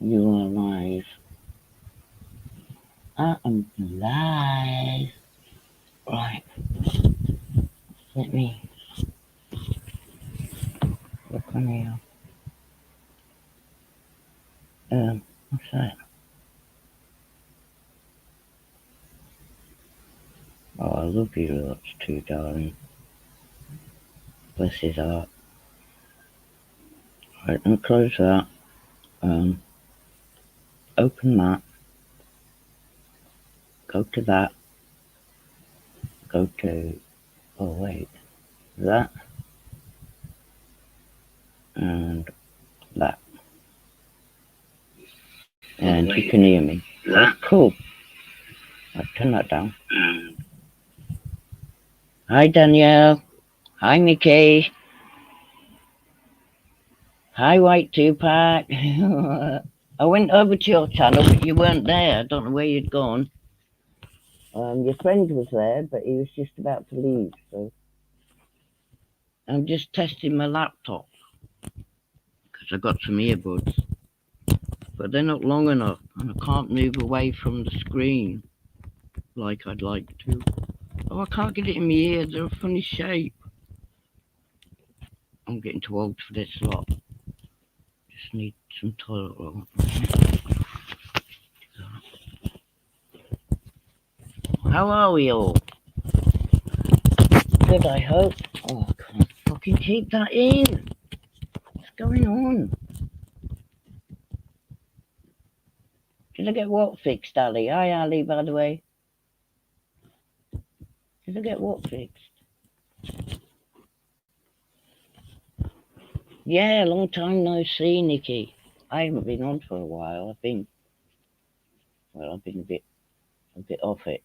You are live. I am live. Right. Let me look on here. What's that? Oh, I love you lots too, darling. Bless his heart. Right, and close that. Open that. Go to that. Go to. Oh wait, that and that. And you can hear me. That's cool. I'll turn that down. Hi, Danielle. Hi, Mickey. Hi, White Tupac. I went over to your channel, but you weren't there. I don't know where you'd gone. Your friend was there, but he was just about to leave. So I'm just testing my laptop because I got some earbuds, but they're not long enough, and I can't move away from the screen like I'd like to. Oh, I can't get it in my ear. They're a funny shape. I'm getting too old for this lot. Just need some toilet roll. How are we all? Good, I hope. Oh, I can't fucking keep that in. What's going on? Did I get what fixed, Ali? Hi, Ali, by the way. Did I get what fixed? Yeah, long time no see, Nikki. I haven't been on for a while. I've been a bit off it.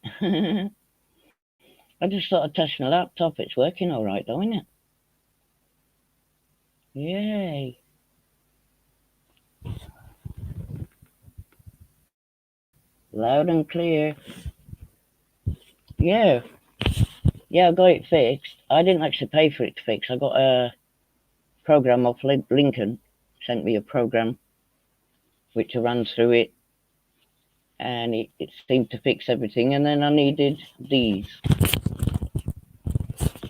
I just thought I'd touch my laptop. It's working all right, though, isn't it? Yay. Loud and clear. Yeah. Yeah, I got it fixed. I didn't actually pay for it to fix. I got a program off Lincoln. Sent me a program which I ran through it, and it seemed to fix everything. And then I needed these.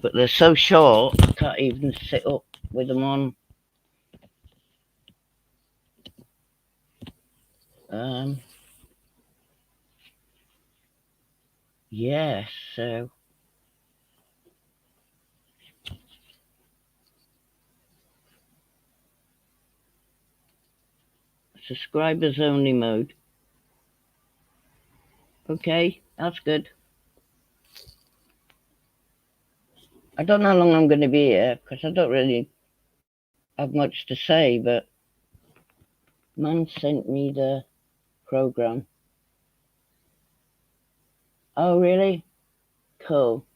But they're so short, I can't even sit up with them on. Yes, so subscribers only mode. Okay, that's good. I don't know how long I'm going to be here because I don't really have much to say, but man sent me the program. Oh, really? Cool.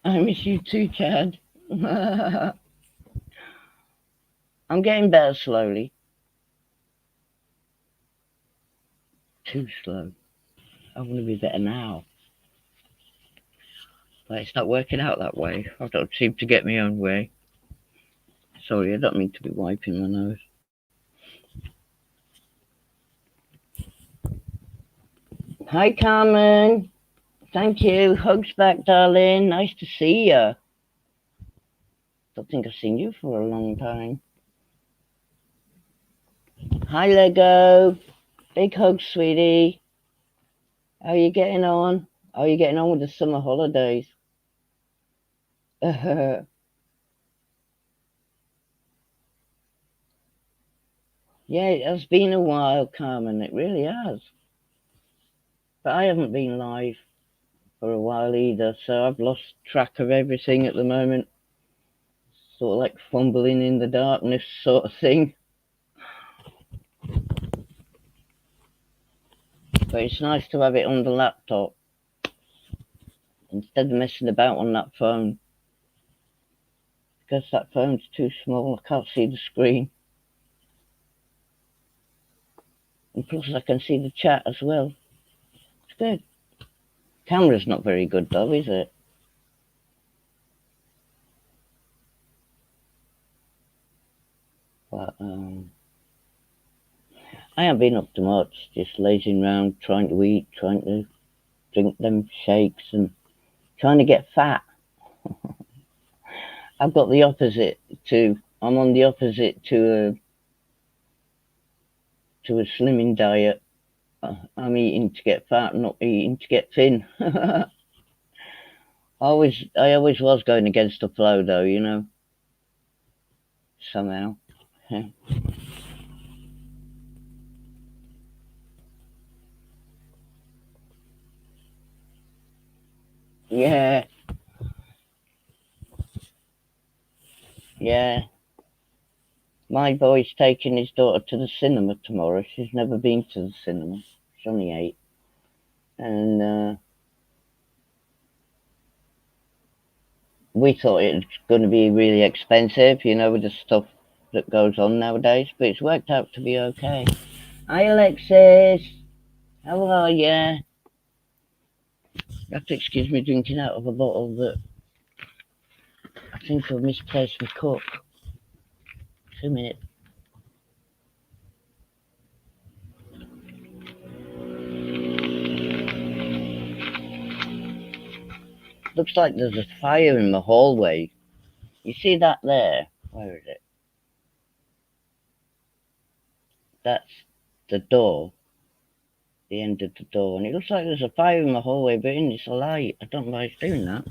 I miss you too, Chad. I'm getting better slowly. Too slow. I want to be better now. But it's not working out that way. I don't seem to get my own way. Sorry, I don't mean to be wiping my nose. Hi, Carmen. Thank you. Hugs back, darling. Nice to see you. Don't think I've seen you for a long time. Hi, Lego. Big hug, sweetie. How are you getting on? How are you getting on with the summer holidays? Yeah, it has been a while, Carmen. It really has. But I haven't been live for a while either, so I've lost track of everything at the moment. Sort of like fumbling in the darkness sort of thing. But it's nice to have it on the laptop instead of messing about on that phone. Because that phone's too small, I can't see the screen. And plus I can see the chat as well. It's good. Camera's not very good though, is it? I haven't been up to much, just lazing around, trying to eat, trying to drink them shakes and trying to get fat. I've got the opposite I'm on the opposite to a slimming diet. I'm eating to get fat, not eating to get thin. I always was going against the flow though, somehow. Yeah, yeah. My boy's taking his daughter to the cinema tomorrow. She's never been to the cinema. She's only 8. And we thought it was going to be really expensive, with the stuff that goes on nowadays, but it's worked out to be okay. Hi, Alexis. How are you? You have to excuse me drinking out of a bottle that I think I've misplaced my cup. 2 minutes. Looks like there's a fire in the hallway. You see that there? Where is it? That's the door, the end of the door. And it looks like there's a fire in the hallway, but it's a light. I don't know why it's doing that.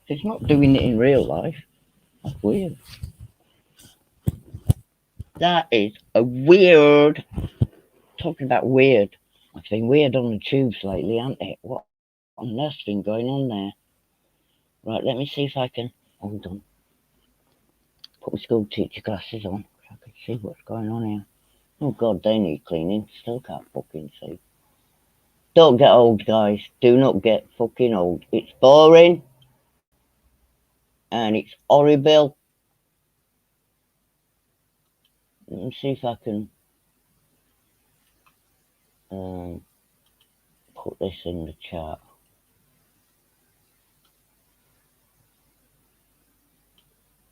It's not doing it in real life. That's weird. That is a weird. Talking about weird. I've been weird on the tubes lately, haven't it? What on earth's been going on there? Right, let me see if I can. Hold on. Put my school teacher glasses on so I can see what's going on here. Oh God, they need cleaning. Still can't fucking see. Don't get old, guys. Do not get fucking old. It's boring and it's horrible. Let me see if I can put this in the chat.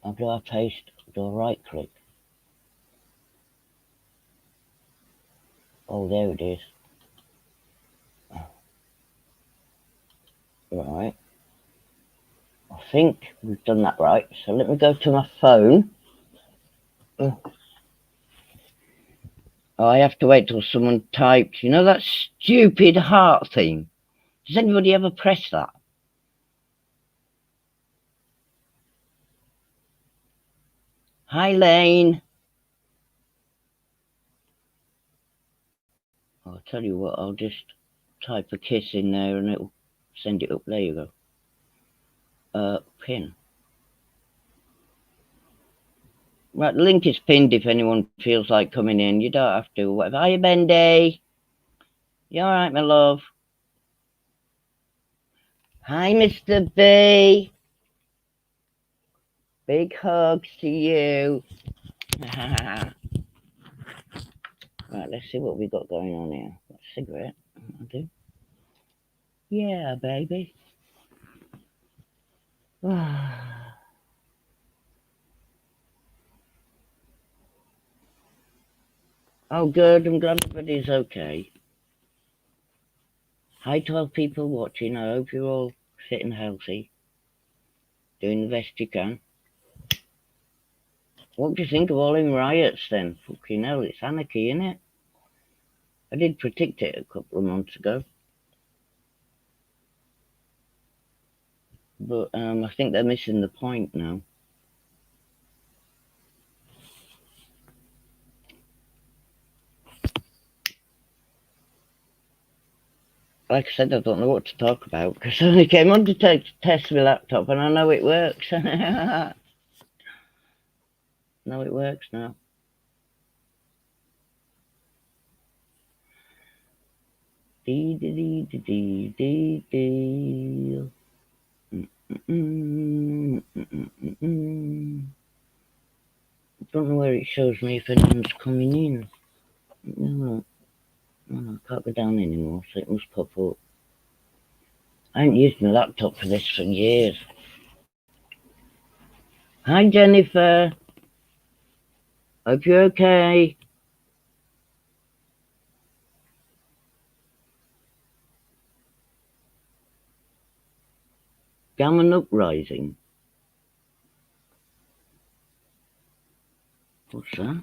How do I paste? Do I right click? Oh, there it is. Right. I think we've done that right. So let me go to my phone. Oh, I have to wait till someone types. You know that stupid heart thing? Does anybody ever press that? Hi, Lane. I'll tell you what, I'll just type a kiss in there and it'll send it up. There you go. Pin. Right, the link is pinned if anyone feels like coming in. You don't have to, whatever. Hiya, Bendy. You alright, my love? Hi, Mr. B. Big hugs to you. Right, let's see what we got going on here. Got a cigarette. I do. Yeah, baby. Oh, good. I'm glad everybody's okay. Hi, 12 people watching. I hope you're all sitting healthy, doing the best you can. What do you think of all them riots then? Fucking hell, it's anarchy, innit? I did predict it a couple of months ago. But I think they're missing the point now. Like I said, I don't know what to talk about because I only came on to test my laptop and I know it works. No, it works now. Dee dee dee dee dee dee. I don't know where it shows me if anyone's coming in. No, I can't go down anymore, so it must pop up. I haven't used my laptop for this for years. Hi, Jennifer. Hope you're okay. Gammon uprising. What's that?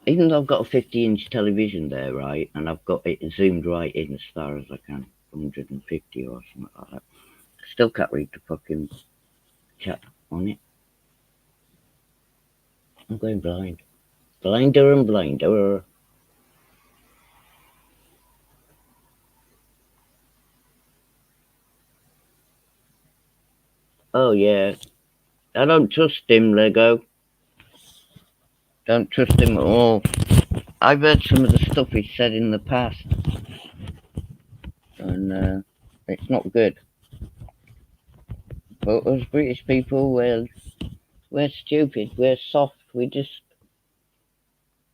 Even though I've got a 50-inch television there, right, and I've got it zoomed right in as far as I can, 150 or something like that, I still can't read the fucking chat on it. I'm going blind. Blinder and blinder. Oh, yeah. I don't trust him, Lego. Don't trust him at all. I've heard some of the stuff he said in the past, and it's not good. But us British people, we're stupid. We're soft. We just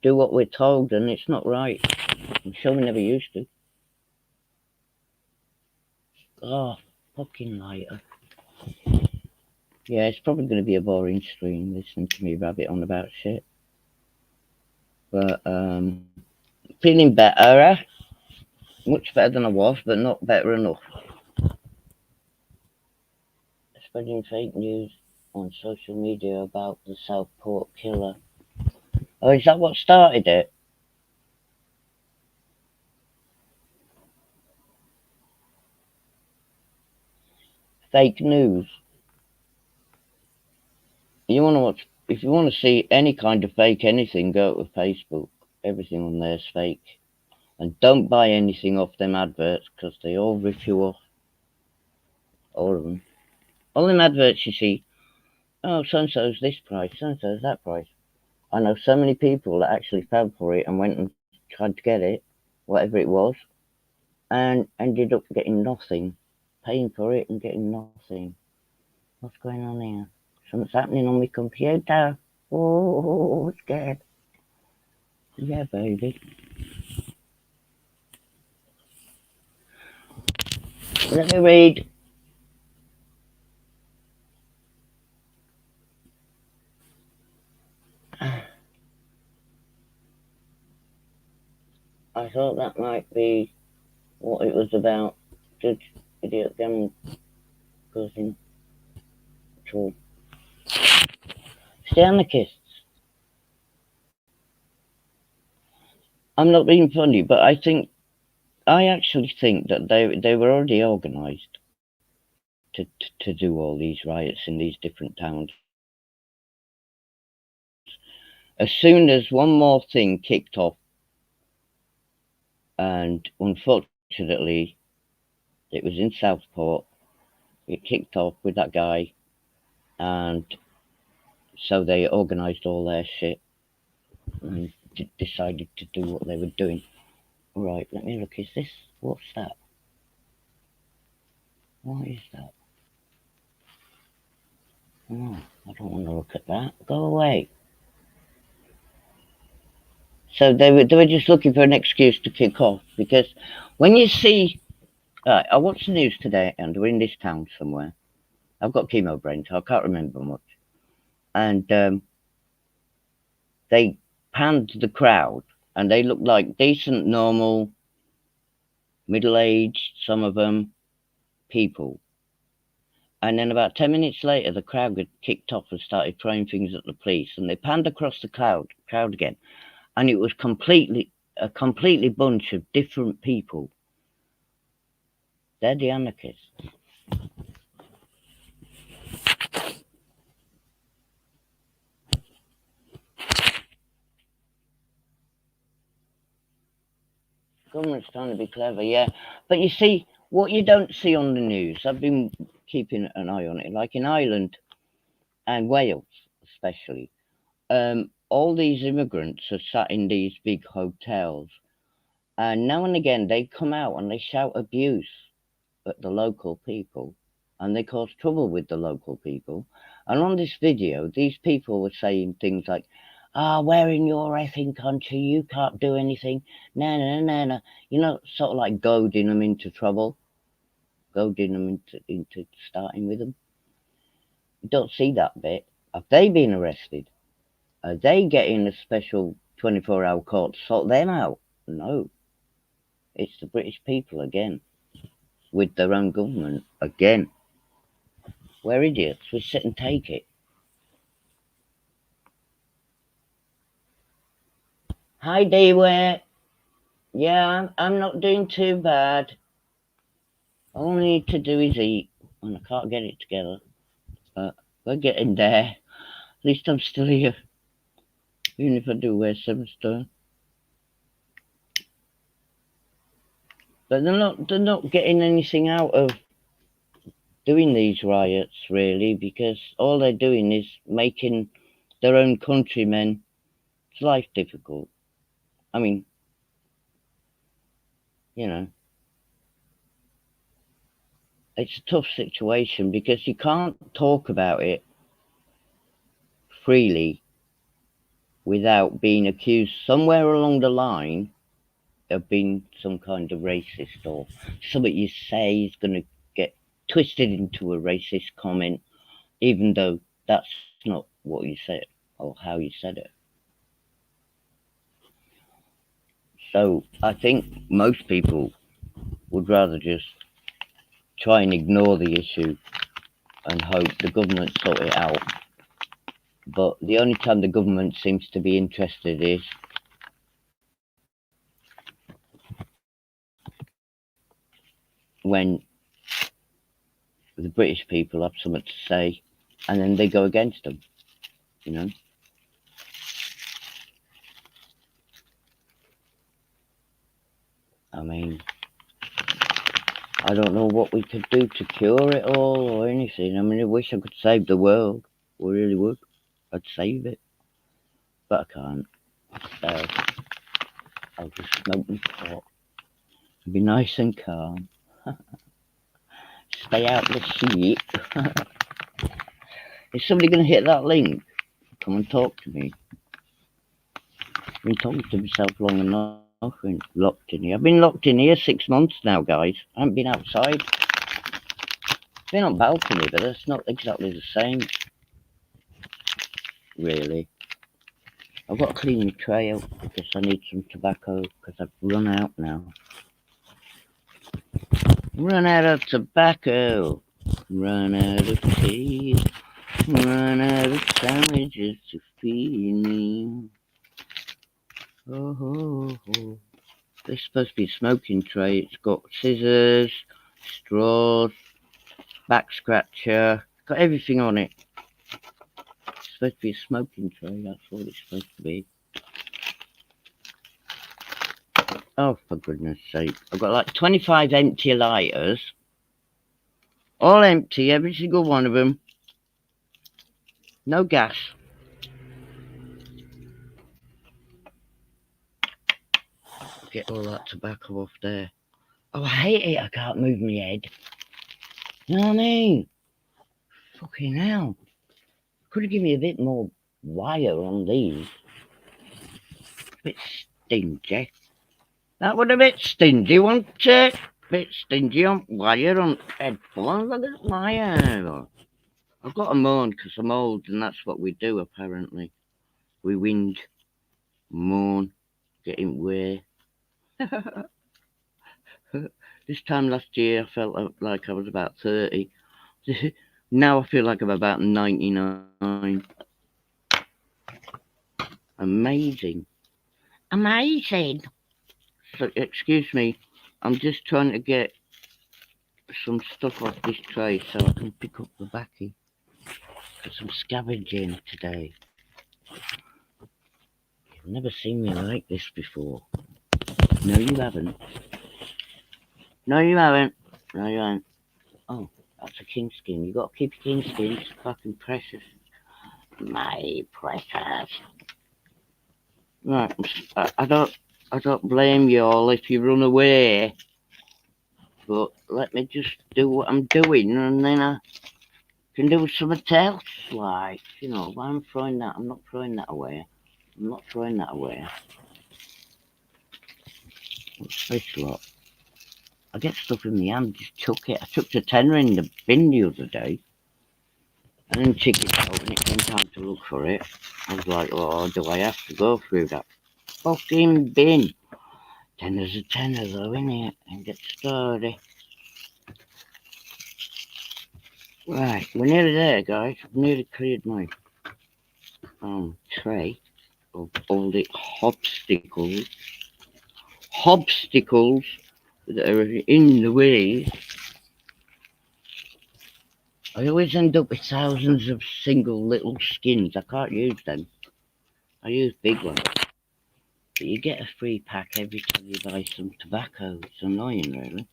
do what we're told, and it's not right. I'm sure we never used to. Oh, fucking lighter. Yeah, it's probably going to be a boring stream listening to me rabbit on about shit. But feeling better, much better than I was, but not better enough. Spreading fake news on social media about the Southport killer. Oh, is that what started it? Fake news. You want to watch? If you want to see any kind of fake anything, go to Facebook. Everything on there's fake, and don't buy anything off them adverts because they all rip you off. All of them. All them adverts you see. Oh, so and so's this price, so and so's that price. I know so many people that actually fell for it and went and tried to get it, whatever it was, and ended up getting nothing, paying for it and getting nothing. What's going on here? Something's happening on my computer. Oh, scared. Yeah, baby. Let me read. I thought that might be what it was about. Judge Idiot Gammon Cousin Tool. It's the anarchists. I'm not being funny, but I actually think that they were already organised to do all these riots in these different towns. As soon as one more thing kicked off, and unfortunately, it was in Southport, it kicked off with that guy, and so they organised all their shit and decided to do what they were doing. Right, let me look. Is this. What's that? What is that? Oh, I don't want to look at that. Go away. So they were just looking for an excuse to kick off because when you see, I watched the news today and we're in this town somewhere. I've got chemo brain, so I can't remember much. And they panned the crowd, and they looked like decent, normal, middle-aged, some of them, people. And then about 10 minutes later, the crowd had kicked off and started throwing things at the police, and they panned across the crowd again, and it was completely bunch of different people. They're the anarchists. Government's trying to be clever, yeah. But you see, what you don't see on the news, I've been keeping an eye on it, like in Ireland and Wales especially, all these immigrants are sat in these big hotels, and now and again they come out and they shout abuse at the local people, and they cause trouble with the local people. And on this video, these people were saying things like, we're in your effing country, you can't do anything, na. You know, sort of like goading them into trouble, goading them into starting with them. You don't see that bit. Have they been arrested? Are they getting a special 24-hour court to sort them out? No. It's the British people again, with their own government again. We're idiots. We sit and take it. Hi, Dewey. Yeah, I'm not doing too bad. All I need to do is eat, and I can't get it together. But we're getting there. At least I'm still here, even if I do wear 7 stone. But they're not getting anything out of doing these riots, really, because all they're doing is making their own countrymen's life difficult. I mean, you know, it's a tough situation because you can't talk about it freely without being accused somewhere along the line of being some kind of racist, or something you say is going to get twisted into a racist comment, even though that's not what you said or how you said it. So I think most people would rather just try and ignore the issue and hope the government sort it out. But the only time the government seems to be interested is when the British people have something to say and then they go against them, you know. I mean, I don't know what we could do to cure it all or anything. I mean, I wish I could save the world. I really would. I'd save it. But I can't. So I'll just smoke my pot. Be nice and calm. Stay out the shit. Is somebody going to hit that link? Come and talk to me. I've been talking to myself long enough. I've been locked in here. I've been locked in here 6 months now, guys. I haven't been outside. I've been on balcony, but that's not exactly the same, really. I've got to clean my tray out because I need some tobacco because I've run out now. Run out of tobacco. Run out of tea. Run out of sandwiches to feed me. Oh, oh, oh. This is supposed to be a smoking tray. It's got scissors, straws, back scratcher. Got everything on it. It's supposed to be a smoking tray. That's what it's supposed to be. Oh, for goodness sake. I've got like 25 empty lighters. All empty, every single one of them. No gas. Get all that tobacco off there. Oh, I hate it. I can't move my head. You know what I mean? Fucking hell. Could have given me a bit more wire on these. A bit stingy. That would have been stingy, wasn't it? Bit stingy on wire on headphones. Look at my hair. I've got to moan because I'm old, and that's what we do, apparently. We whinge, moan, get in way. This time last year, I felt like I was about 30. Now I feel like I'm about 99. Amazing. Amazing. So, excuse me, I'm just trying to get some stuff off this tray so I can pick up the backy. Because I'm scavenging today. You've never seen me like this before. No, you haven't. No, you haven't. No, you haven't. Oh, that's a king skin. You got to keep your king skin. It's fucking precious. My precious. Right, I don't blame you all if you run away. But let me just do what I'm doing, and then I can do something else. Like, you know, why I'm throwing that? I'm not throwing that away. I'm not throwing that away. What's this lot? I get stuff in my hand, just chuck it. I chucked a tenner in the bin the other day. I didn't check it out when it came time to look for it. I was like, oh, do I have to go through that fucking bin? Tenner's a tenner though, innit? And get started. Right, we're nearly there, guys. I've nearly cleared my tray of all the hobstacles that are in the way. I always end up with thousands of single little skins. I can't use them. I use big ones. But you get a free pack every time you buy some tobacco. It's annoying, really.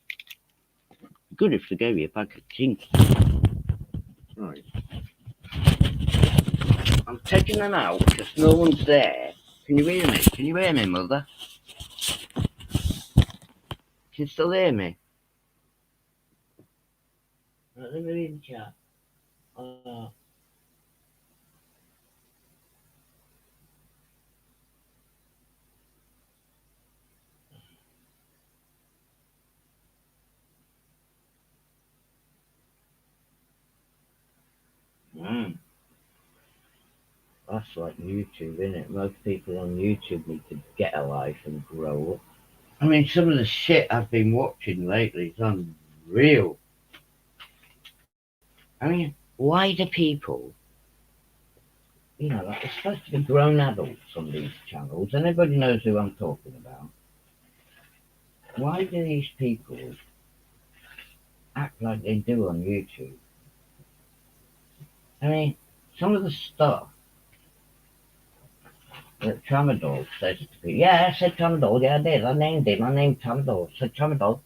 Good if they gave you a pack of tinks. Right. I'm taking them out because no one's there. Can you hear me? Can you hear me, Mother? Can you still hear me? Right, let me read the chat. Oh. Mm. That's like YouTube, isn't it? Most people on YouTube need to get a life and grow up. I mean, some of the shit I've been watching lately is unreal. I mean, why do people, like, it's supposed to be grown adults on these channels, and everybody knows who I'm talking about. Why do these people act like they do on YouTube? I mean, some of the stuff that Tramadol says to people, yeah, I said Tramadol, yeah, I did, I named him, I named Tramadol, I said Tramadol,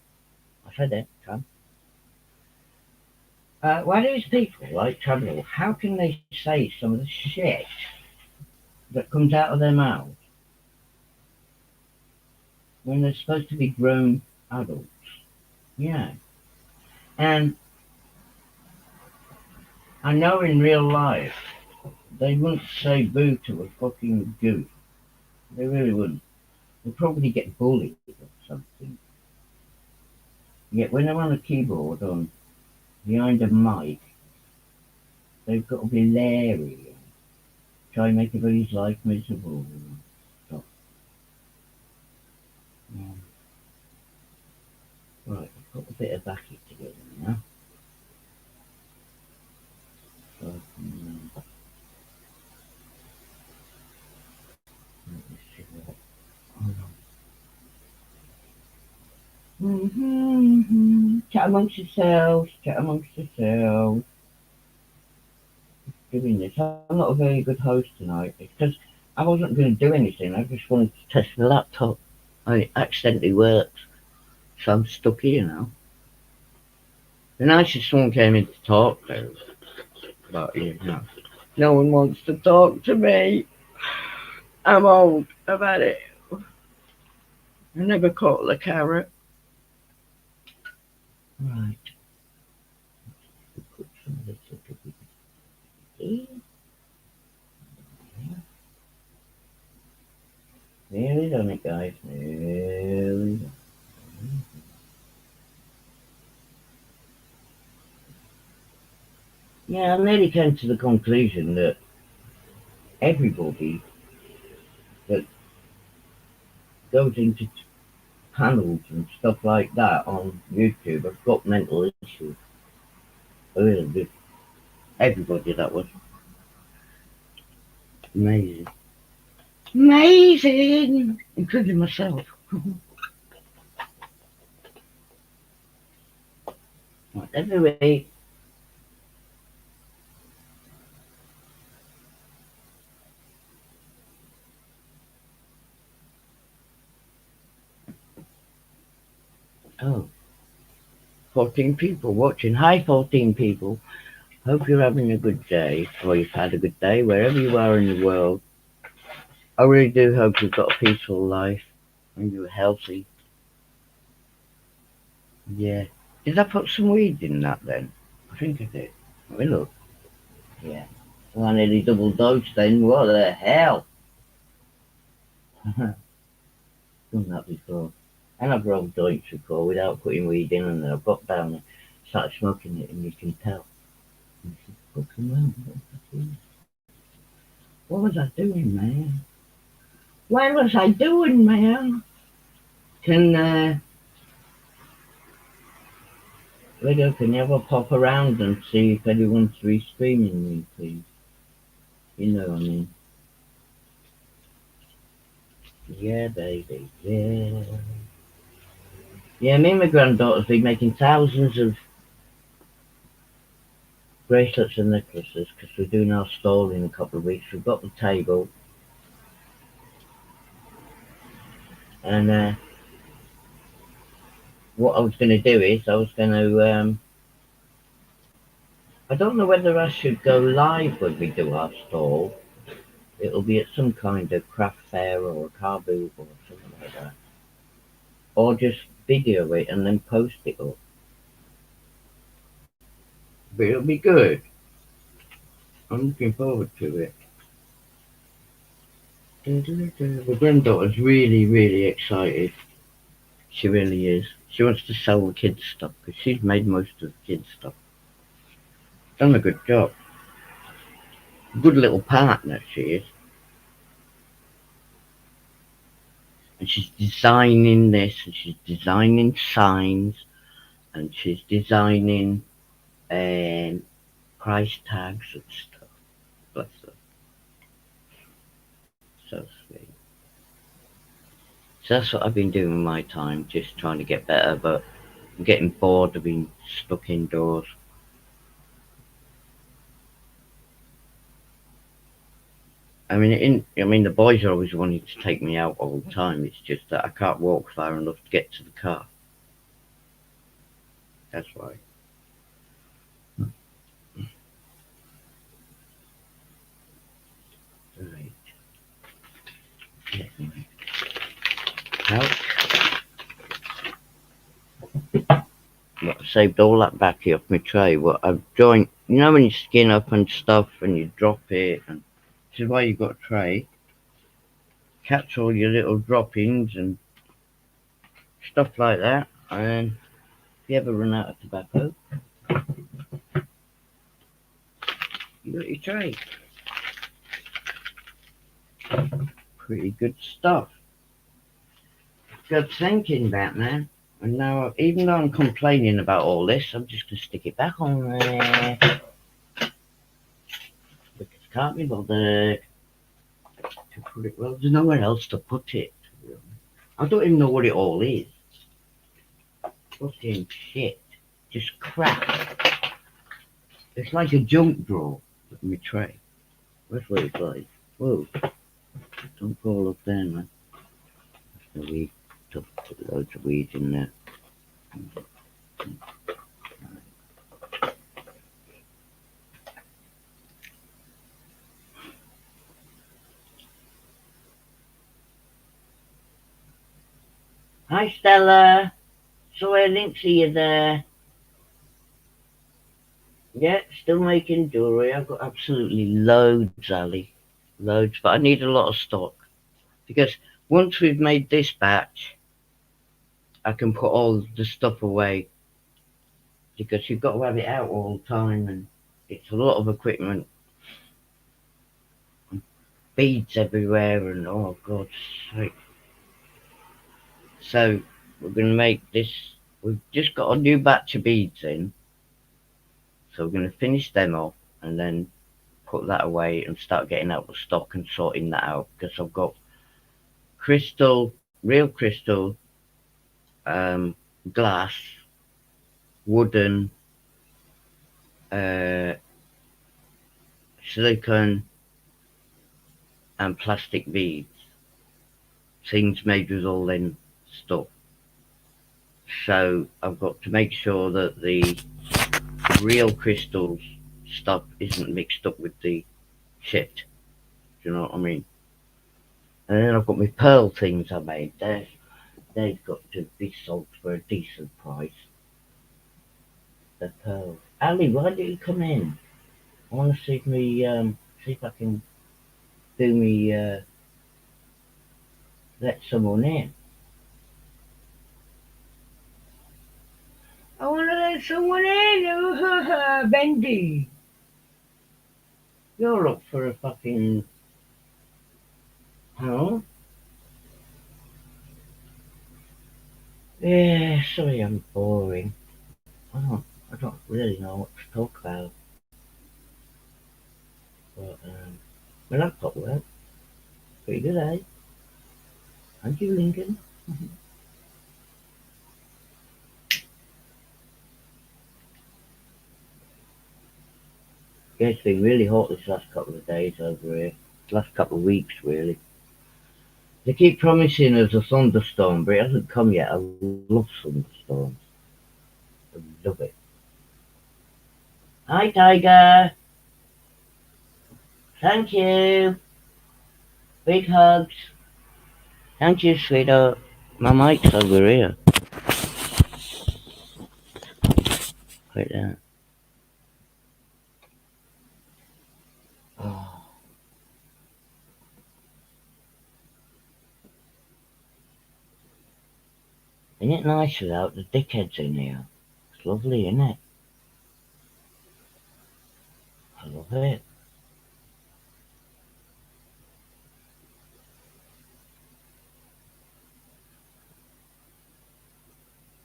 I said it, Tram. Why do these people like Tramadol, how can they say some of the shit that comes out of their mouth when they're supposed to be grown adults? Yeah. And I know in real life they wouldn't say boo to a fucking goof. They really wouldn't. They'd probably get bullied or something. Yet when they're on a keyboard on behind a mic, they've got to be leery and try and make everybody's life miserable and stuff. Yeah. Right, I've got a bit of backing together now. So I can, let me see what. Hold on. Chat amongst yourselves. Chat amongst yourselves. Doing this. I'm not a very good host tonight because I wasn't going to do anything. I just wanted to test the laptop. It accidentally works, so I'm stuck here now. The nicest someone came in to talk though about you now. No one wants to talk to me. I'm old. I've had it. I never caught the carrot. Right. Put some of this in. Nearly done it, guys. Nearly done. Yeah, I nearly came to the conclusion that everybody that goes into panels and stuff like that on YouTube have got mental issues. I really do. Everybody that was. Amazing. Amazing! Including myself. Right, every Oh, 14 people watching. Hi, 14 people. Hope you're having a good day, or you've had a good day, wherever you are in the world. I really do hope you've got a peaceful life and you're healthy. Yeah. Did I put some weed in that then? I think I did. Let me look. Yeah. Well, I nearly double dosed then. What the hell? Done that before. And I've rolled joints before without putting weed in, and then I've got down and started smoking it, and you can tell. Fucking well. What was I doing, man? What was I doing, man? Widow, can you ever pop around and see if anyone's restreaming me, please? You know what I mean. Yeah, baby, yeah. Yeah, me and my granddaughter's been making thousands of bracelets and necklaces because we're doing our stall in a couple of weeks. We've got the table, and what I was going to do is I was going to. I don't know whether I should go live when we do our stall. It'll be at some kind of craft fair or a car booth or something like that, or just video it and then post it up. But it'll be good. I'm looking forward to it. My granddaughter's really, really excited. She really is. She wants to sell the kids' stuff because she's made most of the kids' stuff. Done a good job. Good little partner, she is. And she's designing this, and she's designing signs, and she's designing price tags and stuff. Bless her. So sweet. So that's what I've been doing with my time, just trying to get better, but I'm getting bored of being stuck indoors. The boys are always wanting to take me out all the time. It's just that I can't walk far enough to get to the car. That's why. Right. Pouch. Well, I saved all that backy off my tray. What I've joined, when you skin up and stuff and you drop it, and this is why you've got a tray. Catch all your little droppings and stuff like that. And if you ever run out of tobacco, you got your tray. Pretty good stuff. Good thinking, Batman. And now, even though I'm complaining about all this, I'm just going to stick it back on there. Because I can't be bothered to put it. Well, there's nowhere else to put it. I don't even know what it all is. Fucking shit. Just crap. It's like a junk drawer with my tray. That's what it's like. Whoa. Don't fall up there, man. That's the weed. Put loads of weeds in there. Hi, Stella. So I didn't see you there. Yeah, still making jewellery. I've got absolutely loads, Ali. Loads, but I need a lot of stock. Because once we've made this batch, I can put all the stuff away. Because you've got to have it out all the time, and it's a lot of equipment. Beads everywhere, and oh, God's sake. So, we're going to make this. We've just got a new batch of beads in. So, we're going to finish them off, and then put that away and start getting out the stock and sorting that out. Because I've got crystal, real crystal, glass, wooden, silicone, and plastic beads. Things made with all them stuff. So I've got to make sure that the real crystals stuff isn't mixed up with the shit. Do you know what I mean? And then I've got my pearl things I made. They've got to be sold for a decent price. The pearls. Ali, why don't you come in? I want to see if I can do me, let someone in. I want to let someone in. Bendy. You're up for a fucking Oh? Yeah, sorry I'm boring. I don't really know what to talk about. But, my laptop works. Pretty good, eh? Thank you, Lincoln. Yeah, it's been really hot this last couple of days over here. Last couple of weeks, really. They keep promising us a thunderstorm, but it hasn't come yet. I love thunderstorms. I love it. Hi, Tiger. Thank you. Big hugs. Thank you, sweetheart. My mic's over here. Like that. Oh, isn't it nice without the dickheads in here? It's lovely, isn't it? I love it.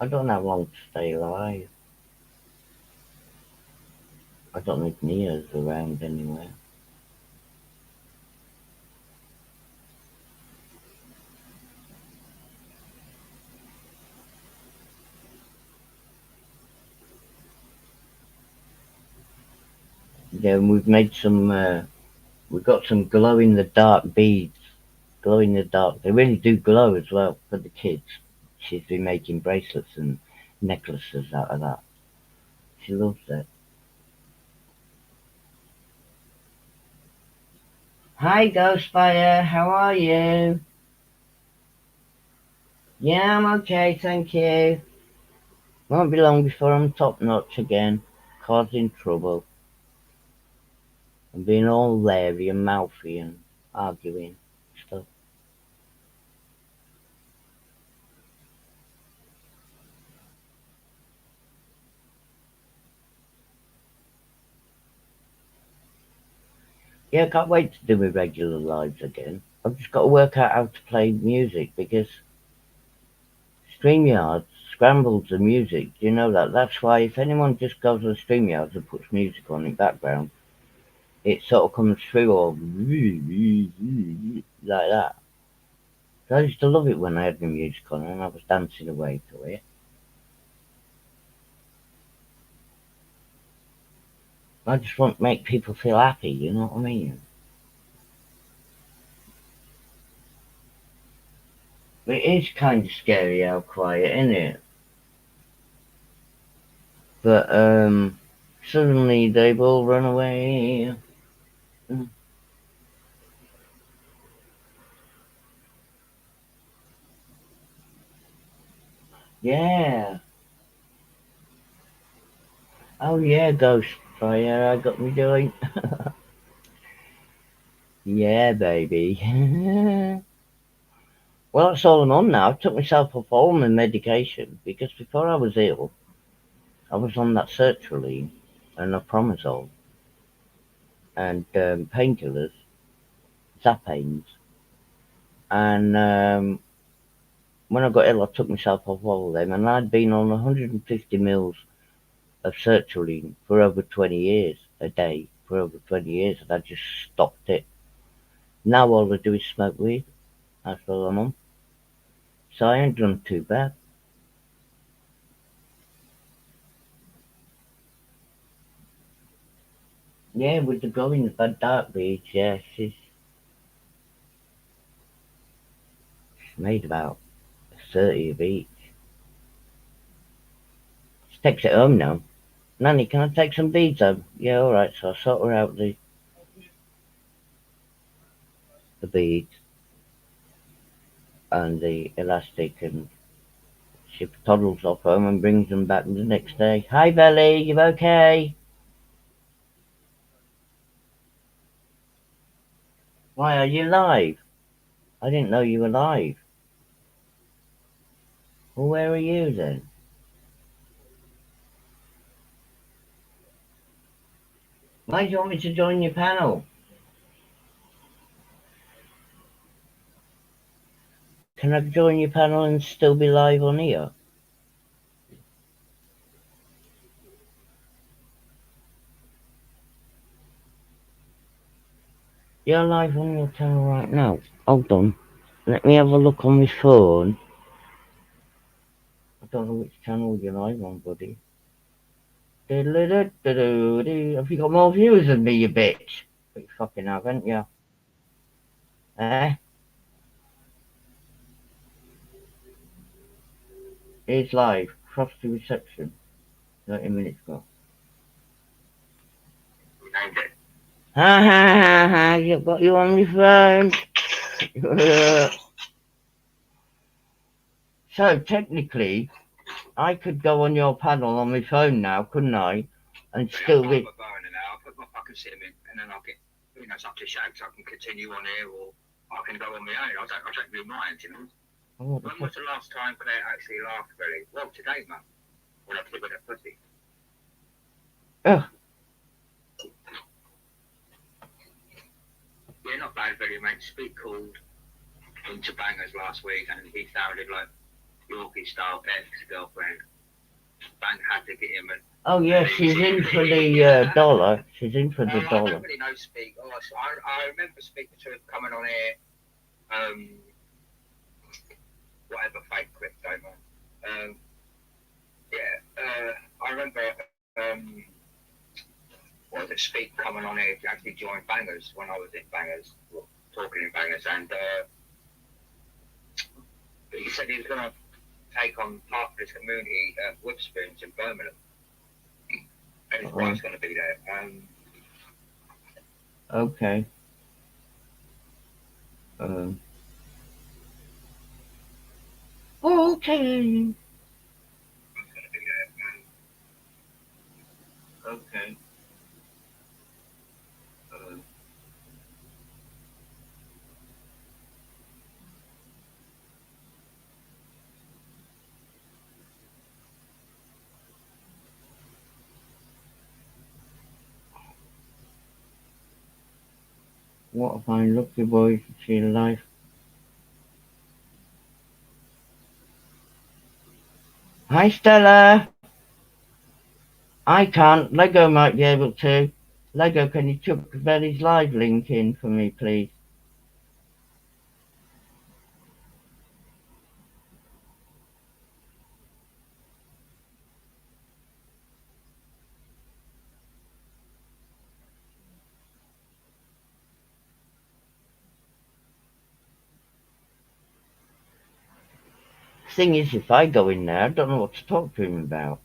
I don't have long to stay alive. I don't think Nia's around anywhere. Yeah, we've made some. We've got some glow in the dark beads. Glow in the dark. They really do glow as well for the kids. She's been making bracelets and necklaces out of that. She loves it. Hi, Ghostfire. How are you? Yeah, I'm okay, thank you. Won't be long before I'm top notch again, causing trouble and being all leery and mouthy and arguing stuff. Yeah, I can't wait to do my regular lives again. I've just got to work out how to play music because StreamYard scrambles the music. Do you know that? That's why if anyone just goes to the StreamYard and puts music on in the background, it sort of comes through all like that. So I used to love it when I had the music on and I was dancing away to it. I just want to make people feel happy, you know what I mean? It is kind of scary how quiet, isn't it? But suddenly they will run away. Mm, yeah. Oh yeah, Ghost Fire, I got me doing. Yeah, baby. Well, that's all I'm on now. I took myself off all my medication because before I was ill, I was on that sertraline and omeprazole and painkillers, Zapanes. And when I got ill, I took myself off all of them, and I'd been on 150 mils of sertraline for over 20 years a day for over 20 years, and I just stopped it. Now all I do is smoke weed. That's all I'm on. So I ain't done too bad. Yeah, with the going bad dark beads, yeah, she's made about 30 of each. She takes it home now. Nanny, can I take some beads home? Yeah, alright, so I sort her out the beads and the elastic, and she toddles off home and brings them back the next day. Hi, Belly, you okay? Why, are you live? I didn't know you were live. Well, where are you then? Why do you want me to join your panel? Can I join your panel and still be live on here? You're live on your channel right now. Hold on. Let me have a look on my phone. I don't know which channel you're live on, buddy. Have you got more views than me, you bitch? But you fucking haven't, you? Eh? It's live. Frosty reception. 30 minutes ago. Ha ha ha ha, you've got you on my phone. So technically, I could go on your panel on my phone now, couldn't I? And still be. I'll put my fucking sim in, and then I'll get, it's up to Shag, so I can continue on here, or I can go on my own. I don't really mind, you know. When was the last time Claire actually laughed, really? Well, today, man. When I put with her pussy. Oh. Yeah, not bad, very mate. Speak called into bangers last week, and he sounded like Yorkie style ex-girlfriend. Bang had to get him. Oh yeah, she's in for the dollar. She's in for the dollar. I don't really know Speak. Oh, I remember speaking to him coming on here. Whatever fake crypto, man. I remember. Was it Speak coming on here to actually join Bangers when I was in Bangers, talking in Bangers, and he said he was going to take on part of this community at Witherspoons in Birmingham. And his wife's going to be there. Okay. Okay. Okay. What a fine lucky boy to see life. Hi Stella. I can't. Lego might be able to. Lego, can you chuck Betty's live link in for me, please? Thing is, if I go in there, I don't know what to talk to him about.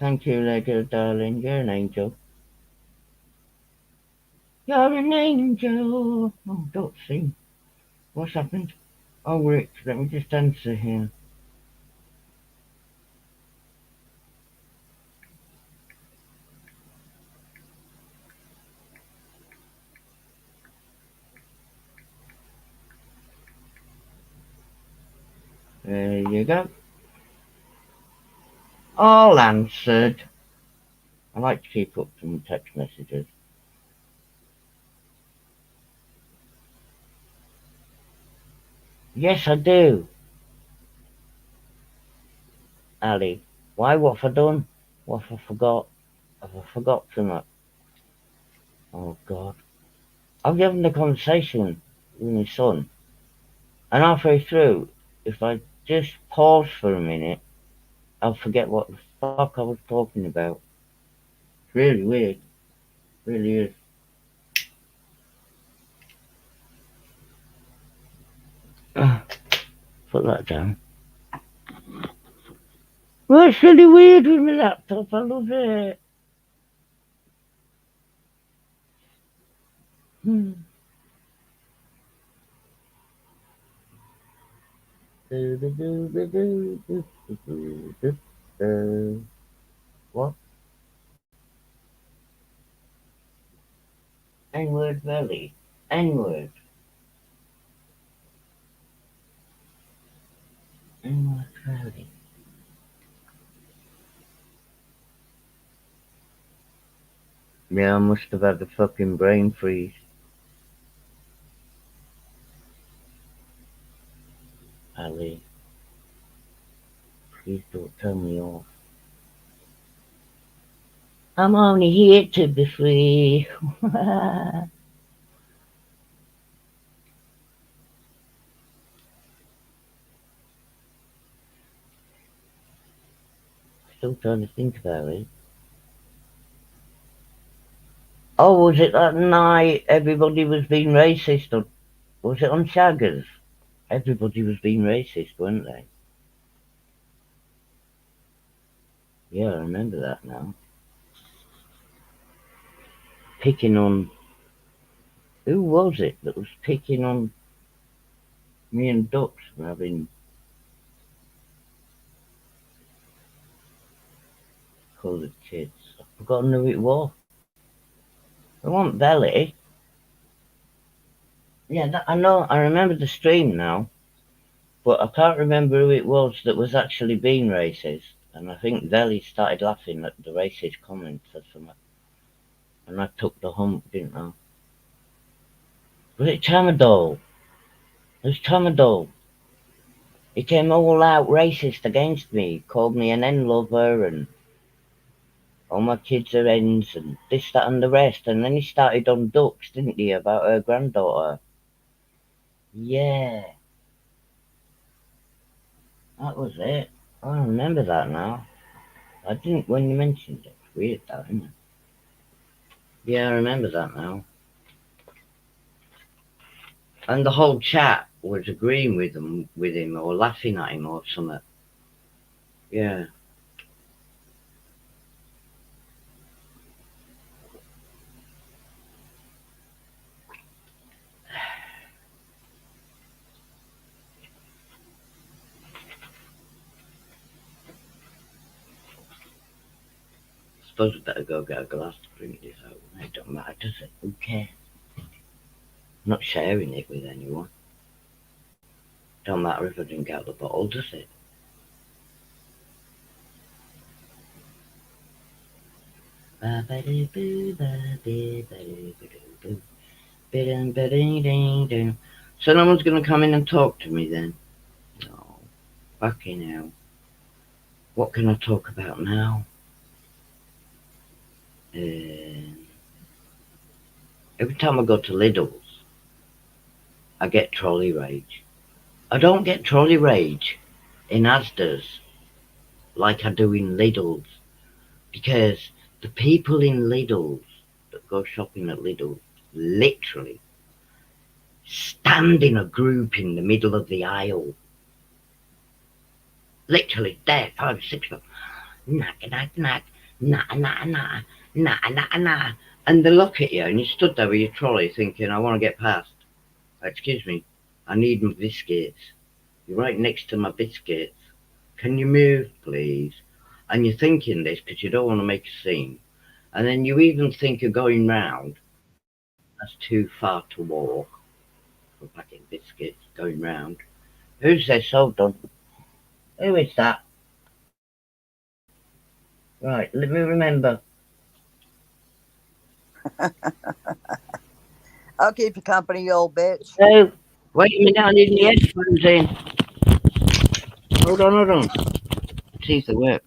Thank you, Lego, darling. You're an angel. You're an angel. Oh, don't sing. What's happened? Oh, Rick, let me just answer here. There you go. All answered. I like to keep up some text messages. Yes, I do. Ali, why? What have I done? What have I forgot? Have I forgot too much? Oh, God. I'm having a conversation with my son, and halfway through, if I just pause for a minute, I'll forget what the fuck I was talking about. It's really weird. Really is. Put that down. Well, it's really weird with my laptop. I love it. Hmm. What? N-word belly. N-word. Yeah, I must have had a fucking brain freeze. Ali, please don't turn me off. I'm only here to be free. Still trying to think about it. Oh, was it that night everybody was being racist? Or was it on Shaggers? Everybody was being racist, weren't they? Yeah, I remember that now. Picking on... Who was it that was picking on me and Ducks for having coloured kids? I've forgotten who it was. It wasn't Belly. Yeah, I know. I remember the stream now. But I can't remember who it was that was actually being racist. And I think Belly started laughing at the racist comments or something. And I took the hump, didn't I? Was it Tramadol? It was Tramadol. He came all out racist against me. Called me an N-lover and all my kids are N's and this, that and the rest. And then he started on Ducks, didn't he, about her granddaughter. Yeah. That was it. I remember that now. I didn't when you mentioned it. It's weird that, isn't it? Yeah, I remember that now. And the whole chat was agreeing with him or laughing at him or something. Yeah. I suppose we better go get a glass to drink this out. It don't matter, does it? Who cares? I'm not sharing it with anyone. Don't matter if I drink out the bottle, does it? So no one's going to come in and talk to me then? No. Fucking hell. What can I talk about now? Every time I go to Lidl's, I get trolley rage. I don't get trolley rage in Asda's like I do in Lidl's because the people in Lidl's that go shopping at Lidl's literally stand in a group in the middle of the aisle. Literally there, 5, 6 of them. Knock, knock, knock, nah, nah, nah, nah, nah, nah. And they look at you and you stood there with your trolley thinking, I want to get past. Excuse me, I need my biscuits. You're right next to my biscuits. Can you move, please? And you're thinking this because you don't want to make a scene. And then you even think of going round. That's too far to walk for packing biscuits, going round. Who's this? Hold on. Who is that? Right, let me remember. I'll keep you company, you old bitch. Oh, wait a minute, I need the headphones in. Hold on. See if they work.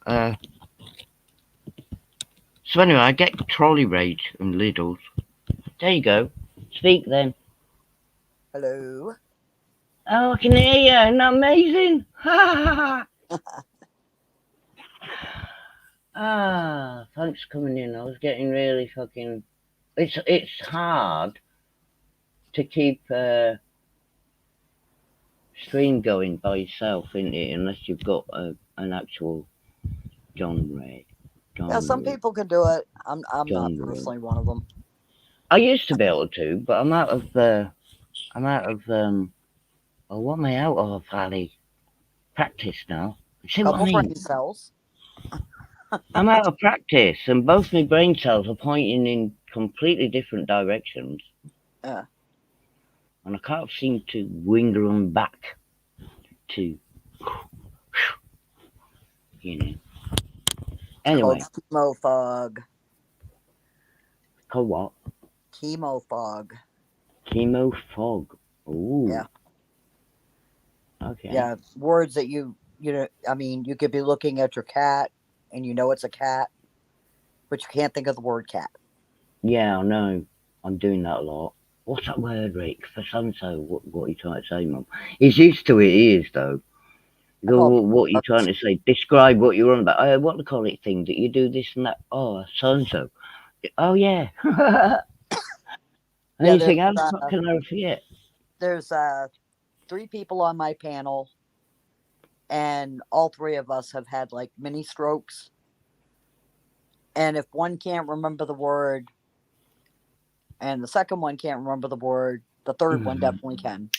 So anyway, I get trolley rage from Lidl's. There you go. Speak then. Hello. Oh, I can hear you. Isn't that amazing? Ha ha ha. Thanks for coming in. I was getting really fucking... It's hard to keep stream going by yourself, isn't it? Unless you've got an actual genre. Yeah, some people can do it. I'm not Genre. personally one of them. I used to be able to, but I'm out of oh, what am I out of, Ali? Practice now. See what I Couple mean? brain cells. I'm out of practice, and both my brain cells are pointing in completely different directions. Yeah. And I can't seem to winger them back to you know. It's called Anyway, chemo fog. called what? Chemo fog. Chemo fog. Yeah. Ooh, okay. Yeah. Words that you know, I mean, you could be looking at your cat and you know it's a cat, but you can't think of the word cat. Yeah, I know. I'm doing that a lot. What's that word, Rick? For so-and-so, what are you trying to say, Mum? He's used to it, he is, though. You I go, call it what are you trying birds. to say? Describe what you're on about. What do you call it thing that you do this and that? Oh, so-and-so. Oh, yeah. And Yeah, you think, how the fuck uh, can I forget? there's 3 people on my panel, and all 3 of us have had like mini strokes. And if one can't remember the word, and the second one can't remember the word, the third one Mm. definitely can.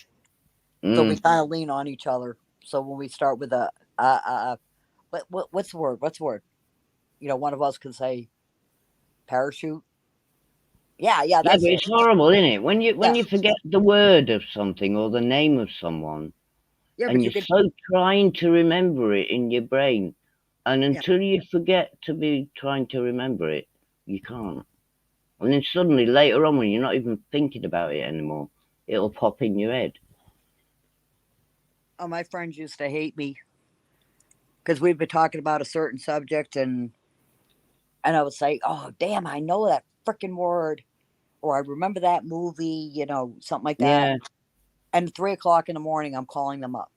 So we Mm. kind of lean on each other. So when we start with what's the word? What's the word? You know, one of us can say parachute. Yeah, Yeah, that's but it. it's horrible, isn't it? When Yeah, you forget the word of something or the name of someone, yeah, but and you you're could, so trying to remember it in your brain, and yeah. until you forget to be trying to remember it, you can't. And then suddenly later on, when you're not even thinking about it anymore, it'll pop in your head. Oh, my friends used to hate me because we'd be talking about a certain subject, and I would say, "Oh, damn, I know that freaking word," or "I remember that movie," you know, something like that. Yeah, And 3 o'clock in the morning, I'm calling them up.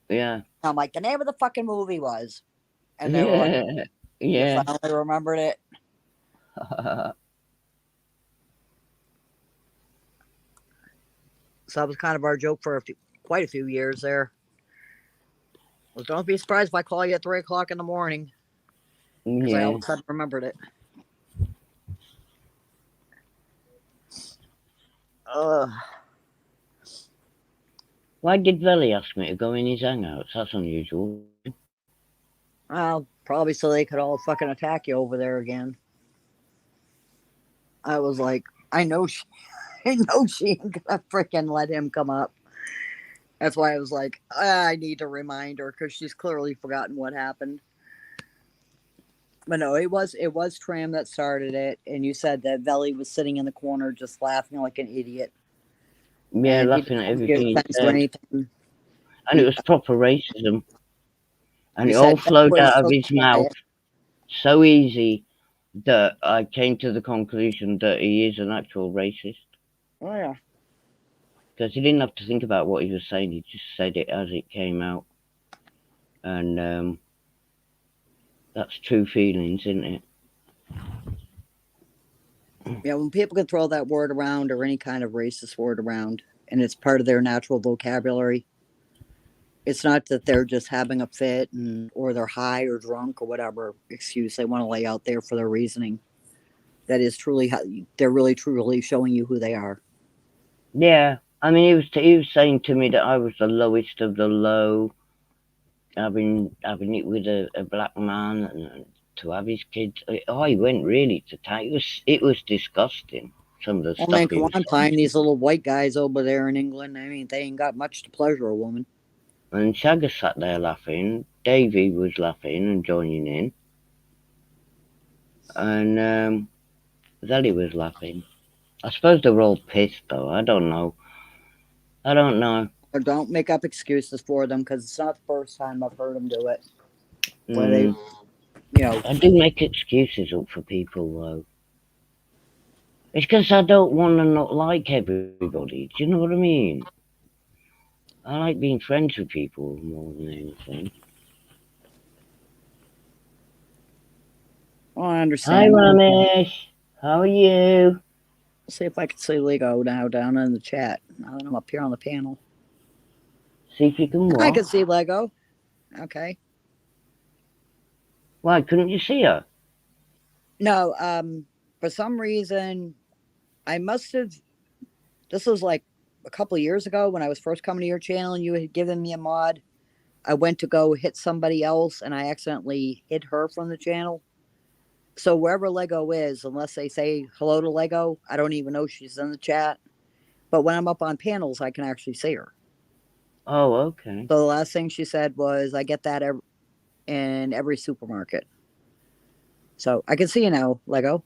yeah, I'm like, the name of the fucking movie was, and they were like, yeah, "You yeah. finally remembered it." So that was kind of our joke for quite a few years there. Well, don't be surprised if I call you at 3 o'clock in the morning because I all Yeah. of a sudden remembered it. Ugh. Why did Velly ask me to go in his hangouts? That's unusual. Well, probably so they could all fucking attack you over there again. I was like, I know she, I know she ain't gonna freaking let him come up. That's why I was like, I need to remind her because she's clearly forgotten what happened. But no, it was Tram that started it, and you said that Veli was sitting in the corner just laughing like an idiot, Yeah, and he laughing at didn't give everything he offense to said. anything. And it He was proper racism. And he it all said best flowed way out of so his mouth quiet. so easy that I came to the conclusion that he is an actual racist. Oh yeah. Because he didn't have to think about what he was saying, he just said it as it came out. And that's true feelings, isn't it? Yeah, when people can throw that word around or any kind of racist word around, and it's part of their natural vocabulary, it's not that they're just having a fit and or they're high or drunk or whatever excuse they want to lay out there for their reasoning. That is truly how they're really truly showing you who they are. Yeah, I mean, he was saying to me that I was the lowest of the low, having it with a black man and to have his kids. Oh, he went really to town. It was disgusting. Some of the Well, stuff man, he come was on, saying. Pine. These little white guys over there in England. I mean, they ain't got much to pleasure a woman. And Shagger sat there laughing. Davy was laughing and joining in, and Zelly was laughing. I suppose they were all pissed though. I don't know. I don't know. Or don't make up excuses for them because it's not the first time I've heard them do it. Where they, Mm, you know, I do make excuses up for people though. It's because I don't want to not like everybody. Do you know what I mean? I like being friends with people more than anything. well, I Hi, understand. Ramesh. How are you? See if I can see Lego now down in the chat. Now that I'm up here on the panel, See if you can I what? can see Lego. Okay. Why couldn't you see her? No, for some reason, I must have. This was like a couple of years ago when I was first coming to your channel and you had given me a mod. I went to go hit somebody else and I accidentally hit her from the channel. So wherever Lego is, unless they say hello to Lego, I don't even know she's in the chat. But when I'm up on panels, I can actually see her. Oh, okay. So the last thing she said was, "I get that. in every supermarket. So I can see you now, Lego.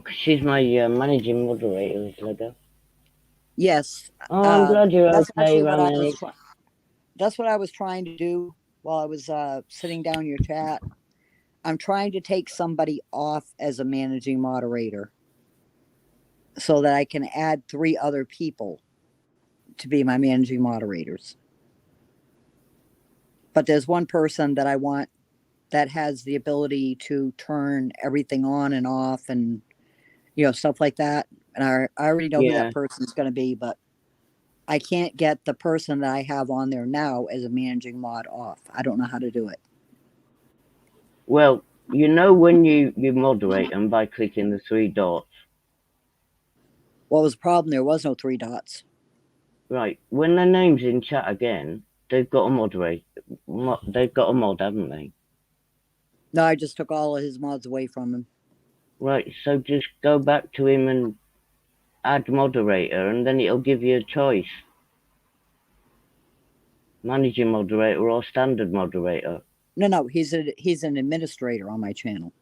She's my managing moderator of Lego. Yes, Oh, I'm glad you're that's okay, actually what I was Ronnie. trying. That's what I was trying to do while I was sitting down your chat. I'm trying to take somebody off as a managing moderator so that I can add 3 other people to be my managing moderators. But there's one person that I want that has the ability to turn everything on and off and stuff like that. And I already know who that Yeah. person's going to be, but I can't get the person that I have on there now as a managing mod off. I don't know how to do it. Well, you know when you moderate them by clicking the 3 dots. What was the problem? There was no 3 dots. Right. When their name's in chat again, they've got a moderate. They've got a mod, haven't they? No, I just took all of his mods away from him. Right. So just go back to him and add moderator, and then it'll give you a choice: managing moderator or standard moderator. No, he's an administrator on my channel.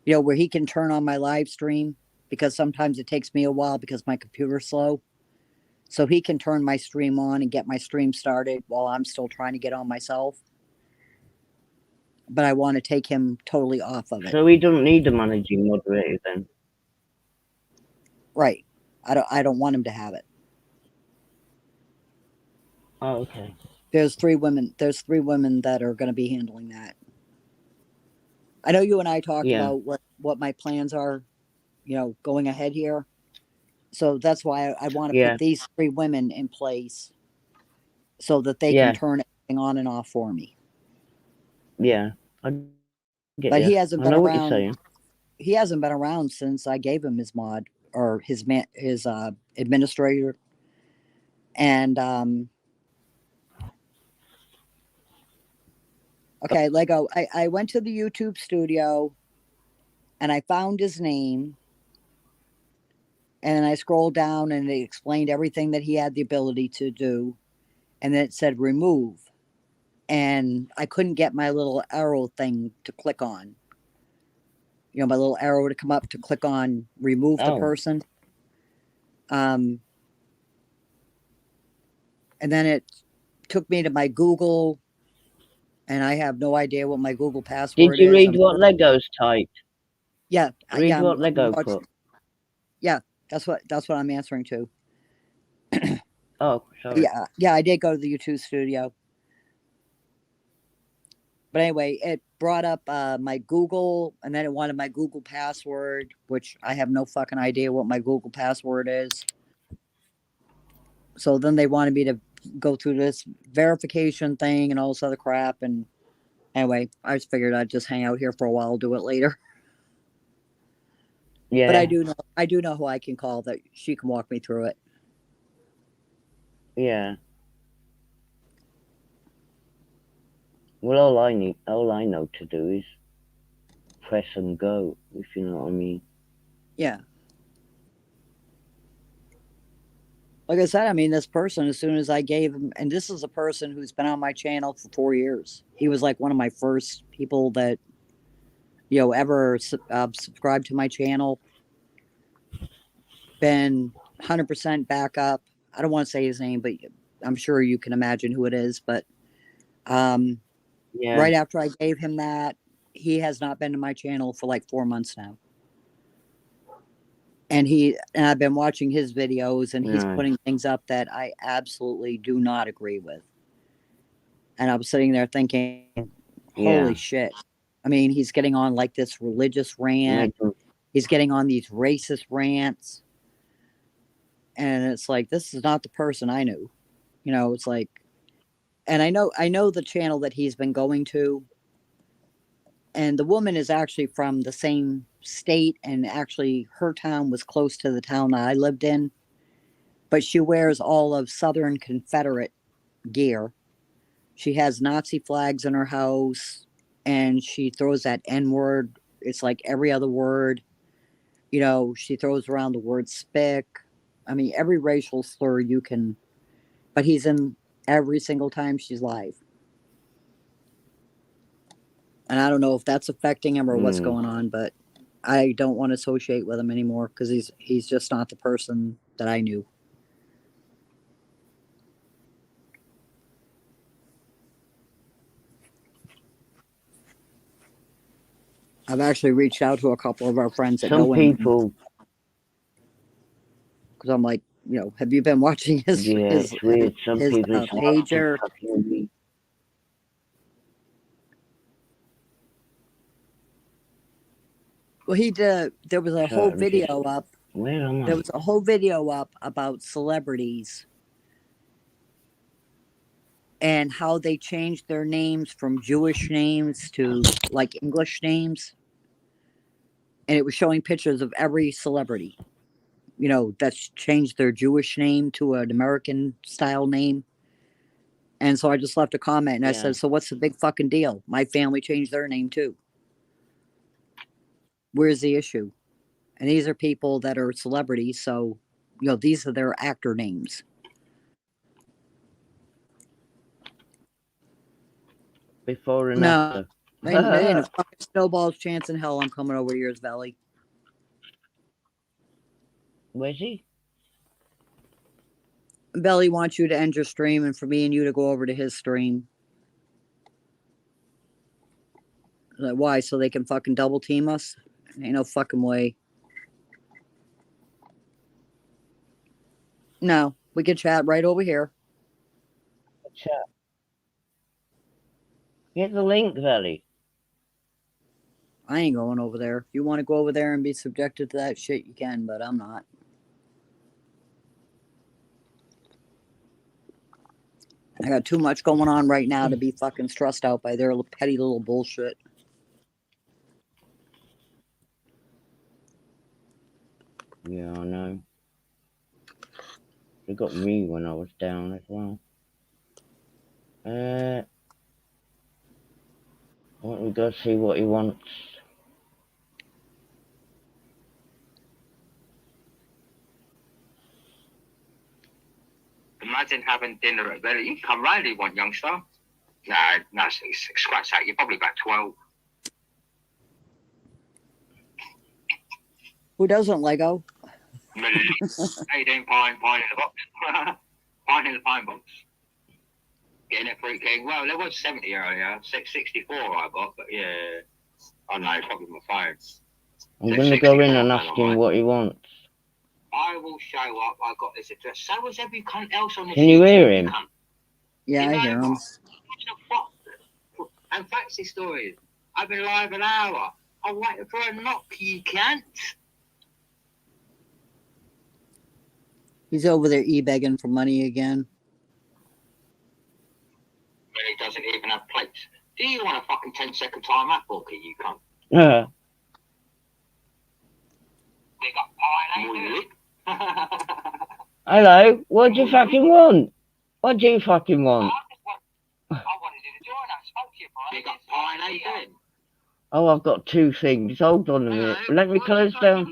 Where he can turn on my live stream because sometimes it takes me a while because my computer's slow. So he can turn my stream on and get my stream started while I'm still trying to get on myself. But I want to take him totally off of it. So he doesn't need a managing moderator then. Right. I don't want him to have it. Oh, okay. There's 3 women. There's 3 women that are going to be handling that. I know you and I talked Yeah. about what my plans are, going ahead here. So that's why I want to Yeah. put these 3 women in place so that they can Yeah. turn everything on and off for me. Yeah. I get But you. he hasn't I been know what you're around. saying. He hasn't been around since I gave him his mod or his administrator. And okay, Lego. I went to the YouTube studio and I found his name. And I scrolled down and it explained everything that he had the ability to do. And then it said remove. And I couldn't get my little arrow thing to click on. My little arrow to come up to click on remove the Oh. person. Um, and then it took me to my Google, and I have no idea what my Google Did password you is. read what Lego's typed? Yeah, Read yeah, what I'm Lego watching. put. Yeah, that's what I'm answering to. Oh, sorry. Yeah, I did go to the YouTube studio. But anyway, it brought up my Google, and then it wanted my Google password, which I have no fucking idea what my Google password is. So then they wanted me to go through this verification thing and all this other crap. And anyway, I just figured I'd just hang out here for a while, do it later. But Yeah. I do know who I can call that she can walk me through it. Yeah. Well, all I know to do is press and go, if you know what I mean. Yeah. Like I said, I mean, this person, as soon as I gave him, and this is a person who's been on my channel for 4 years. He was like one of my first people that, ever subscribed to my channel. Been 100% backup. I don't want to say his name, but I'm sure you can imagine who it is. But um, Yeah. right after I gave him that, he has not been to my channel for like 4 months now. And I've been watching his videos, and he's No. putting things up that I absolutely do not agree with. And I was sitting there thinking, holy Yeah. shit. I mean, he's getting on like this religious rant. Make them. He's getting on these racist rants. And it's like, this is not the person I knew. It's like, and I know the channel that he's been going to, and the woman is actually from the same state, and actually her town was close to the town that I lived in, but she wears all of Southern Confederate gear. She has Nazi flags in her house, and she throws that N word. It's like every other word. She throws around the word spick. I mean, every racial slur you can, but he's in every single time she's live. And I don't know if that's affecting him or what's Mm. going on, but I don't want to associate with him anymore because he's just not the person that I knew. I've actually reached out to a couple of our friends that Some know him people, because I'm like, have you been watching yeah, it's weird. Some his people it's not page too or? fucking weird. Well, he did. There was a So whole I'm just, video up. where am There I? was a whole video up about celebrities and how they changed their names from Jewish names to like English names, and it was showing pictures of every celebrity. That's changed their Jewish name to an American style name. And so I just left a comment and I Yeah. said, "So what's the big fucking deal? My family changed their name too. Where's the issue?" And these are people that are celebrities, so these are their actor names. Before and No, after. they ain't a fucking snowball's chance in hell I'm coming over yours, Valley. Where's he? Belly wants you to end your stream and for me and you to go over to his stream. Like, why? So they can fucking double team us? Ain't no fucking way. No, we can chat right over here. Chat. Get the link, Valley. I ain't going over there. If you want to go over there and be subjected to that shit, you can, but I'm not. I got too much going on right now to be fucking stressed out by their petty little bullshit. Yeah, I know. They got me when I was down as well. Why don't we go see what he wants? Imagine having dinner at Belly. You come round, you want, youngster? No, scratch that. You're probably about 12. Who doesn't Lego? How you doing, Pine? Pine in the box. Pine in the pine box. Getting it Fruit King. Well, there was 70 earlier. 64 I got, but yeah. Oh no, probably my phone. I'm going to go in and ask him right. what he wants. I will show up. I got this address. So was every cunt else on this. Can you hear him? Yeah, I hear him. And fancy stories. I've been live an hour. I'm waiting for a knock, you can't. He's over there e-begging for money again. When he doesn't even have plates. Do you want a fucking 10-second time out, Borky, you cunt? Yeah. We got pie, Hello, what do you fucking want? What do you fucking want? I wanted you to join us. Spoke to you, Brian. We got pie, how you doing? Oh, I've got two things. Hold on a minute. Let me close down.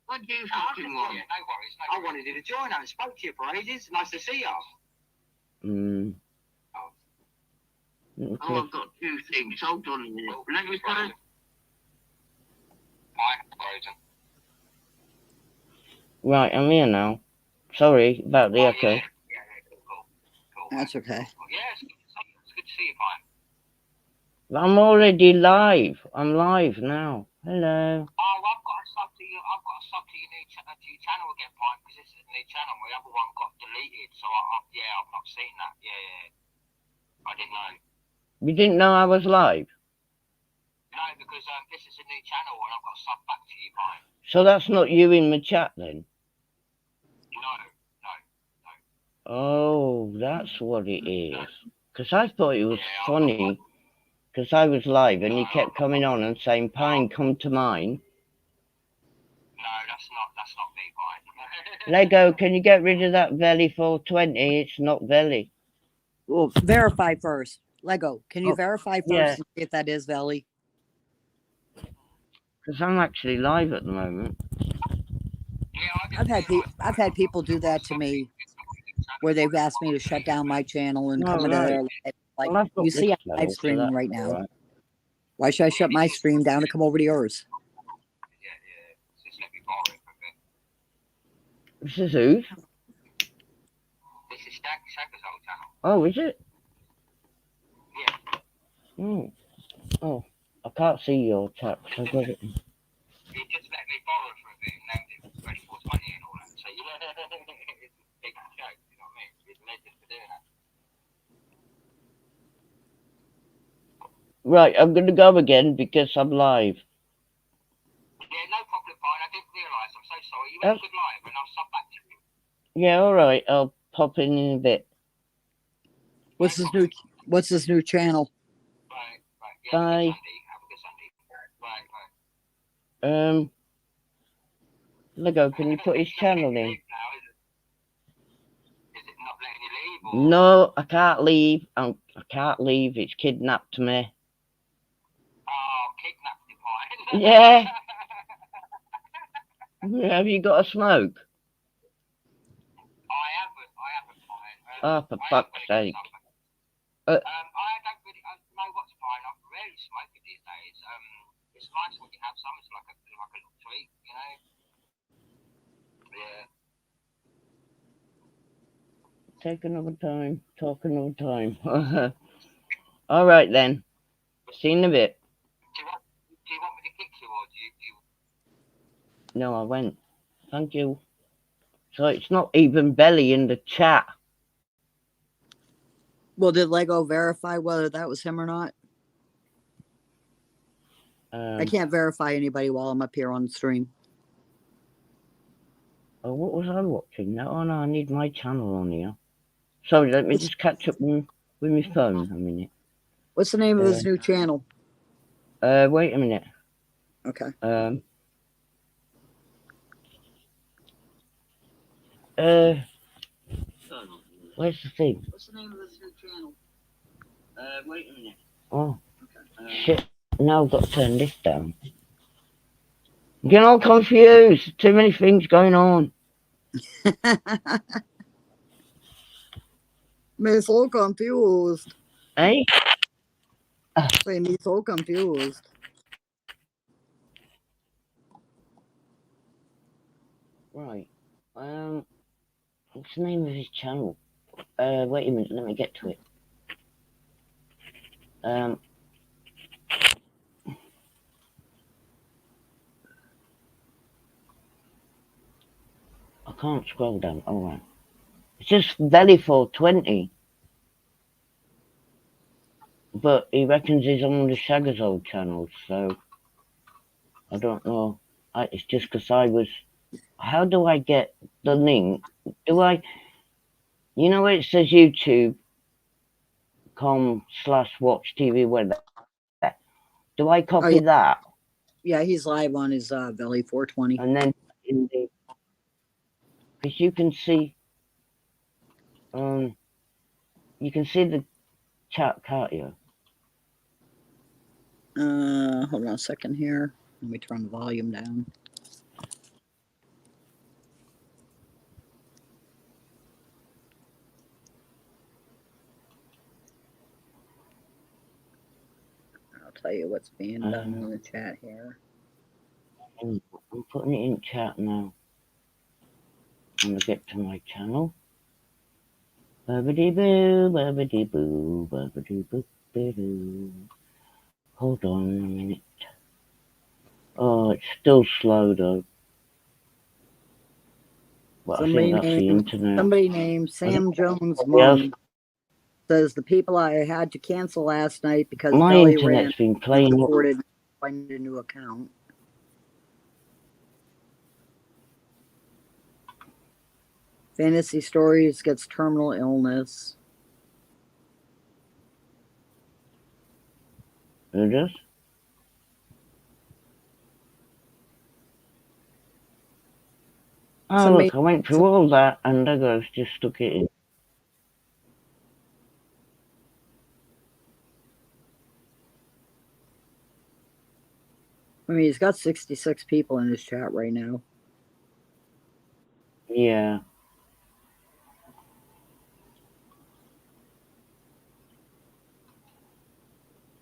What do you fucking want? No worries. I wanted you to join us. Spoke to you for ages. Nice to see you. Okay. Oh, I've got two things. Hold on a minute. Let me close. Right, I'm here now. Sorry about the echo. Yeah, cool. That's okay. Yeah, it's good to see you, fine. I'm already live. I'm live now. Hello. Oh, I've got to sub to you. I've got to sub to your new channel again, Pine, because this is a new channel. My other one got deleted, so I've not seen that. Yeah. I didn't know. You didn't know I was live? No, because this is a new channel, and I've got to sub back to you, Pine. So that's not you in the chat then? No. Oh, that's what it is. Because I thought it was funny. Because I was live and he kept coming on and saying, Pine, come to mine. No, that's not me, Pine. Lego, can you get rid of that Velly 420? It's not Velly. Well, verify first. Lego, can you verify first and see if that is Velly? Because I'm actually live at the moment. I've had people do that to me, where they've asked me to shut down my channel and come into their live. Like, well, you see, I'm live streaming right now. Right. Why should I shut my stream down to come over to yours? Yeah. Just let me borrow it for a bit. This is whose? This is Shagger's old channel. Oh, is it? Yeah. Mm. Oh, I can't see your chat. I got it. He just let me borrow it for a bit and named it 2420 and all that. So yeah, it's a big show. You know what I mean? He's a legend for doing that. Right, I'm going to go again because I'm live. Yeah, no problem, fine. I didn't realise. I'm so sorry. You had a good live, and I'll sub back to you. Yeah, all right. I'll pop in a bit. What's this new channel? Right. Yeah, Bye. Have a good Sunday. Bye. Lego, can you put his channel in? Is it not letting you leave? Or? No, I can't leave. I can't leave. It's kidnapped me. Oh, kidnapped you, fine. Yeah. Have you got a smoke? I haven't, fine. Oh, for fuck's sake. I don't really know what's fine. I'm rarely smoking these days. It's nice when you have some. It's like a little treat, you know. Yeah. Take another time. Talk another time. All right then. See you in a bit. Do you want me to kick you, or do you? No, I went. Thank you. So it's not even Belly in the chat. Well, did Lego verify whether that was him or not? I can't verify anybody while I'm up here on the stream. Oh, what was I watching? No, oh no, I need my channel on here. Sorry, let me just catch up with my phone a minute. What's the name of this new channel? Wait a minute. Okay. Where's the thing? What's the name of this new channel? Wait a minute. Oh, okay. Shit. Now I've got to turn this down. I'm getting all confused. Too many things going on. Me so confused. Hey? Say me so confused. Right. What's the name of his channel? Wait a minute. Let me get to it. I can't scroll down. All right. It's just Valley 420. But he reckons he's on the Shagger's old channel, so I don't know. It's just because I was. How do I get the link? You know where it says YouTube.com/watch TV weather? Do I copy that? Yeah, he's live on his Valley 420. And then because you can see the chat, can't you? Hold on a second here. Let me turn the volume down. I'll tell you what's being done in the chat here. I'm putting it in chat now. I'm gonna get to my channel. Babidi-boo, babidi-boo, babidi-boo-boo. Hold on a minute. Oh, it's still slow though. Well, I think that's the internet. Somebody named Sam Jones Mom says the people I had to cancel last night because my Belly internet's ran been playing up. reported I need a new account. Fantasy Stories gets terminal illness. Who does? Oh, look, I went through all that and Legos just stuck it in. I mean, he's got 66 people in his chat right now. Yeah.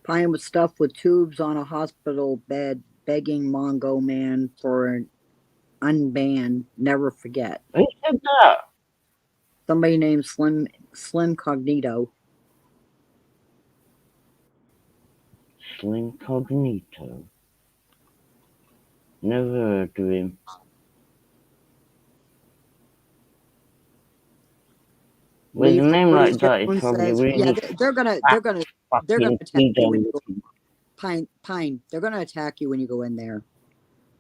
Pine was stuffed with tubes on a hospital bed, begging Mongo Man for an unban, never forget. Who said that? Somebody named Slim Cognito. Slim Cognito. Never heard of him. With Lee a for name Free like that, it's Jones probably says, "Yeah, really they're gonna fucking attack you when freedom you go looking. Pine. They're gonna attack you when you go in there."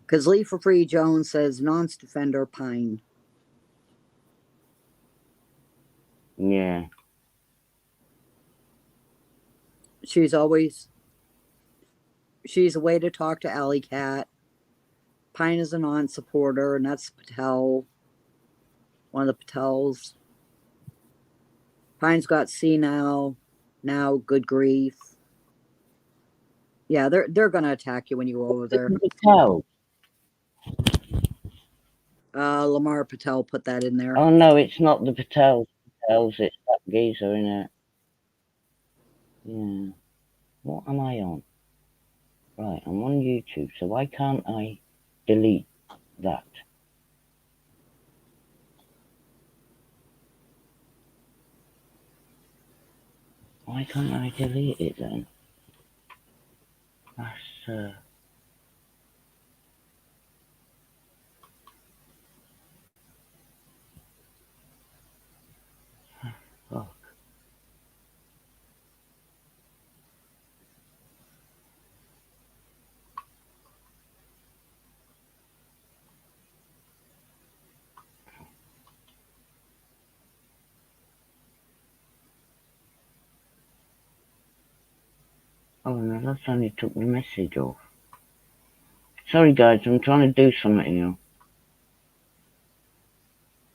Because Lee for Free Jones says, "Nonce defender Pine." Yeah. She's a way to talk to Alley Cat. Pine is a non-supporter, and that's Patel, one of the Patels. Pine's got senile now. Good grief. Yeah, they're gonna attack you when you go over there. Patel. Lamar Patel put that in there. Oh no, it's not the Patels. It's that geezer in it. Yeah. What am I on? Right, I'm on YouTube, so why can't I delete that? Why can't I delete it then? That's fuck. Oh no, that's only took the message off. Sorry guys, I'm trying to do something here.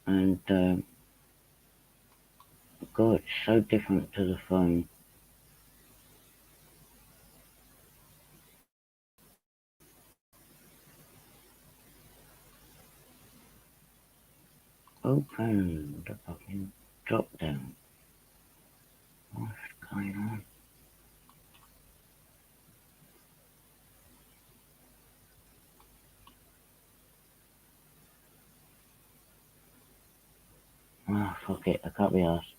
And God, it's so different to the phone. Open the fucking drop down. What's going on? Ah, oh, fuck it, I can't be asked.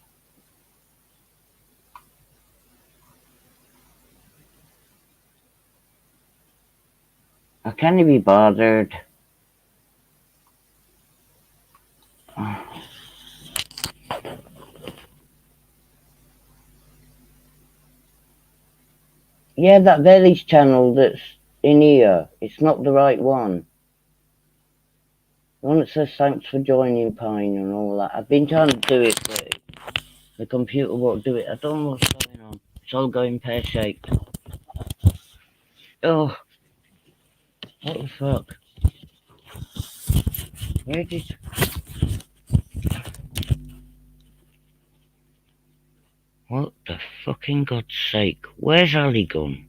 I can't be bothered. Oh. Yeah, that Village channel that's in here. It's not the right one. The one that says thanks for joining Pine and all that. I've been trying to do it, but the computer won't do it. I don't know what's going on. It's all going pear-shaped. Oh, what the fuck? Where did... What the fucking God's sake? Where's Ali gone?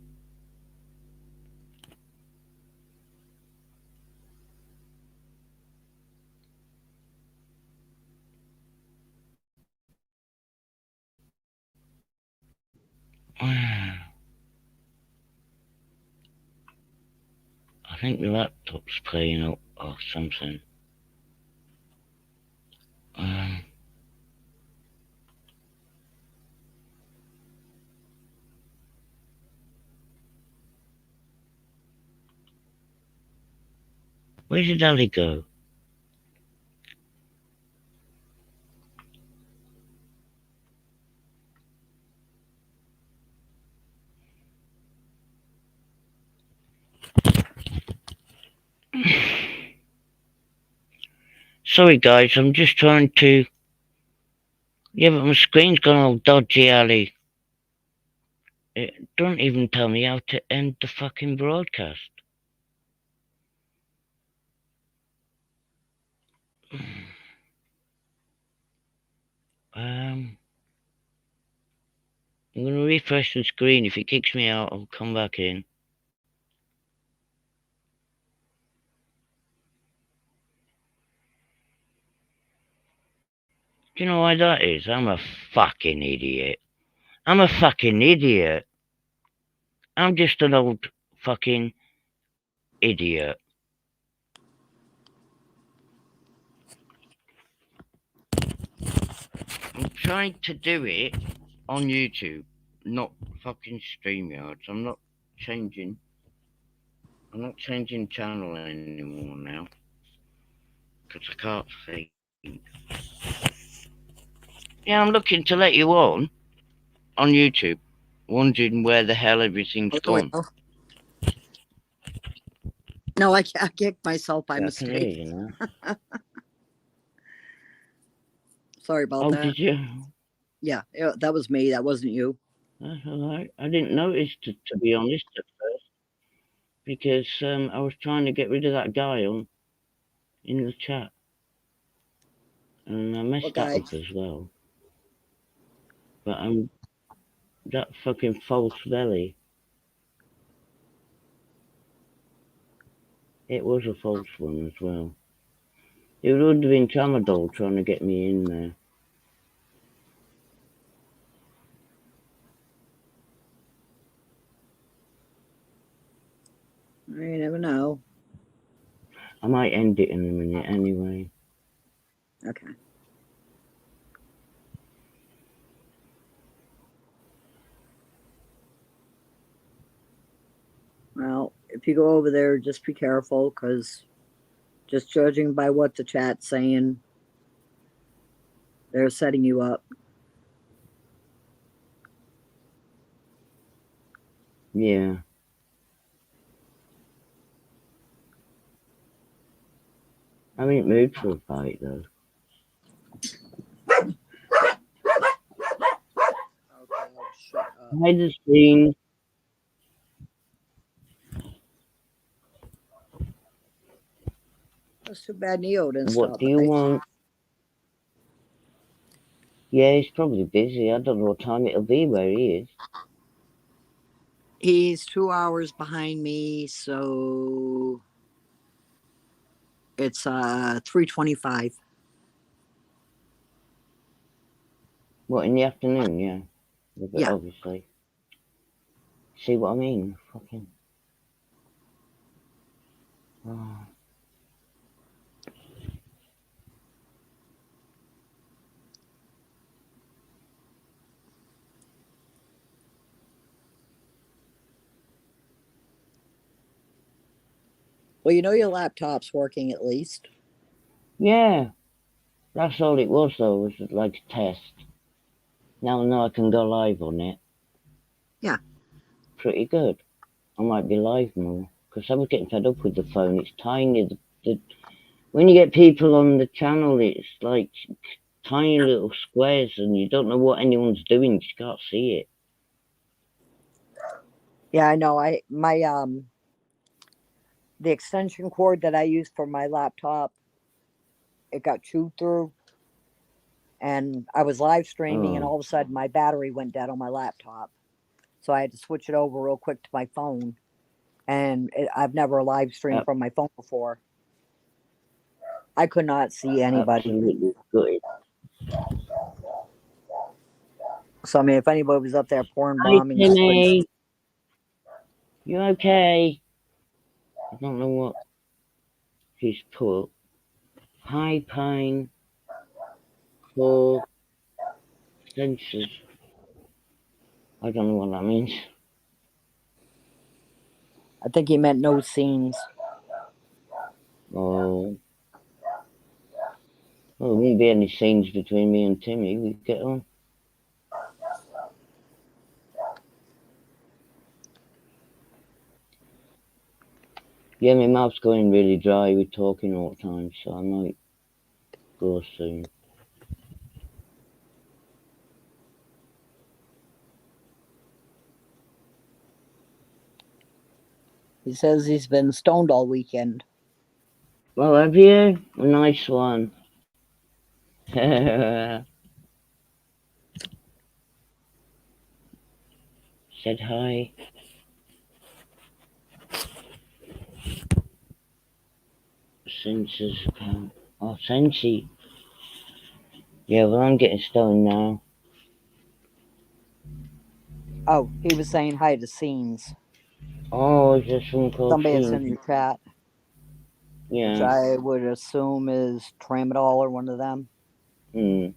I think the laptop's playing up or something. Where did Ali go? Sorry guys, I'm just trying to... Yeah, but my screen's gone all dodgy, Ali. It don't even tell me how to end the fucking broadcast. I'm going to refresh the screen. If it kicks me out, I'll come back in. Do you know why that is? I'm a fucking idiot. I'm a fucking idiot. I'm just an old fucking idiot. I'm trying to do it on YouTube, not fucking StreamYards. Changing. I'm not changing channel anymore now because I can't think. Yeah, I'm looking to let you on YouTube, wondering where the hell everything's Oh, there we gone. go. No, I kicked myself by Yeah, I can hear mistake. you now. Sorry about Oh, that. did you? Yeah, that was me. That wasn't you. That's all right. I didn't notice, to be honest, at first, because I was trying to get rid of that guy in the chat, and I What messed that guy? up as well. But that fucking false belly. It was a false one as well. It would have been Tramadol trying to get me in there. You never know. I might end it in a minute anyway. Okay. Well, if you go over there, just be careful, because just judging by what the chat's saying, they're setting you up. Yeah. I ain't moved for a fight though. Okay, shut up. I just seen That's too bad Neo didn't what stop do you by. want? Yeah, he's probably busy. I don't know what time it'll be where he is. He's 2 hours behind me, so it's 3:25. What, in the afternoon? Yeah. But Yeah. obviously. See what I mean? Fucking. Oh. Well, your laptop's working at least. Yeah. That's all it was though, was like a test. Now I know I can go live on it. Yeah. Pretty good. I might be live more. Because I was getting fed up with the phone. It's tiny. When you get people on the channel, it's like tiny little squares and you don't know what anyone's doing. You just can't see it. Yeah, I know. The extension cord that I use for my laptop, it got chewed through, and I was live streaming, and Oh, all of a sudden my battery went dead on my laptop, so I had to switch it over real quick to my phone. And I've never live streamed from my phone before. I could not see anybody. absolutely good. So I mean, if anybody was up there pouring Hi, bombings, Timmy. You okay? I don't know what he's put. High pine for sensors. I don't know what that means. I think he meant no scenes. Oh. Well, there won't be any scenes between me and Timmy. We get on. Yeah, my mouth's going really dry with talking all the time, so I might go soon. He says he's been stoned all weekend. Well, have you? A nice one. Said hi. Senses account. Oh, Sensi. Yeah, well, I'm getting stoned now. Oh, he was saying hi to scenes. Oh, is there some called Somebody that's in Sheen? your chat, which Yeah. I would assume is Tramadol or one of them. Hmm.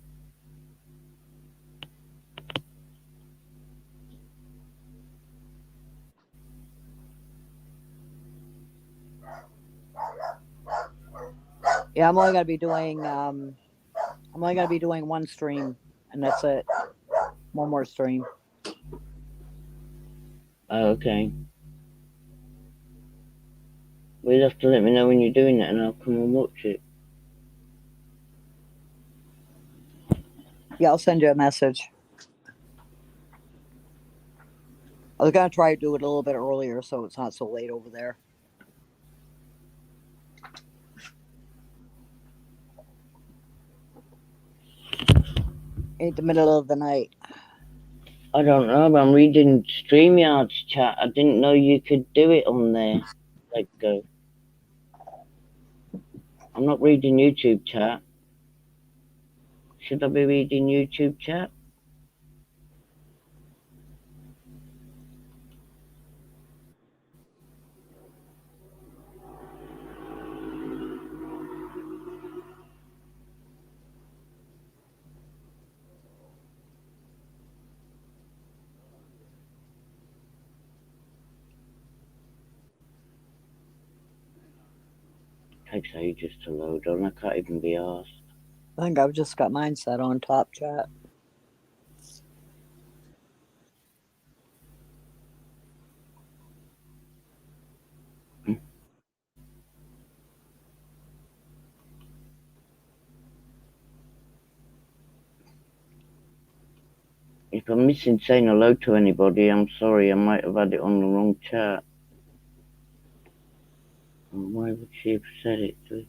Yeah, I'm only gonna be doing one stream, and that's it. One more stream. Oh, okay. Well, you'll have to let me know when you're doing it, and I'll come and watch it. Yeah, I'll send you a message. I was gonna try to do it a little bit earlier, so it's not so late over there. Ain't the middle of the night. I don't know, but I'm reading StreamYard's chat. I didn't know you could do it on there. Like, I'm not reading YouTube chat. Should I be reading YouTube chat? Takes ages to load on. I can't even be asked. I think I've just got mine set on top chat. If I'm missing saying hello to anybody, I'm sorry. I might have had it on the wrong chat. Why would she have said it to?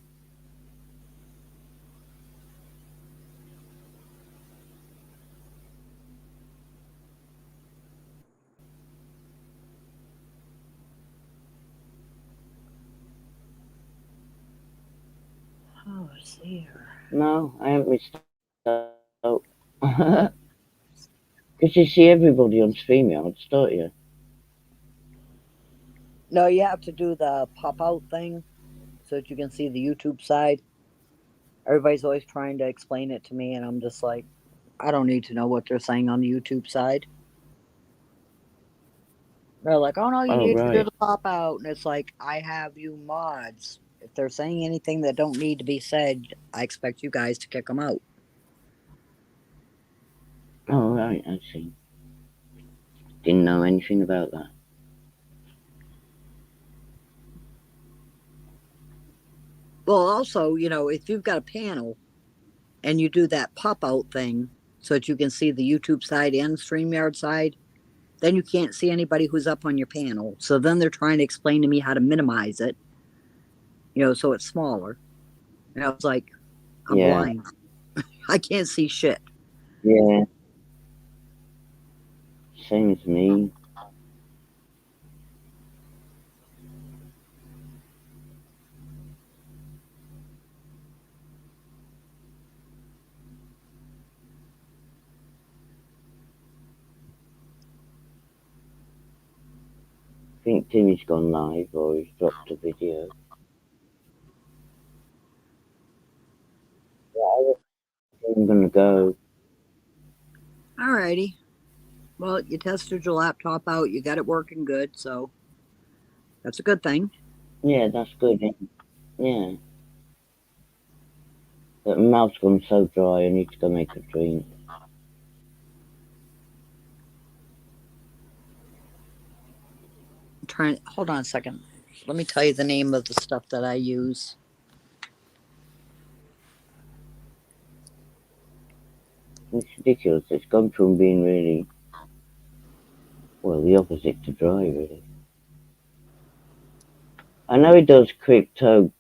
Oh, see here. No, I haven't missed out. Because you see everybody on StreamYards, don't you? No, you have to do the pop out thing so that you can see the YouTube side. Everybody's always trying to explain it to me, and I'm just like, I don't need to know what they're saying on the YouTube side. They're like, oh no, you Oh, need to do right. the pop out, and it's like, I have you mods. If they're saying anything that don't need to be said, I expect you guys to kick them out. Oh, right, I see. Didn't know anything about that. Well, also, if you've got a panel and you do that pop out thing so that you can see the YouTube side and StreamYard side, then you can't see anybody who's up on your panel. So then they're trying to explain to me how to minimize it, so it's smaller. And I was like, I'm Yeah, blind. I can't see shit. yeah. Same as me. I think Timmy's gone live or he's dropped a video. Yeah, I think I'm gonna go. Alrighty. Well, you tested your laptop out. You got it working good. So that's a good thing. Yeah, that's good. Yeah. But my mouth's gone so dry, I need to go make a drink. Hold on a second. Let me tell you the name of the stuff that I use. It's ridiculous. It's gone from being really, well, the opposite to dry, really. I know it does crypto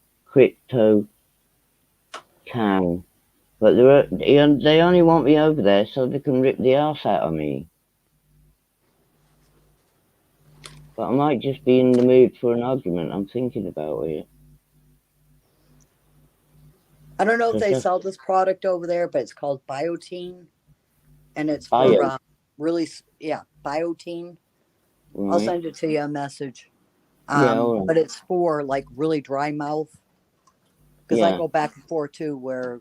can, but they only want me over there so they can rip the arse out of me. But I might just be in the mood for an argument. I'm thinking about it. I don't know if 'Cause they that's sell this product over there, but it's called Biotine, and it's for bio, really, yeah, Biotine. I'll right? send it to you a message. Yeah, all right. But it's for like really dry mouth because I Yeah, go back and forth too, where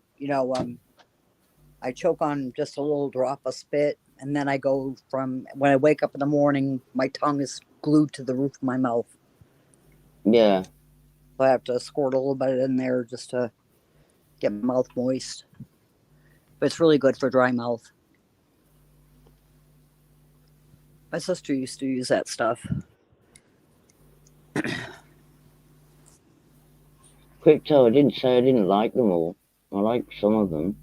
I choke on just a little drop of spit, and then I go from when I wake up in the morning, my tongue is glued to the roof of my mouth. yeah. So I have to squirt a little bit in there just to get my mouth moist. But it's really good for dry mouth. My sister used to use that stuff. Crypto, I didn't say I didn't like them all. I like some of them.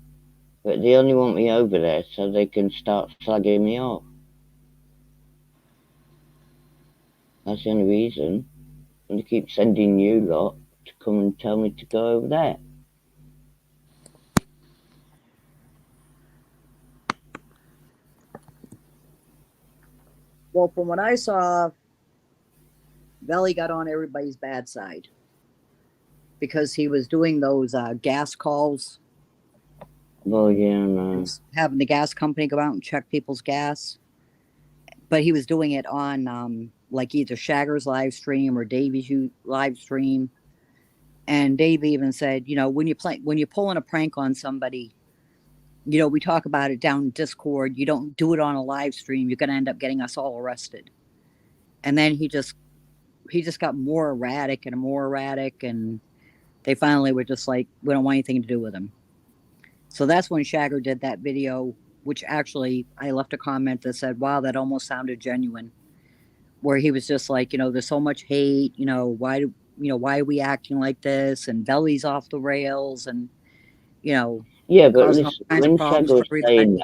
But they only want me over there so they can start slagging me off. That's the only reason. And they keep sending you lot to come and tell me to go over there. Well, from what I saw, Valley got on everybody's bad side because he was doing those gas calls Well, yeah, and no. having the gas company go out and check people's gas. But he was doing it on like either Shagger's live stream or Davey's live stream. And Dave even said, when you're pulling a prank on somebody, we talk about it down in Discord. You don't do it on a live stream. You're going to end up getting us all arrested. And then he just got more erratic and more erratic, and they finally were just like, we don't want anything to do with him. So that's when Shagger did that video, which actually I left a comment that said, wow, that almost sounded genuine, where he was just like, there's so much hate, why are we acting like this? And Belly's off the rails, and you know, Yeah, but causing all listen, kinds of problems for everybody.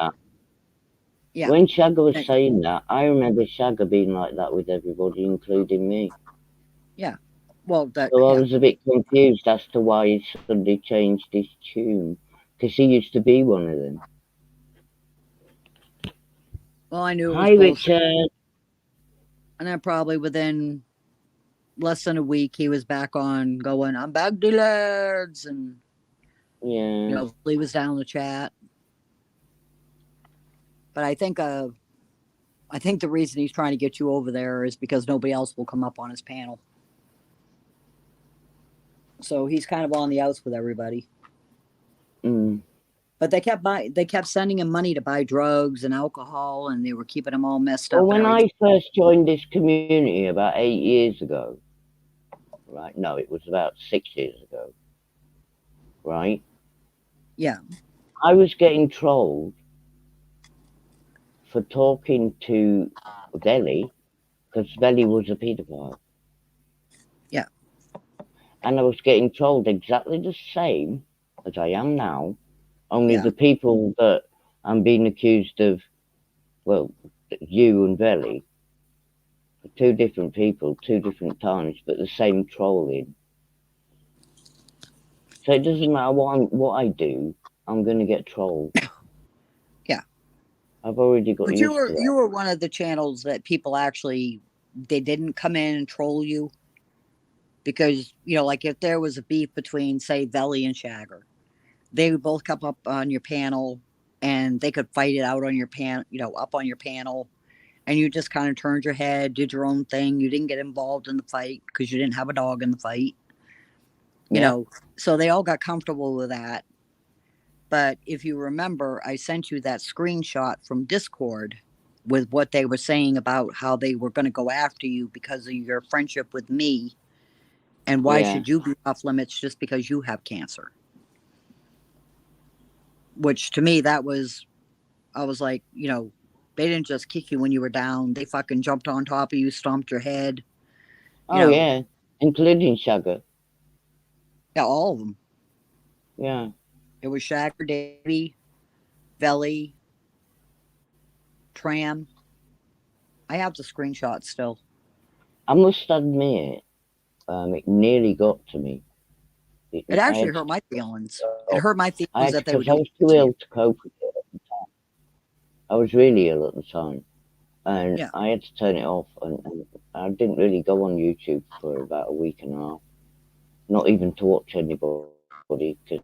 Yeah. When Shagger was And- saying that, I remember Shagger being like that with everybody, including me. yeah. Well, So I yeah. was a bit confused as to why he suddenly changed his tune, because he used to be one of them. Well, I knew it was Hi, bullshit. Richard. And then probably within less than a week, he was back on going, I'm back, lads. And, Yeah. Lee was down in the chat. But I think the reason he's trying to get you over there is because nobody else will come up on his panel. So he's kind of on the outs with everybody. Mm. But they kept sending him money to buy drugs and alcohol, and they were keeping him all messed Well, up and when everything. I first joined this community about 8 years ago, right? No, it was about 6 years ago, right? Yeah. I was getting trolled for talking to Veli because Veli was a paedophile. Yeah. And I was getting trolled exactly the same as I am now, only Yeah. the people that I'm being accused of, well, you and Veli, two different people, two different times, but the same trolling. So it doesn't matter what I do, I'm going to get trolled. Yeah. I've already got But you used were to you that. were one of the channels that people actually they didn't come in and troll you because like if there was a beef between say Veli and Shagger, they would both come up on your panel and they could fight it out on your up on your panel, and you just kind of turned your head, did your own thing. You didn't get involved in the fight because you didn't have a dog in the fight. Yeah, So they all got comfortable with that. But if you remember, I sent you that screenshot from Discord with what they were saying about how they were going to go after you because of your friendship with me. And why yeah. should you be off limits just because you have cancer? Which to me, I was like, they didn't just kick you when you were down. They fucking jumped on top of you, stomped your head. You Oh, know, yeah, including Shagger. yeah, all of them. Yeah. It was Shagger, Davy, Veli, Tram. I have the screenshot still. I must admit, it nearly got to me. It I actually had to hurt my feelings. It stop. hurt my I feelings had that they were because I doing was it too to you. ill to cope with it. I was really ill at the time, and Yeah. I had to turn it off. And I didn't really go on YouTube for about a week and a half, not even to watch anybody, because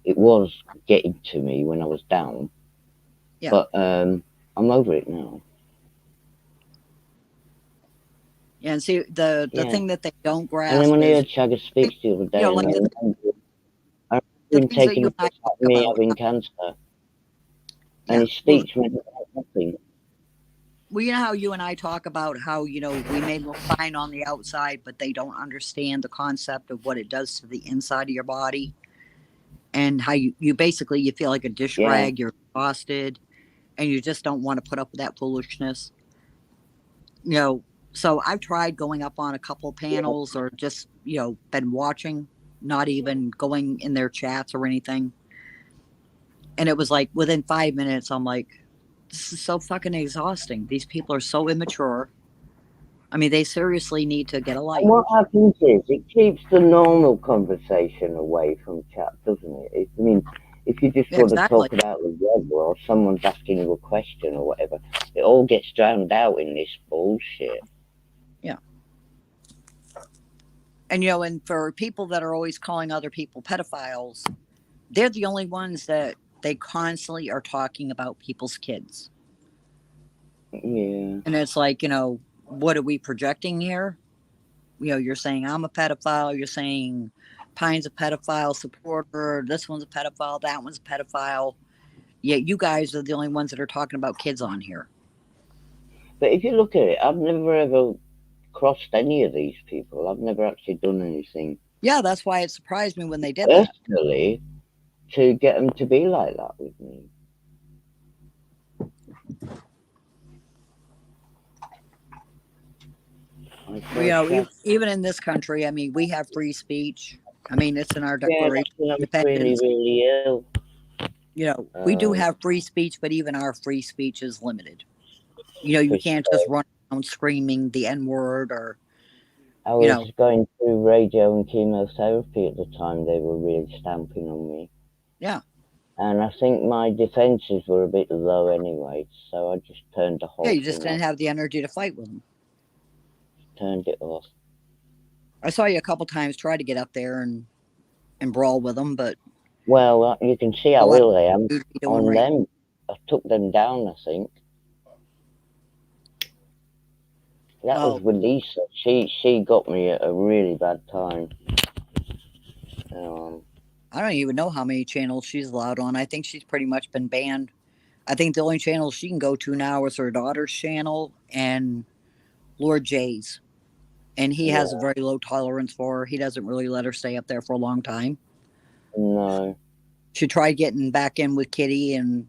it was getting to me when I was down. Yeah. But I'm over it now. Yeah, and see the Yeah. thing that they don't And then grasp when I is, heard Shagger speech the other day, and like I remember the him things that taking you the and I piss out talk of me about. having cancer, and Yeah, his speech meant nothing. well, you know how you and I talk about how we may look fine on the outside, but they don't understand the concept of what it does to the inside of your body, and how you basically you feel like a dish Yeah. rag, you're exhausted, and you just don't want to put up with that foolishness. You know, so I've tried going up on a couple panels or just been watching, not even going in their chats or anything. And it was like within 5 minutes, I'm like, this is so fucking exhausting. These people are so immature. I mean, they seriously need to get a And life. what happens is it keeps the normal conversation away from chat, doesn't it? I mean, if you just Yeah, want to exactly. talk about the weather or someone's asking you a question or whatever, it all gets drowned out in this bullshit. Yeah. And, and for people that are always calling other people pedophiles, they're the only ones that they constantly are talking about people's kids. Yeah. And it's like, what are we projecting here? You're saying I'm a pedophile. You're saying Pine's a pedophile supporter. This one's a pedophile. That one's a pedophile. Yet you guys are the only ones that are talking about kids on here. But if you look at it, I've never ever crossed any of these people. I've never actually done anything Yeah, that's why it surprised me when they did that. personally to get them to be like that with me. Even in this country, I mean, we have free speech. I mean, it's in our Yeah, Declaration that's when I of was really, Independence. really ill. We do have free speech, but even our free speech is limited. You can't just run around screaming the N word or, I was going through radio and chemotherapy at the time. They were really stamping on me. Yeah. And I think my defences were a bit low anyway, so I just turned a Yeah, halt you just on didn't that. have the energy to fight with them. Turned it off. I saw you a couple times try to get up there and brawl with them, but Well, you can see how ill I am on them. I took them down, I think. That was with Lisa. She got me at a really bad time. I don't even know how many channels she's allowed on. I think she's pretty much been banned. I think the only channel she can go to now is her daughter's channel and Lord Jay's. And he has a very low tolerance for her. He doesn't really let her stay up there for a long time. No. She tried getting back in with Kitty, and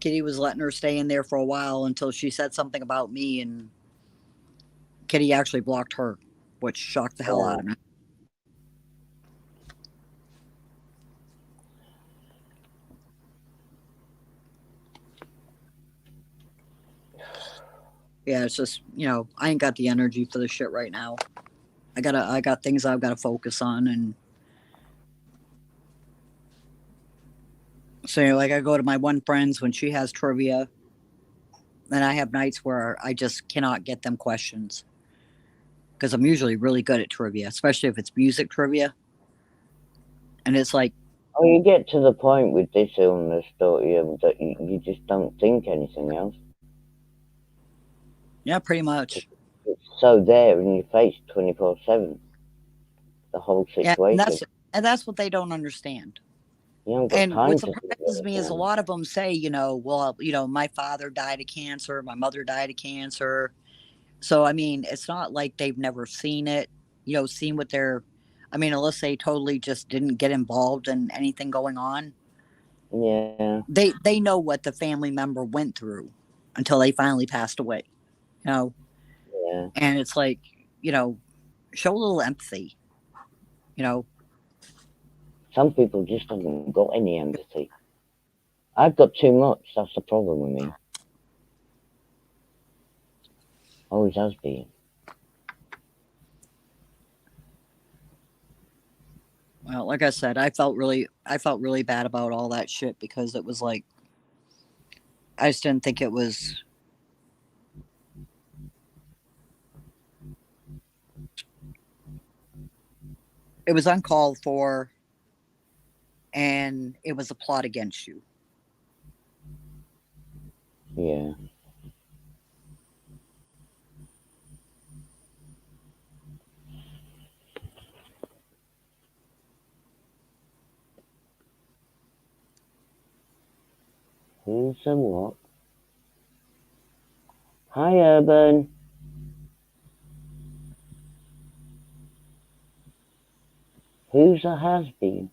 Kitty was letting her stay in there for a while until she said something about me, and Kitty actually blocked her, which shocked the hell out of me. Yeah, it's just, I ain't got the energy for this shit right now. I got things I've got to focus on, and so like I go to my one friend's when she has trivia, and I have nights where I just cannot get them questions because I'm usually really good at trivia, especially if it's music trivia. And it's like, oh, you get to the point with this illness, don't you, that you just don't think anything else. Yeah, pretty much. It's so there in your face 24/7. The whole situation. Yeah, and that's what they don't understand. You haven't got And time what to surprises me is a lot of them say, well, my father died of cancer, my mother died of cancer. So, I mean, it's not like they've never seen it, seen what unless they totally just didn't get involved in anything going on. Yeah. They know what the family member went through until they finally passed away, Yeah. And it's like, show a little empathy, Some people just haven't got any empathy. I've got too much. That's the problem with me. Always has been. Well, like I said, I felt really bad about all that shit because it was like, I just didn't think it was. It was uncalled for, and it was a plot against you. Yeah. So what? Hi, Urban. Who's a has-been?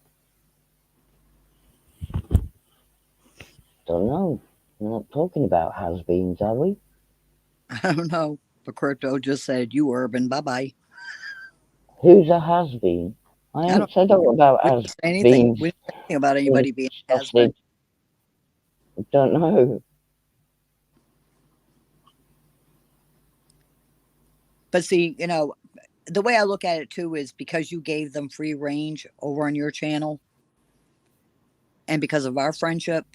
Don't know. We're not talking about has-beens, are we? I don't know. But Crypto just said, you urban, bye bye. Who's a has-been? I I don't haven't said all about we didn't say anything. has-beens We didn't say anything about in anybody being a has been. sausage. I don't know. But see, the way I look at it too is because you gave them free range over on your channel and because of our friendship,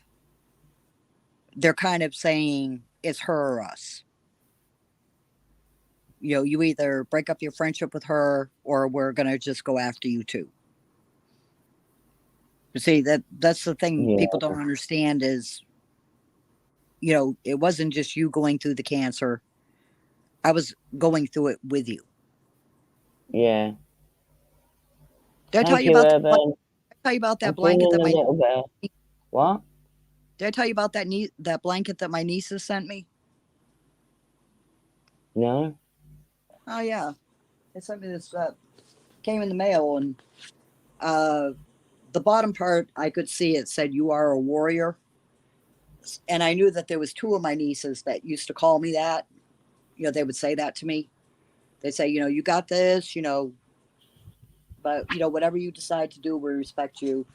they're kind of saying it's her or us. You either break up your friendship with her or we're going to just go after you too. You see, that's the thing Yeah, people don't understand is, it wasn't just you going through the cancer. I was going through it with you. yeah. Did I tell Thank you you, about Urban. I'm that blanket feeling that a my little better. What? Did I tell you about that blanket that my nieces sent me? No? Oh yeah, they sent me this. Came in the mail, and uh, the bottom part I could see it said "You are a warrior," and I knew that there was two of my nieces that used to call me that. They would say that to me. They'd say, you got this, but whatever you decide to do, we respect you.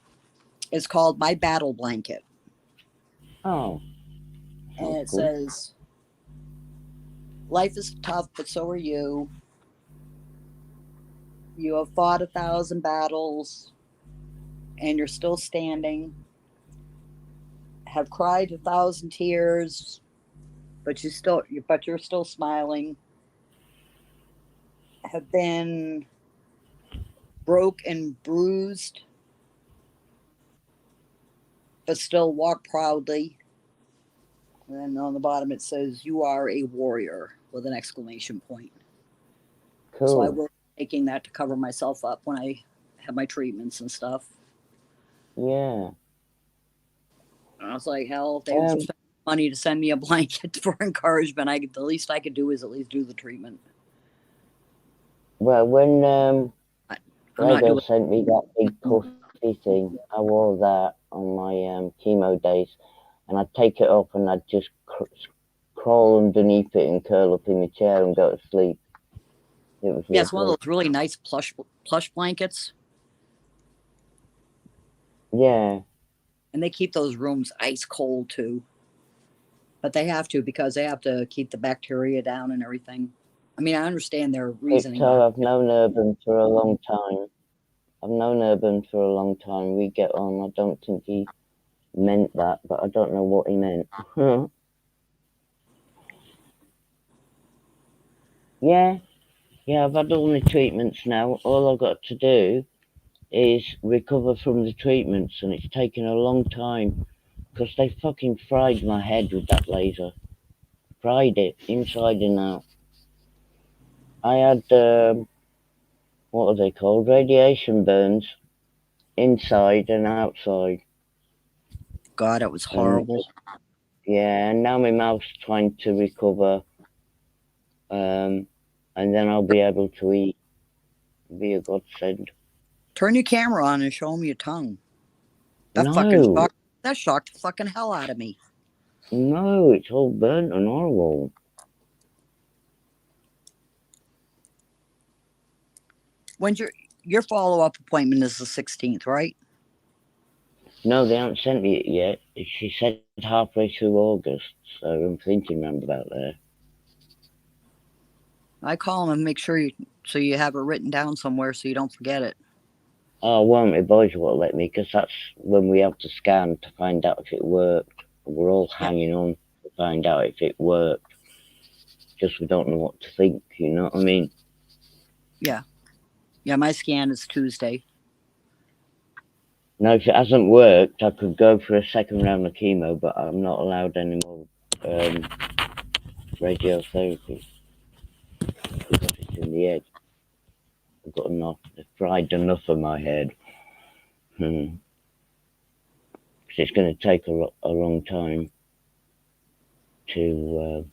It's called my battle blanket, Oh, and sounds it good. says, "Life is tough, but so are you. You have fought 1,000 battles, and you're still standing. Have cried 1,000 tears, but you're still smiling. Have been broke and bruised, but still walk proudly." And then on the bottom it says, "You are a warrior," with an exclamation point. So I Cool. will be taking that to cover myself up when I have my treatments and stuff. Yeah. And I was like, hell, if they Um, spent money to send me a blanket for encouragement, the least I could do is at least do the treatment. well, when I, I'm not Lego doing. sent me that big puffy thing, I wore that on my chemo days, and I'd take it off and I'd just crawl underneath it and curl up in the chair and go to sleep. It was Yeah, it's one of lovely. those really nice plush blankets, Yeah. and they keep those rooms ice cold too. But they have to because they have to keep the bacteria down and everything. I mean, I understand their reasoning behind Crypto, I've known Urban for a long time. I've known Urban for a long time. We get on. I don't think he meant that, but I don't know what he meant. Yeah, yeah, I've had all my treatments now. All I've got to do is recover from the treatments, and it's taken a long time because they fucking fried my head with that laser. Fried it inside and out. I had, what are they called? Radiation burns inside and outside. it. God, it was And horrible. yeah, and now my mouth's trying to recover, um, and then I'll be able to eat. Be a godsend. Turn your camera on and show them your tongue. That fucking No, shocked. That shocked the fucking hell out of me. no, it's all burnt and horrible. When's your follow up appointment is the 16th, right? No, they haven't sent me it yet. She said halfway through August, so I'm thinking round about there. I call them and make sure so you have it written down somewhere so you don't forget it. Oh, well, my boys won't let me because that's when we have to scan to find out if it worked. We're all Yeah, hanging on to find out if it worked. Just we don't know what to think, you know what I mean? yeah, yeah. My scan is Tuesday. Now, if it hasn't worked, I could go for a second round of chemo, but I'm not allowed any more radiotherapy because it's in the head. I've got enough. They've fried enough of my head. Because it's going to take a long time. to.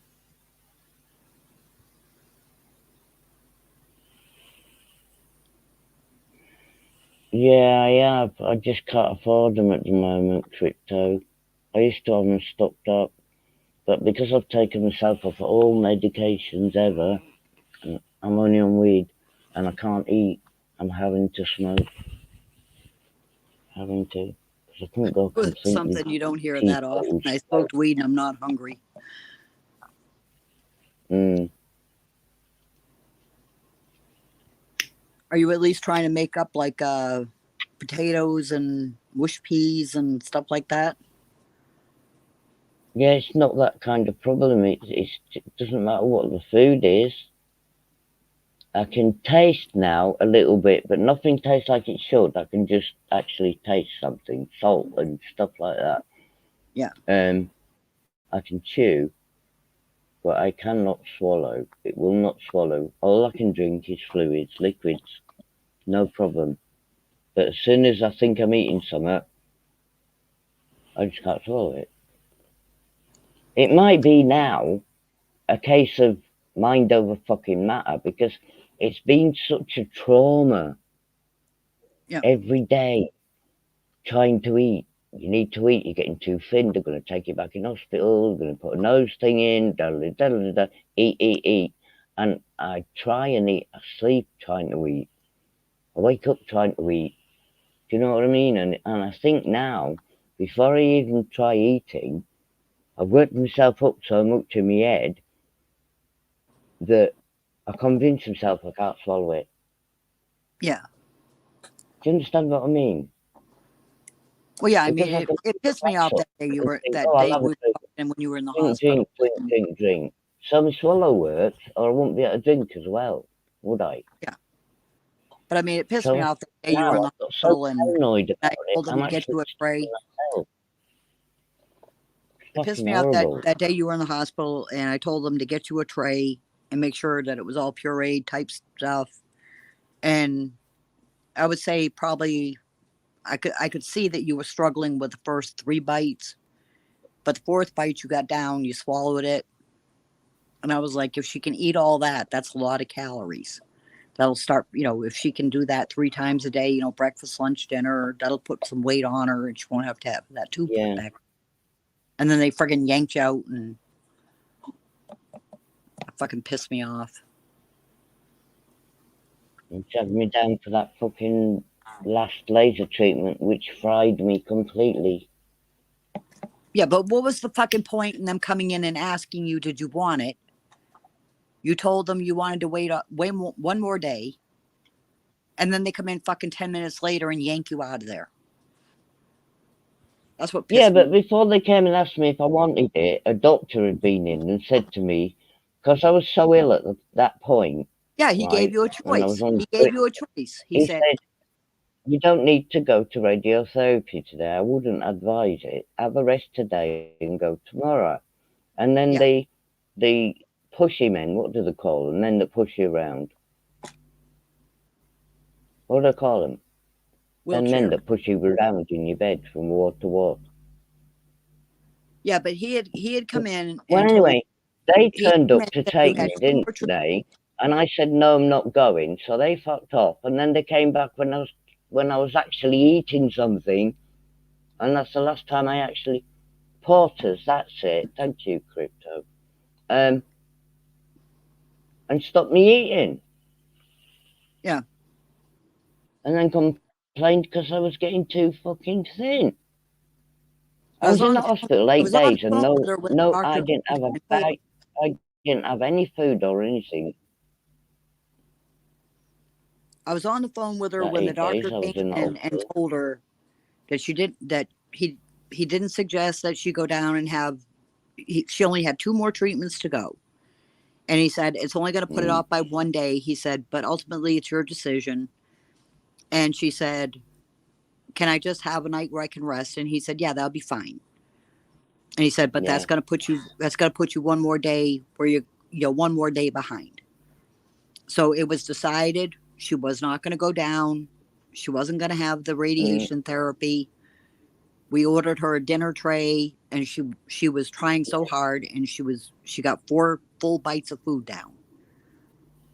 Yeah, I have. I just can't afford them at the moment, crypto. I used to have them stocked up, but because I've taken myself off all medications ever, and I'm only on weed, and I can't eat, I'm having to smoke. Having to. Because I couldn't go completely Something you don't hear that often. teetotal. I smoked weed and I'm not hungry. Mm. Are you at least trying to make up like potatoes and bush peas and stuff like that? Yeah, it's not that kind of problem. It doesn't matter what the food is. I can taste now a little bit, but nothing tastes like it should. I can just actually taste something, salt and stuff like that. Yeah. I can chew, but I cannot swallow. It will not swallow. All I can drink is fluids, liquids, no problem. But as soon as I think I'm eating something, I just can't swallow it. It might be now a case of mind over fucking matter because it's been such a trauma Yeah. every day trying to eat. You need to eat, you're getting too thin, they're going to take you back in hospital, they're going to put a nose thing in, eat. And I try and eat, I sleep trying to eat, I wake up trying to eat. Do you know what I mean? And I think now, before I even try eating, I've worked myself up so much in my head that I convince myself I can't swallow it. Yeah. Do you understand what I mean? Well, yeah. I Because mean, I can it pissed me off that day and think, that oh, I'll day have we a were drink, talking when you were in the drink, hospital. drink. So my swallow works, or I wouldn't be able to drink as well, would I? Yeah. But I mean, it pissed me So off that day you were now in the I've got so hospital and paranoid I about it, told them I'm to get actually you a tray. sticking myself. It's It pissed fucking me off horrible. that day you were in the hospital and I told them to get you a tray and make sure that it was all pureed type stuff. And I would say probably I could see that you were struggling with the first 3 bites, but the fourth bite you got down, you swallowed it. And I was like, if she can eat all that, that's a lot of calories. That'll start, if she can do that 3 times a day, breakfast, lunch, dinner, that'll put some weight on her and she won't have to have that tooth put Yeah. back. And then they friggin' yanked you out and fucking pissed me off. And dragged me down for that fucking last laser treatment, which fried me completely. Yeah, but what was the fucking point in them coming in and asking you, did you want it? You told them you wanted to wait one more day. And then they come in fucking 10 minutes later and yank you out of there. That's what Yeah, pissed me. but before they came and asked me if I wanted it, a doctor had been in and said to me, because I was so ill at that point, Yeah, he gave right, you a and I was choice. on He gave you a choice. He he said, said, you don't need to go to radiotherapy today. I wouldn't advise it. Have a rest today and go tomorrow. And then yeah, the pushy men, what do they call them? Men that push you around. What do I call them? Then men wheelchair. that push you around in your bed from ward to ward. Yeah, but he had come in Well, and told anyway, they he turned came up in to and said you take had me, 2 more didn't they? And I said, no, I'm not going. So they fucked off. And then they came back when I was actually eating something. And that's the last time I actually, Porters, that's it. Thank you, Crypto. And stopped me eating. Yeah. And then complained because I was getting too fucking thin. I I was was in on the the phone, hospital I 8 was on the days and phone no, with her when the no, I doctor didn't came have a in and told her. bite. I didn't have any food or anything. I was on the phone with her That when the 8 days doctor I was came in the in and hospital. told her that he didn't suggest that she go down and have she only had 2 more treatments to go. And he said it's only going to put it off by 1 day. He said, but ultimately it's your decision. And she said, can I just have a night where I can rest? And he said, yeah, that'll be fine. And he said, but Yeah. that's going to put you 1 more day where you're 1 more day behind. So it was decided she was not going to go down. She wasn't going to have the radiation therapy. We ordered her a dinner tray, and she was trying so hard, and she got 4 full bites of food down,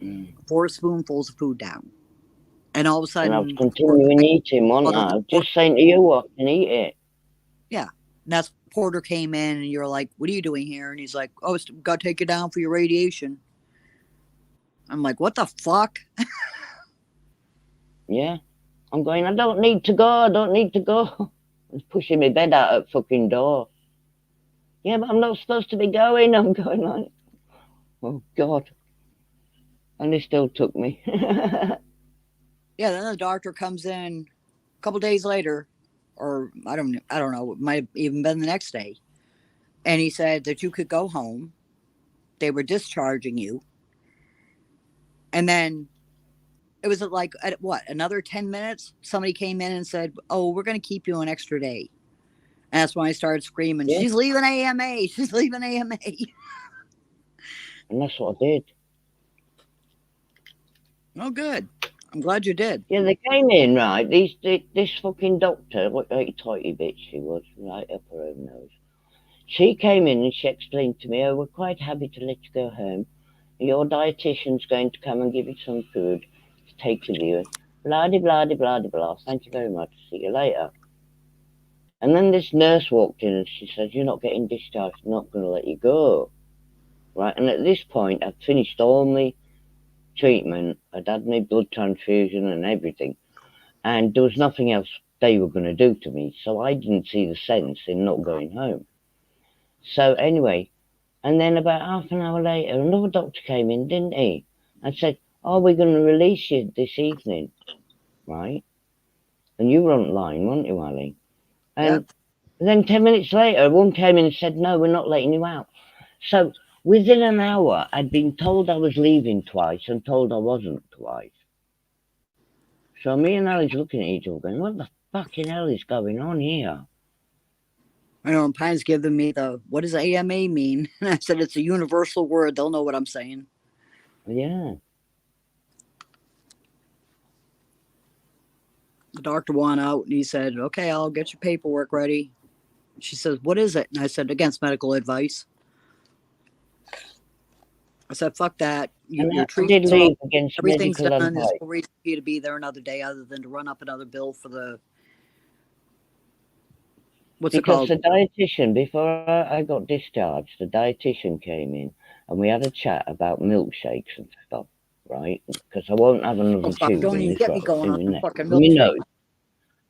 Mm. 4 spoonfuls of food down, and all of a And I was sudden, continuing eating, wasn't well, I? I was just saying to you, I can eat it. yeah, and that's Porter came in, and you're like, "What are you doing here?" And he's like, "Oh, it's got to take you down for your radiation." I'm like, "What the fuck?" Yeah. I'm going, I don't need to go, I don't need to go. He's pushing my bed out at fucking door. Yeah, but I'm not supposed to be going. I'm going like, oh God. And they still took me. Yeah, then the doctor comes in a couple days later, or I don't know, it might have even been the next day, and he said that you could go home. They were discharging you, and then it was like at what, another 10 minutes, somebody came in and said, "Oh, we're going to keep you an extra day." And that's when I started screaming, Yeah, "She's leaving AMA! She's leaving AMA!" and that's what I did. Oh, good. I'm glad you did. Yeah, they came in, right? This fucking doctor, what a tighty bitch she was, right up her own nose. She came in and she explained to me, oh, we're quite happy to let you go home. Your dietitian's going to come and give you some food to take with you. Blah, de, blah, de, blah, de, blah. Thank you very much. See you later. And then this nurse walked in and she said, you're not getting discharged. I'm not going to let you go. Right? And at this point, I'd finished all my treatment. I'd had my blood transfusion and everything. And there was nothing else they were going to do to me. So I didn't see the sense in not going home. So anyway, and then about half an hour later, another doctor came in, didn't he? And said, oh, we're going to release you this evening. Right? And you were online, weren't you, Ali? And Yep. then 10 minutes later, one came in and said, no, we're not letting you out. So within an hour, I'd been told I was leaving twice and told I wasn't twice. So me and Ali's looking at each other going, what the fucking hell is going on here? I know, and Pine's giving me the, what does AMA mean? And I said, it's a universal word. They'll know what I'm saying. Yeah. The doctor went out and he said, okay, I'll get your paperwork ready. She says, what is it? And I said, against medical advice. I said, fuck that. And Your I did treatments are all, leave against everything's medical done. There's advice. no reason for you to be there another day other than to run up another bill for the, what's it Because called? the dietitian, before I got discharged, the dietitian came in and we had a chat about milkshakes and stuff, right? Because I won't have Oh, another fuck. tube Don't in even my get me throat, going in on my the neck, fucking in my milkshake. nose,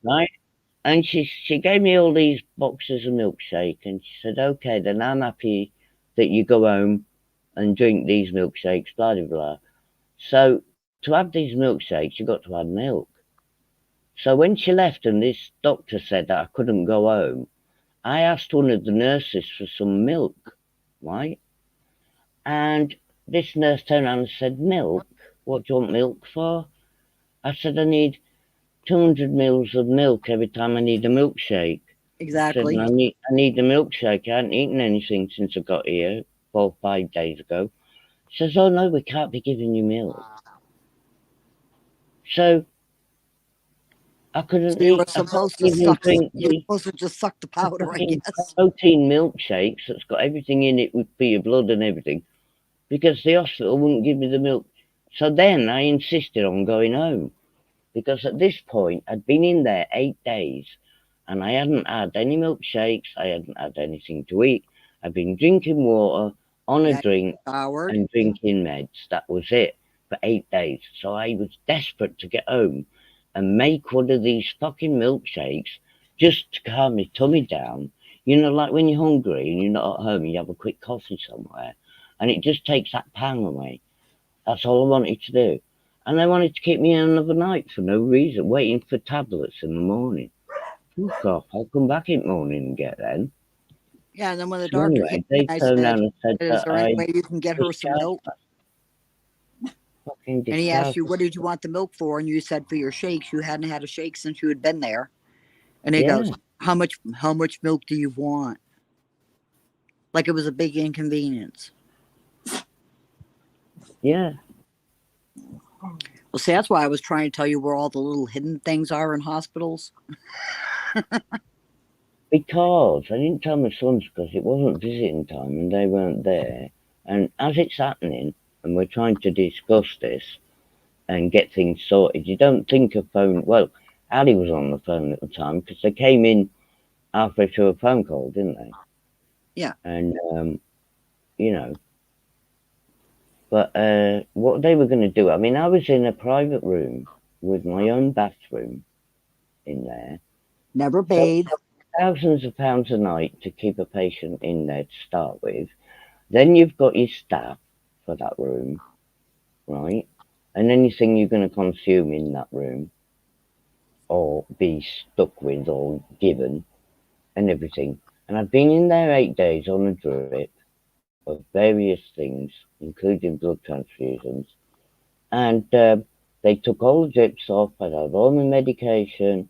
right? And she gave me all these boxes of milkshake and she said, okay, then I'm happy that you go home and drink these milkshakes, blah, blah, blah. So to have these milkshakes, you got to have milk. So when she left and this doctor said that I couldn't go home, I asked one of the nurses for some milk, right? And this nurse turned around and said, milk? What do you want milk for? I said, I need 200 mils of milk every time I need a milkshake. I said, Exactly. and I need a milkshake. I hadn't eaten anything since I got here 4 or 5 days ago. She says, oh no, we can't be giving you milk. So I So couldn't you were eat, I couldn't supposed to even suck, drink you were the supposed to just suck the powder, I fucking guess. protein milkshakes that's got everything in it for your blood and everything, because the hospital wouldn't give me the milk. So then I insisted on going home because at this point I'd been in there 8 days and I hadn't had any milkshakes, I hadn't had anything to eat. I'd been drinking water, on a Yeah, drink, Howard. and drinking meds. That was it for 8 days. So I was desperate to get home and make one of these fucking milkshakes just to calm my tummy down. You know, like when you're hungry and you're not at home and you have a quick coffee somewhere and it just takes that pang away. That's all I wanted to do. And they wanted to keep me in another night for no reason, waiting for tablets in the morning. Fuck off, I'll come back in the morning and get them. Yeah, and then when the So doctor came anyway, in, they I turned said, around and said is that there any I way you can get her some discharged, milk? fucking And he asked discharged. you, what did you want the milk for? And you said for your shakes. You hadn't had a shake since you had been there. And he goes, Yeah, how much milk do you want? Like it was a big inconvenience. yeah. Well, see, that's why I was trying to tell you where all the little hidden things are in hospitals. because I didn't tell my sons because it wasn't visiting time and they weren't there. And as it's happening, and we're trying to discuss this and get things sorted, you don't think a phone. Well, Ali was on the phone at the time because they came in halfway through a phone call, didn't they? Yeah. And you know, but what they were going to do, I mean, I was in a private room with my own bathroom in there. Never So bathe. thousands of pounds a night to keep a patient in there to start with. Then you've got your staff for that room, right? And anything you're going to consume in that room or be stuck with or given and everything. And I've been in there 8 days on a drip of various things, including blood transfusions. And they took all the drips off, I had all my medication,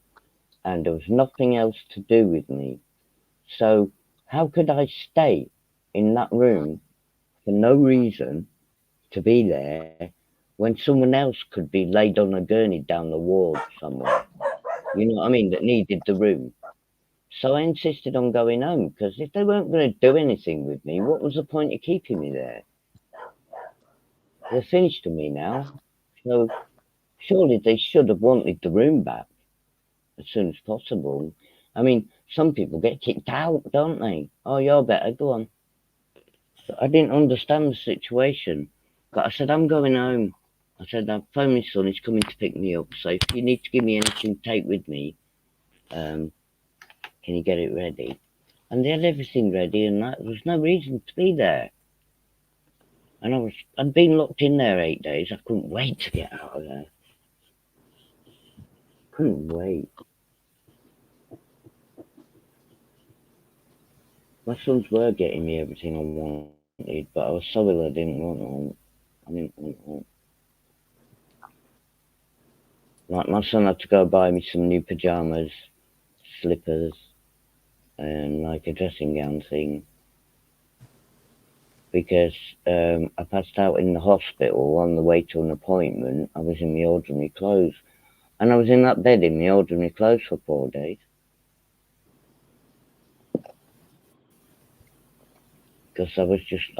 and there was nothing else to do with me. So, how could I stay in that room for no reason to be there when someone else could be laid on a gurney down the ward somewhere? You know what I mean? That needed the room. So I insisted on going home because if they weren't going to do anything with me, what was the point of keeping me there? They're finished with me now. So surely they should have wanted the room back as soon as possible. I mean, some people get kicked out, don't they? Oh, you're better, go on. So I didn't understand the situation. But I said, I'm going home. I said, I've phoned my son, he's coming to pick me up. So if you need to give me anything to take with me, um, can you get it ready? And they had everything ready, and there was no reason to be there. And I'd been locked in there 8 days. I couldn't wait to get out of there. Couldn't wait. My sons were getting me everything I wanted, but I was sorry I didn't want all. I didn't want all. Like my son had to go buy me some new pajamas, slippers, and like a dressing gown thing because I passed out in the hospital on the way to an appointment. I was in the ordinary clothes, and I was in that bed in the ordinary clothes for 4 days because I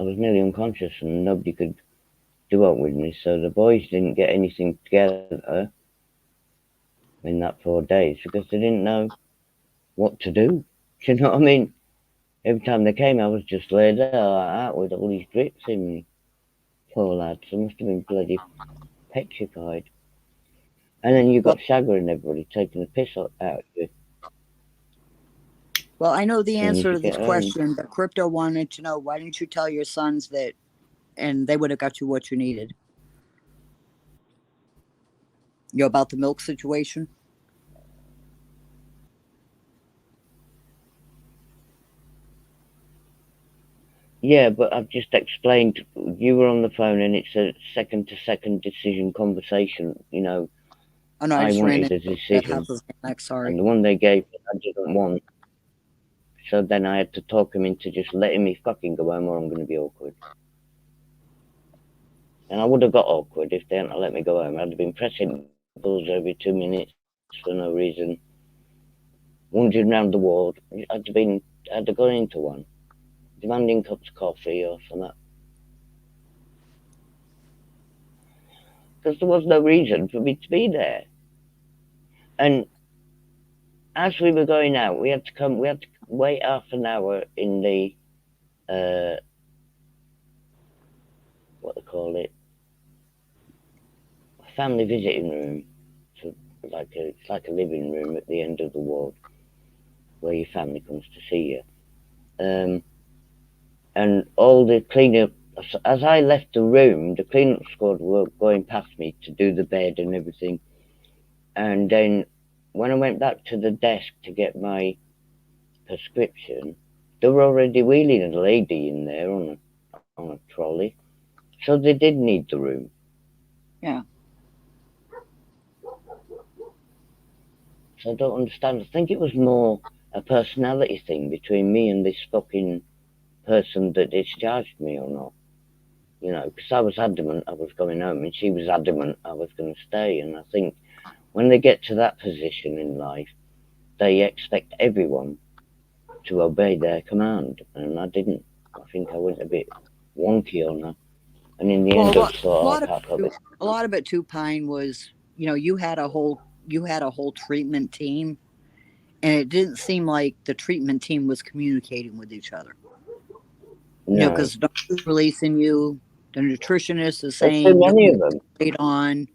was nearly unconscious and nobody could do it with me. So the boys didn't get anything together in that 4 days because they didn't know what to do. Do you know what I mean? Every time they came, I was just laid there like that with all these drips in me. Poor lads, they must have been bloody petrified. And then you Well, got Shagger and everybody taking the piss out of you well, I know the as soon as answer you to get this home. question, but Crypto wanted to know why didn't you tell your sons that, and they would have got you what you needed. You know, about the milk situation. Yeah, but I've just explained. You were on the phone, and it's a second to second decision conversation. You know, Oh no, I I just ran wanted into a that half decision, of next. and Sorry. the one they gave me, I didn't want. So then I had to talk him into just letting me fucking go home, or I'm going to be awkward. And I would have got awkward if they hadn't let me go home. I'd have been pressing buttons every 2 minutes for no reason, wandering round the ward. I'd have gone into one, demanding cups of coffee or something. Because there was no reason for me to be there. And as we were going out, we had to wait half an hour in the, uh, what they call it, family visiting room. So it's like a living room at the end of the ward where your family comes to see you. Um, and all the cleanup, as I left the room, the cleanup squad were going past me to do the bed and everything. And then when I went back to the desk to get my prescription, they were already wheeling a lady in there on a trolley. So they did need the room. Yeah. So I don't understand. I think it was more a personality thing between me and this fucking person that discharged me or not. You know, because I was adamant I was going home and she was adamant I was going to stay. And I think when they get to that position in life, they expect everyone to obey their command, and I didn't. I think I went a bit wonky on her, and in the Well, end, I thought, lot oh, of pack up. a lot of it too, Pine, was you had a whole treatment team, and it didn't seem like the treatment team was communicating with each other. No, Because the doctor's releasing you, the nutritionist is there's too saying you're many going of them. to wait on.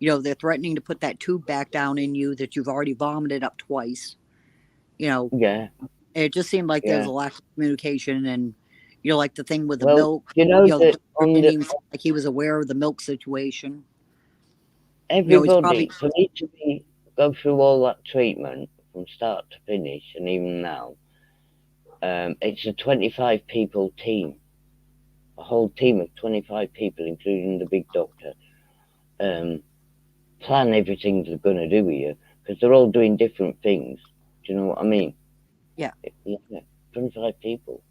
They're threatening to put that tube back down in you that you've already vomited up twice. You know, Yeah, it just seemed like there was yeah. a lack of communication, and like the thing with the Well, milk. you know The that doctor didn't even seem like he was aware of the milk situation. He's everybody probably for me to be go through all that treatment from start to finish, and even now, it's a 25 people team, a whole team of 25 people, including the big doctor. Um, Plan everything they're going to do with you because they're all doing different things. Do you know what I mean? yeah, Yeah, 25 people.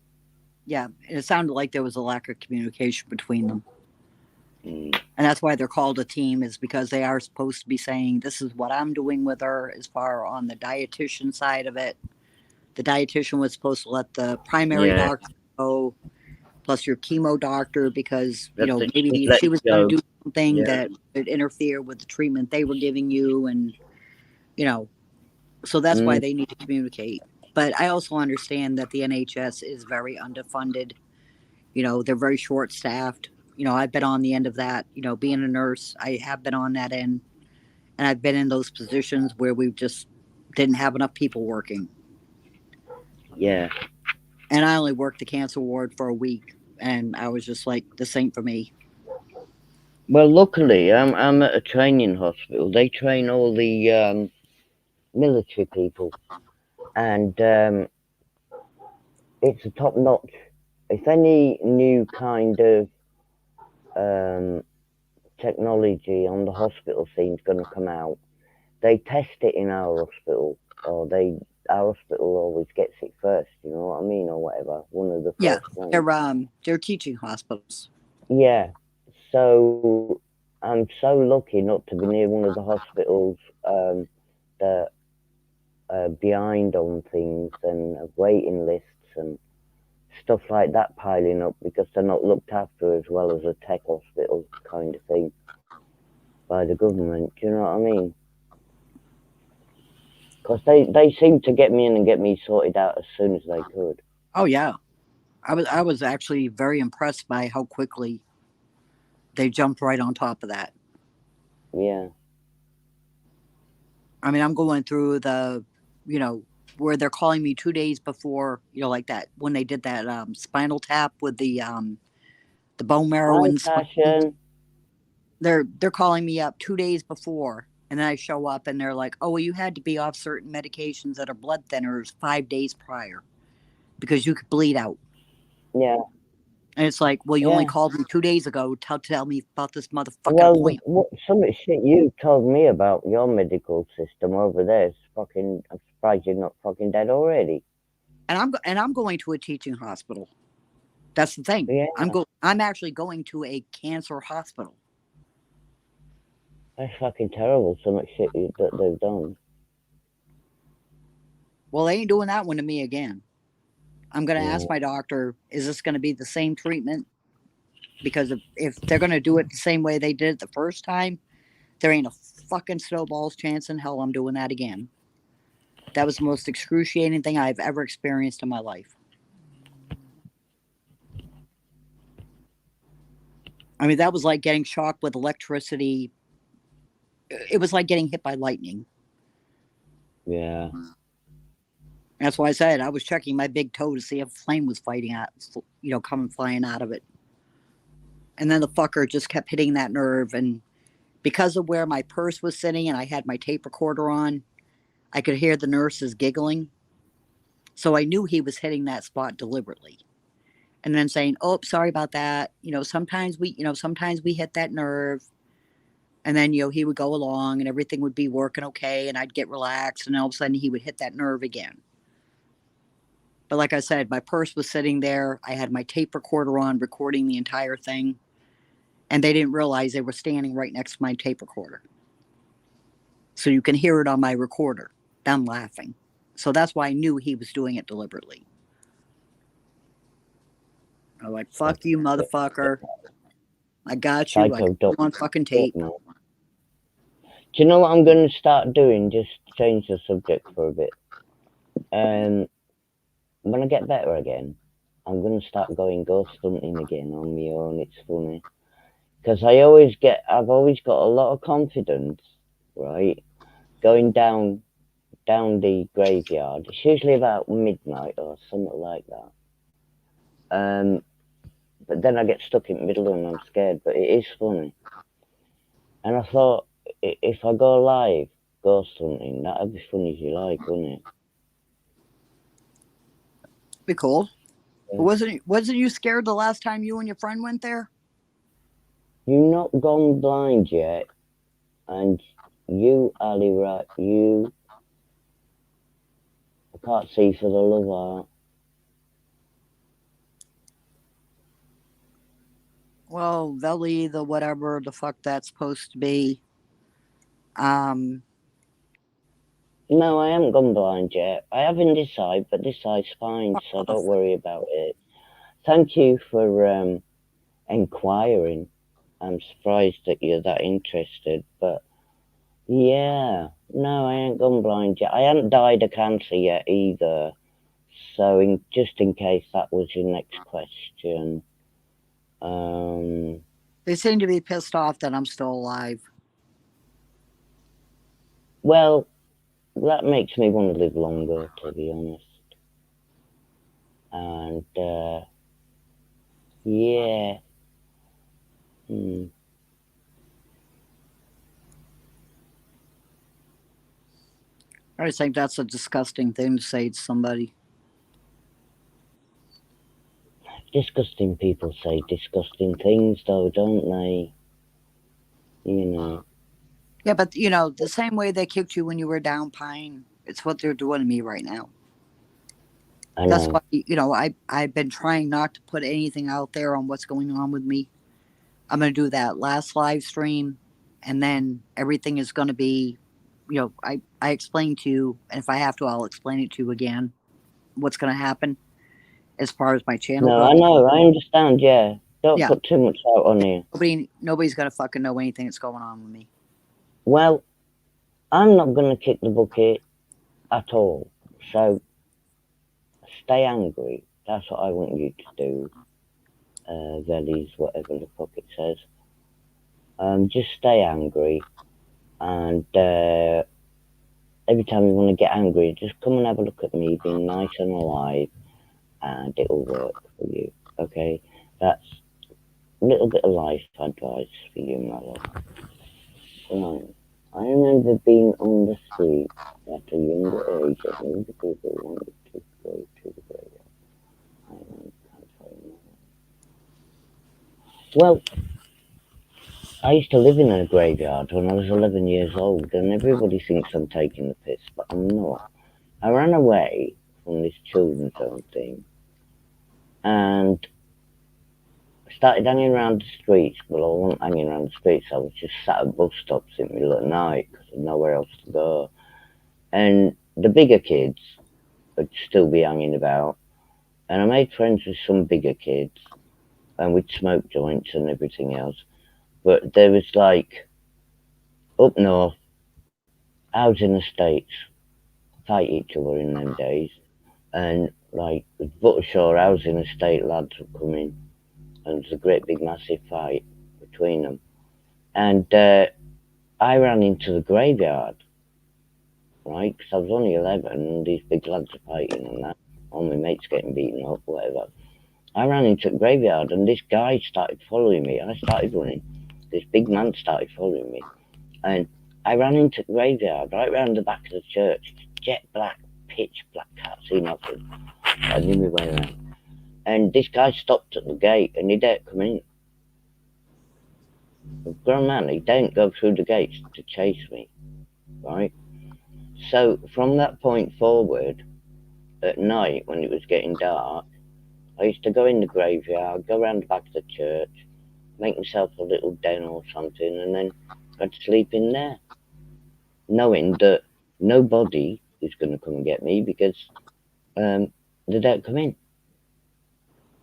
yeah. And it sounded like there was a lack of communication between them. Mm, And that's why they're called a team, is because they are supposed to be saying, this is what I'm doing with her as far on the dietitian side of it. The dietitian was supposed to let the primary yeah, doctor go, plus your chemo doctor, because, that's it. maybe Let she it was going to go. do something Yeah, that would interfere with the treatment they were giving you. And, you know, so that's why mm, they need to communicate. But I also understand that the NHS is very underfunded. They're very short staffed. I've been on the end of that, being a nurse, I have been on that end. And I've been in those positions where we just didn't have enough people working. yeah. And I only worked the cancer ward for a week. And I was just like, this ain't for me. Well, luckily, I'm at a training hospital. They train all the military people, and it's a top notch. If any new kind of um, technology on the hospital scene's going to come out, they test it in our hospital, or our hospital always gets it first. You know what I mean, or whatever. One of the Yeah, first ones. they're teaching hospitals. Yeah. So I'm so lucky not to be near one of the hospitals that are behind on things and have waiting lists and stuff like that piling up because they're not looked after as well as a tech hospital kind of thing by the government. Do you know what I mean? Because they seem to get me in and get me sorted out as soon as they could. Oh yeah, I was actually very impressed by how quickly they jumped right on top of that. Yeah. I mean, I'm going through you know, where they're calling me 2 days before, like that when they did that spinal tap with the bone marrow Hi, and spine. Passion. They're calling me up 2 days before, and then I show up and they're like, "Oh, well, you had to be off certain medications that are blood thinners 5 days prior because you could bleed out." Yeah. And it's like, well, you only Yeah. called me 2 days ago to tell me about this motherfucking Well, appointment. some of the shit you told me about your medical system over there is fucking. I'm surprised you're not fucking dead already. And I'm going to a teaching hospital. That's the thing. Yeah, I'm actually going to a cancer hospital. that's fucking terrible. So much shit that they've done. Well, they ain't doing that one to me again. I'm going to ask Yeah, my doctor, is this going to be the same treatment? Because if they're going to do it the same way they did it the first time, there ain't a fucking snowball's chance in hell I'm doing that again. That was the most excruciating thing I've ever experienced in my life. I mean, that was like getting shocked with electricity. It was like getting hit by lightning. yeah, That's why I said I was checking my big toe to see if flame was fighting out, coming flying out of it. And then the fucker just kept hitting that nerve. And because of where my purse was sitting and I had my tape recorder on, I could hear the nurses giggling. So I knew he was hitting that spot deliberately. And then saying, "Oh, sorry about that. Sometimes we hit that nerve." And then, he would go along and everything would be working okay. And I'd get relaxed. And all of a sudden he would hit that nerve again. But like I said, my purse was sitting there. I had my tape recorder on recording the entire thing. And they didn't realize they were standing right next to my tape recorder. So you can hear it on my recorder. I'm laughing. So that's why I knew he was doing it deliberately. I'm like, fuck you, motherfucker. I got you. I got Psycho you on fucking tape. man. Do you know what I'm going to start doing? Just change the subject for a bit. Um, when I get better again, I'm going to start going ghost hunting again on my own. It's funny because I've always got a lot of confidence, right? Going down the graveyard. It's usually about midnight or something like that. Um, but then I get stuck in the middle and I'm scared. But it is funny, and I thought if I go live ghost hunting, that'd be funny as you like, wouldn't it? Be cool. But Yeah. wasn't you scared the last time you and your friend went there? You're not gone blind yet, and you, Ali, right? I can't see for the love of art. Well, Veli, the whatever the fuck that's supposed to be. Um, No, I haven't gone blind yet. I have in this eye, but this eye's fine, fuck so don't off. worry about it. Thank you for inquiring. I'm surprised that you're that interested, but yeah, no, I ain't gone blind yet. I haven't died of cancer yet either. So, just in case that was your next question, um, They seem to be pissed off that I'm still alive. well, that makes me want to live longer, to be honest. And yeah, hmm. I just think that's a disgusting thing to say to somebody. Disgusting people say disgusting things, though, don't they? You know, Yeah, but the same way they kicked you when you were down pine, it's what they're doing to me right now. I That's know. why I've been trying not to put anything out there on what's going on with me. I'm gonna do that last live stream, and then everything is gonna be, I explained to you, and if I have to, I'll explain it to you again. What's gonna happen as far as my channel No, goes? I know. I understand. Yeah, don't Yeah, put too much out on here. nobody's gonna fucking know anything that's going on with me. Well, I'm not gonna kick the bucket at all. So stay angry. That's what I want you to do. Vellies, whatever the fuck it says. Just stay angry, and every time you want to get angry, just come and have a look at me being nice and alive, and it'll work for you. Okay, that's a little bit of life advice for you, my love. Come on. I remember being on the street at a younger age, and older people wanted to go to the graveyard. I can't remember. Well, I used to live in a graveyard when I was 11 years old, and everybody thinks I'm taking the piss, but I'm not. I ran away from this children's home thing and started hanging around the streets. Well, I wasn't hanging around the streets, I was just sat at bus stops in the middle of the night because I had nowhere else to go. And the bigger kids would still be hanging about, and I made friends with some bigger kids, and we'd smoke joints and everything else. But there was like up north, housing estates fight each other in them days, and like the Buttershaw housing estate lads would come in, and there's a great big massive fight between them. And I ran into the graveyard, right? Because I was only 11, and these big lads are fighting and that. All my mates getting beaten up, whatever. I ran into the graveyard, and this guy started following me. I started running. This big man started following me, and I ran into the graveyard right round the back of the church. Jet black, pitch black, can't see nothing. I knew my way around. And this guy stopped at the gate, and he didn't come in. A grown man, he didn't go through the gates to chase me, right? So from that point forward, at night when it was getting dark, I used to go in the graveyard, go round the back of the church, make myself a little den or something, and then I'd sleep in there, knowing that nobody was going to come and get me because they don't come in.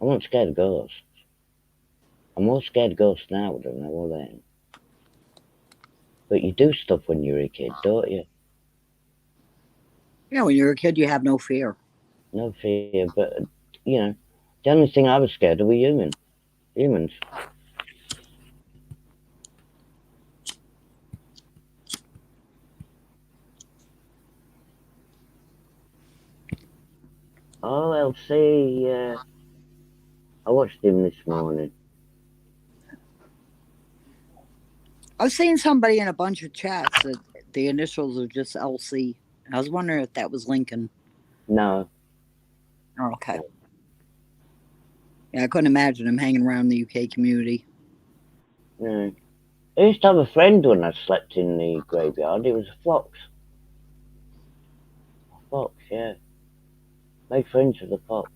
I wasn't scared of ghosts. I'm more scared of ghosts now than I was then. But you do stuff when you're a kid, don't you? Yeah, when you're a kid, you have no fear. No fear, but the only thing I was scared of were humans. Oh, LC, I watched him this morning. I was seeing somebody in a bunch of chats that the initials are just LC. I was wondering if that was Lincoln. No, Oh, okay. Yeah, I couldn't imagine him hanging around the UK community. no. I used to have a friend when I slept in the graveyard. It was a fox. A fox, yeah. Made friends with a fox.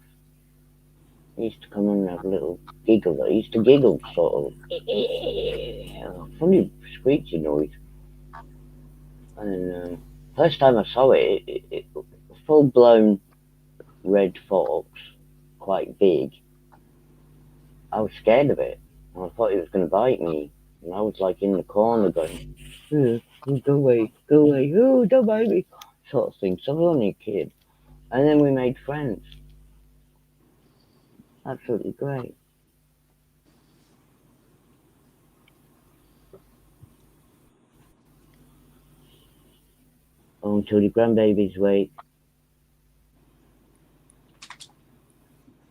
He used to come and have a little giggle. He used to giggle, sort of. Funny screechy noise. And first time I saw it full blown red fox, quite big. I was scared of it. I thought it was going to bite me. And I was like in the corner going, go away, oh, don't bite me, sort of thing. So I was only a kid. And then we made friends. Absolutely great. Oh, until the grandbabies wake.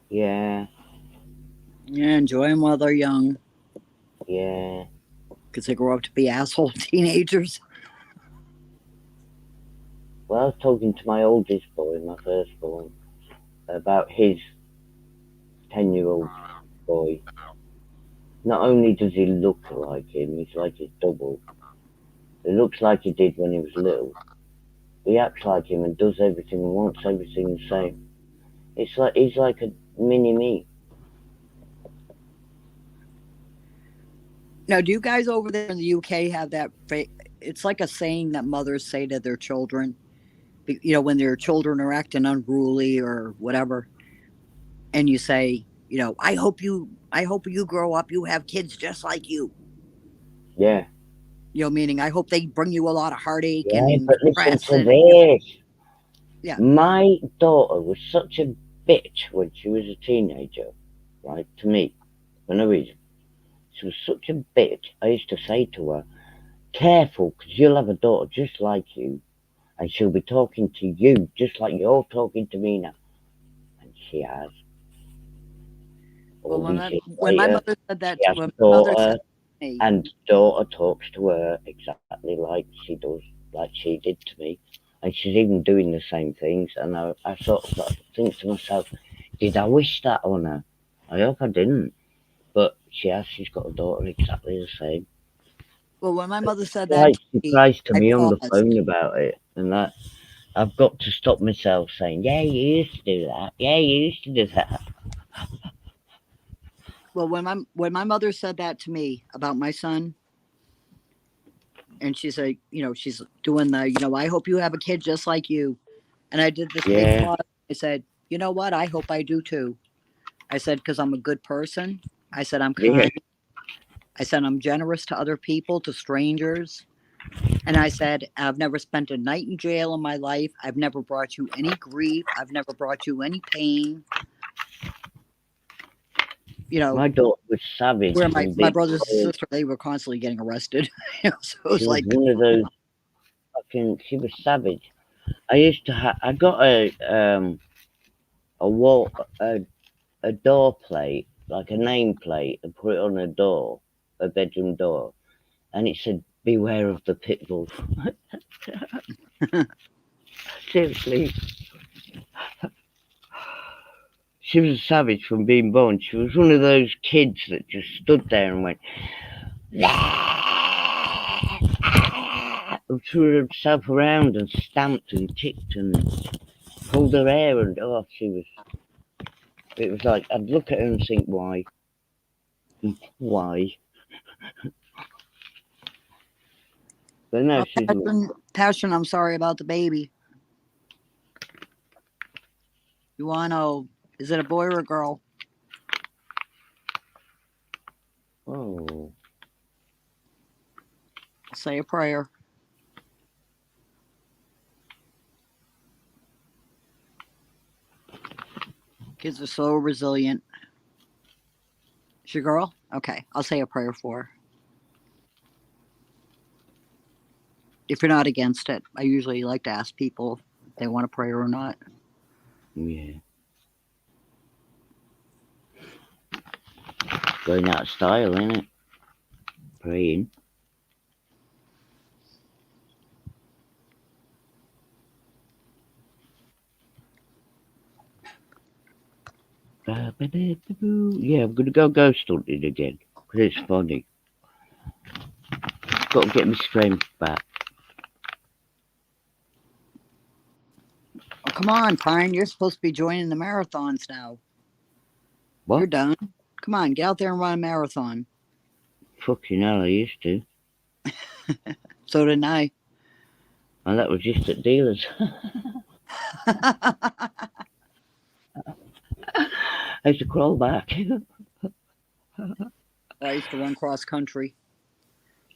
Yeah, Yeah, enjoy them while they're young yeah. because they grow up to be asshole teenagers. Well, I was talking to my oldest boy, my firstborn, about his 10-year-old boy. Not only does he look like him, he's like his double. He looks like he did when he was little. He acts like him and does everything and wants everything the same. It's like he's like a mini me. Now, do you guys over there in the UK have that? It's like a saying that mothers say to their children. When their children are acting unruly or whatever, and you say, I hope you grow up, you have kids just like you. Yeah. Meaning I hope they bring you a lot of heartache Yeah, and but listen stress to and this. yeah. My daughter was such a bitch when she was a teenager, right? To me, for no reason. She was such a bitch. I used to say to her, careful, because you'll have a daughter just like you, and she'll be talking to you just like you're talking to me now. And she has. Well, All these years when my later, mother said that, she has when a my mother said daughter, to me, and daughter talks to her exactly like she does, like she did to me. And she's even doing the same things. And I sort of think to myself, did I wish that on her? I hope I didn't. But she's got a daughter exactly the same. well, when my mother said that Like to she me, cries to I me on the paused. phone about it, and that I've got to stop myself saying, "Yeah, you used to do that. Yeah, you used to do that." Well, when my mother said that to me about my son, and she said, she's doing the, I hope you have a kid just like you, and I did this big Yeah, pause. I said, you know what? I hope I do too. I said because I'm a good person. I said I'm yeah, kind. I said I'm generous to other people, to strangers. And I said, I've never spent a night in jail in my life. I've never brought you any grief. I've never brought you any pain. You know, my daughter was savage where from my being brothers and born. sister, they were constantly getting arrested. So it She was was like, one of those fucking. She was savage. I used to have. I got a wall a door plate, like a name plate, and put it on a door, a bedroom door, and it said, "Beware of the pit bull." Seriously, she was a savage from being born. She was one of those kids that just stood there and went, and threw herself around and stamped and kicked and pulled her hair and she was. It was like I'd look at her and think, why, why? But no, oh, she's passion, I'm sorry about the baby. You want to? Is it a boy or a girl? Oh, I'll say a prayer. Kids are so resilient. Is your girl? Okay, I'll say a prayer for her. If you're not against it, I usually like to ask people if they want a prayer or not. yeah. Going out of style, isn't it? Praying. Yeah, I'm gonna go ghost hunting again because it's funny. Got to get my strength back. Oh, come on, Pine. You're supposed to be joining the marathons now. What? You're done. Come on, get out there and run a marathon. Fucking hell, I used to. So did I. And that was just at dealers. I used to crawl back. I used to run cross country.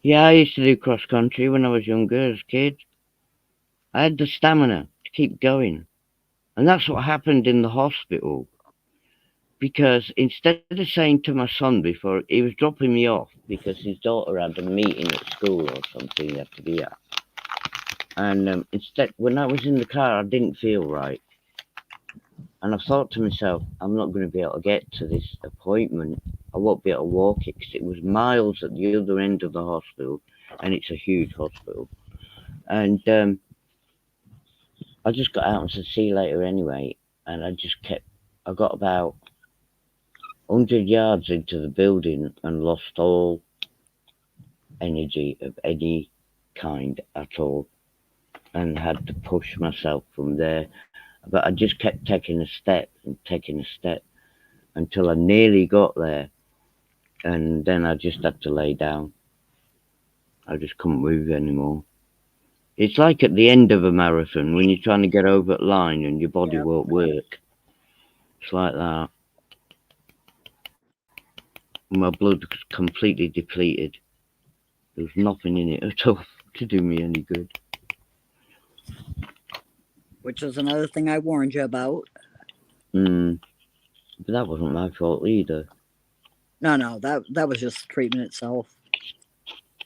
Yeah, I used to do cross country when I was younger as a kid. I had the stamina to keep going. And that's what happened in the hospital. Because instead of saying to my son before he was dropping me off because his daughter had a meeting at school or something he had to be at. And instead, when I was in the car, I didn't feel right. And I thought to myself, I'm not going to be able to get to this appointment. I won't be able to walk it because it was miles at the other end of the hospital. And it's a huge hospital. And I just got out and said, see you later anyway. And I got about 100 yards into the building and lost all energy of any kind at all and had to push myself from there. But I just kept taking a step and taking a step until I nearly got there. And then I just had to lay down. I just couldn't move anymore. It's like at the end of a marathon when you're trying to get over the line and your body Yep. won't work. It's like that. My blood was completely depleted. There was nothing in it at all to do me any good. Which is another thing I warned you about. But that wasn't my fault either. No, that was just treatment itself.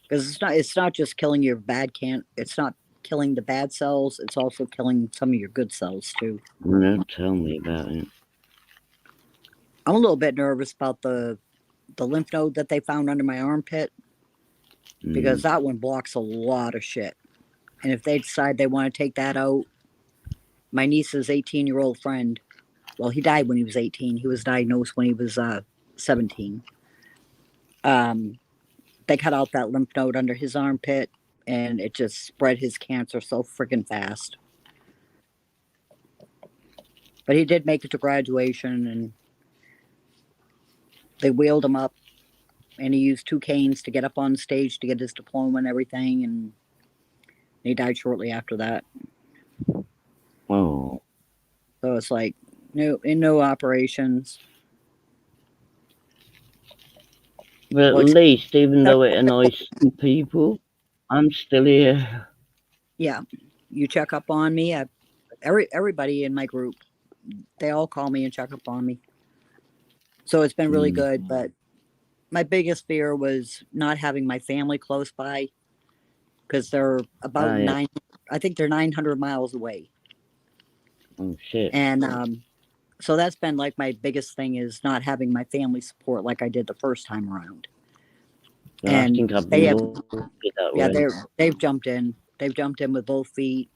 Because it's not just killing your bad can't. It's not killing the bad cells. It's also killing some of your good cells too. No, tell me about it. I'm a little bit nervous about the lymph node that they found under my armpit because that one blocks a lot of shit. And if they decide they want to take that out, my niece's 18-year-old friend, well, he died when he was 18. He was diagnosed when he was 17. They cut out that lymph node under his armpit, and it just spread his cancer so freaking fast. But he did make it to graduation, and they wheeled him up, and he used 2 canes to get up on stage to get his diploma and everything, and he died shortly after that. Oh. So it's like no operations. But at least, even though it annoys some people, I'm still here. Yeah, you check up on me. Everybody in my group, they all call me and check up on me. So it's been really good. But my biggest fear was not having my family close by because they're about I think they're 900 miles away. Oh shit! And so that's been like my biggest thing is not having my family support like I did the first time around. Well, And I think I've they been have, that yeah, way. they've jumped in. They've jumped in with both feet.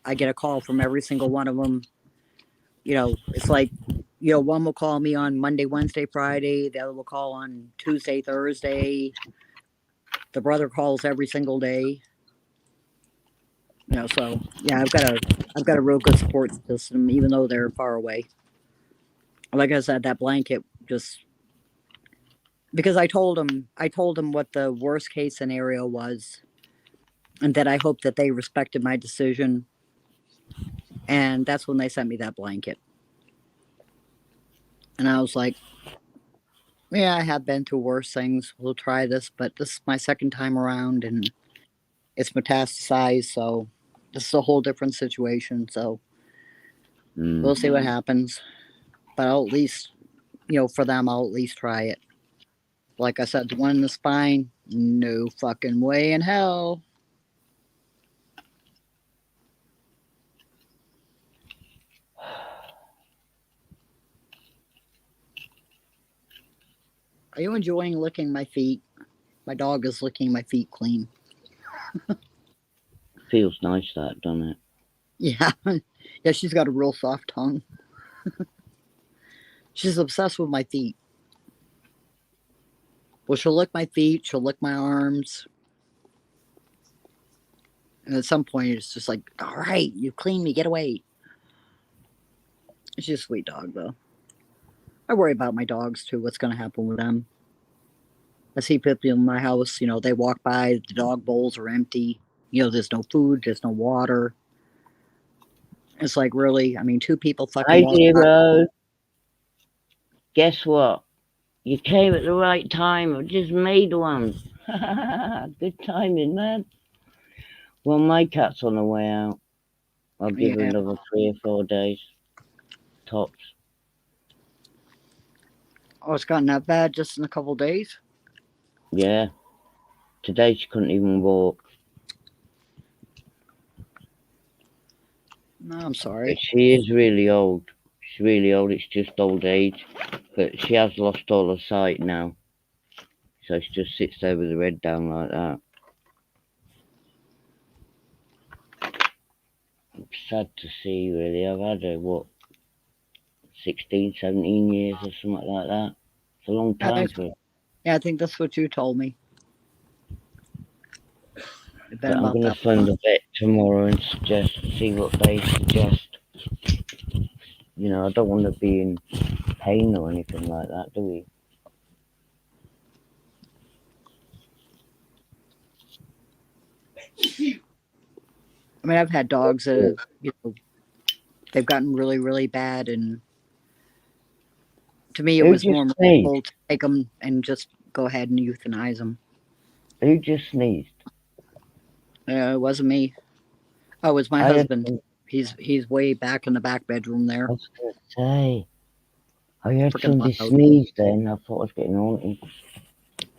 I get a call from every single one of them. It's like, one will call me on Monday, Wednesday, Friday. The other will call on Tuesday, Thursday. The brother calls every single day. So yeah, I've got a real good support system, even though they're far away. Like I said, that blanket just because I told them what the worst case scenario was, and that I hope that they respected my decision. And that's when they sent me that blanket. And I was like, yeah, I have been through worse things. We'll try this, but this is my second time around and it's metastasized. So this is a whole different situation. So we'll see what happens. But I'll at least, for them, I'll at least try it. Like I said, the one in the spine, no fucking way in hell. Are you enjoying licking my feet? My dog is licking my feet clean. Feels nice, that, doesn't it? Yeah. Yeah, she's got a real soft tongue. She's obsessed with my feet. Well, she'll lick my feet, she'll lick my arms. And at some point, it's just like, all right, you cleaned me, get away. She's a sweet dog, though. I worry about my dogs, too, what's going to happen with them. I see people in my house, they walk by, the dog bowls are empty. There's no food, there's no water. It's like, really? I mean, 2 people fucking Hi, lost. Zero. Guess what? You came at the right time. I just made one. Good timing, man. Well, my cat's on the way out. I'll give her Yeah. another 3 or 4 days. Tops. Oh, it's gotten that bad just in a couple days? Yeah. Today she couldn't even walk. No, I'm But sorry. she is really old. She's really old. It's just old age. But she has lost all her sight now. So she just sits there with her head down like that. It's sad to see, really. I've had her, 16, 17 years or something like that. It's a long time for her. Yeah, I think that's what you told me. But I'm going to phone the vet tomorrow and see what they suggest. I don't want to be in pain or anything like that, do we? I mean, I've had dogs that they've gotten really, really bad, and to me, it Who was just more sneezed? merciful to take them and just go ahead and euthanize them. Who just sneezed? It wasn't me. Oh, it was my I had husband. some- He's way back in the back bedroom there. I was going to say, I heard Freaking somebody loud. sneeze then. I thought I was getting haunted.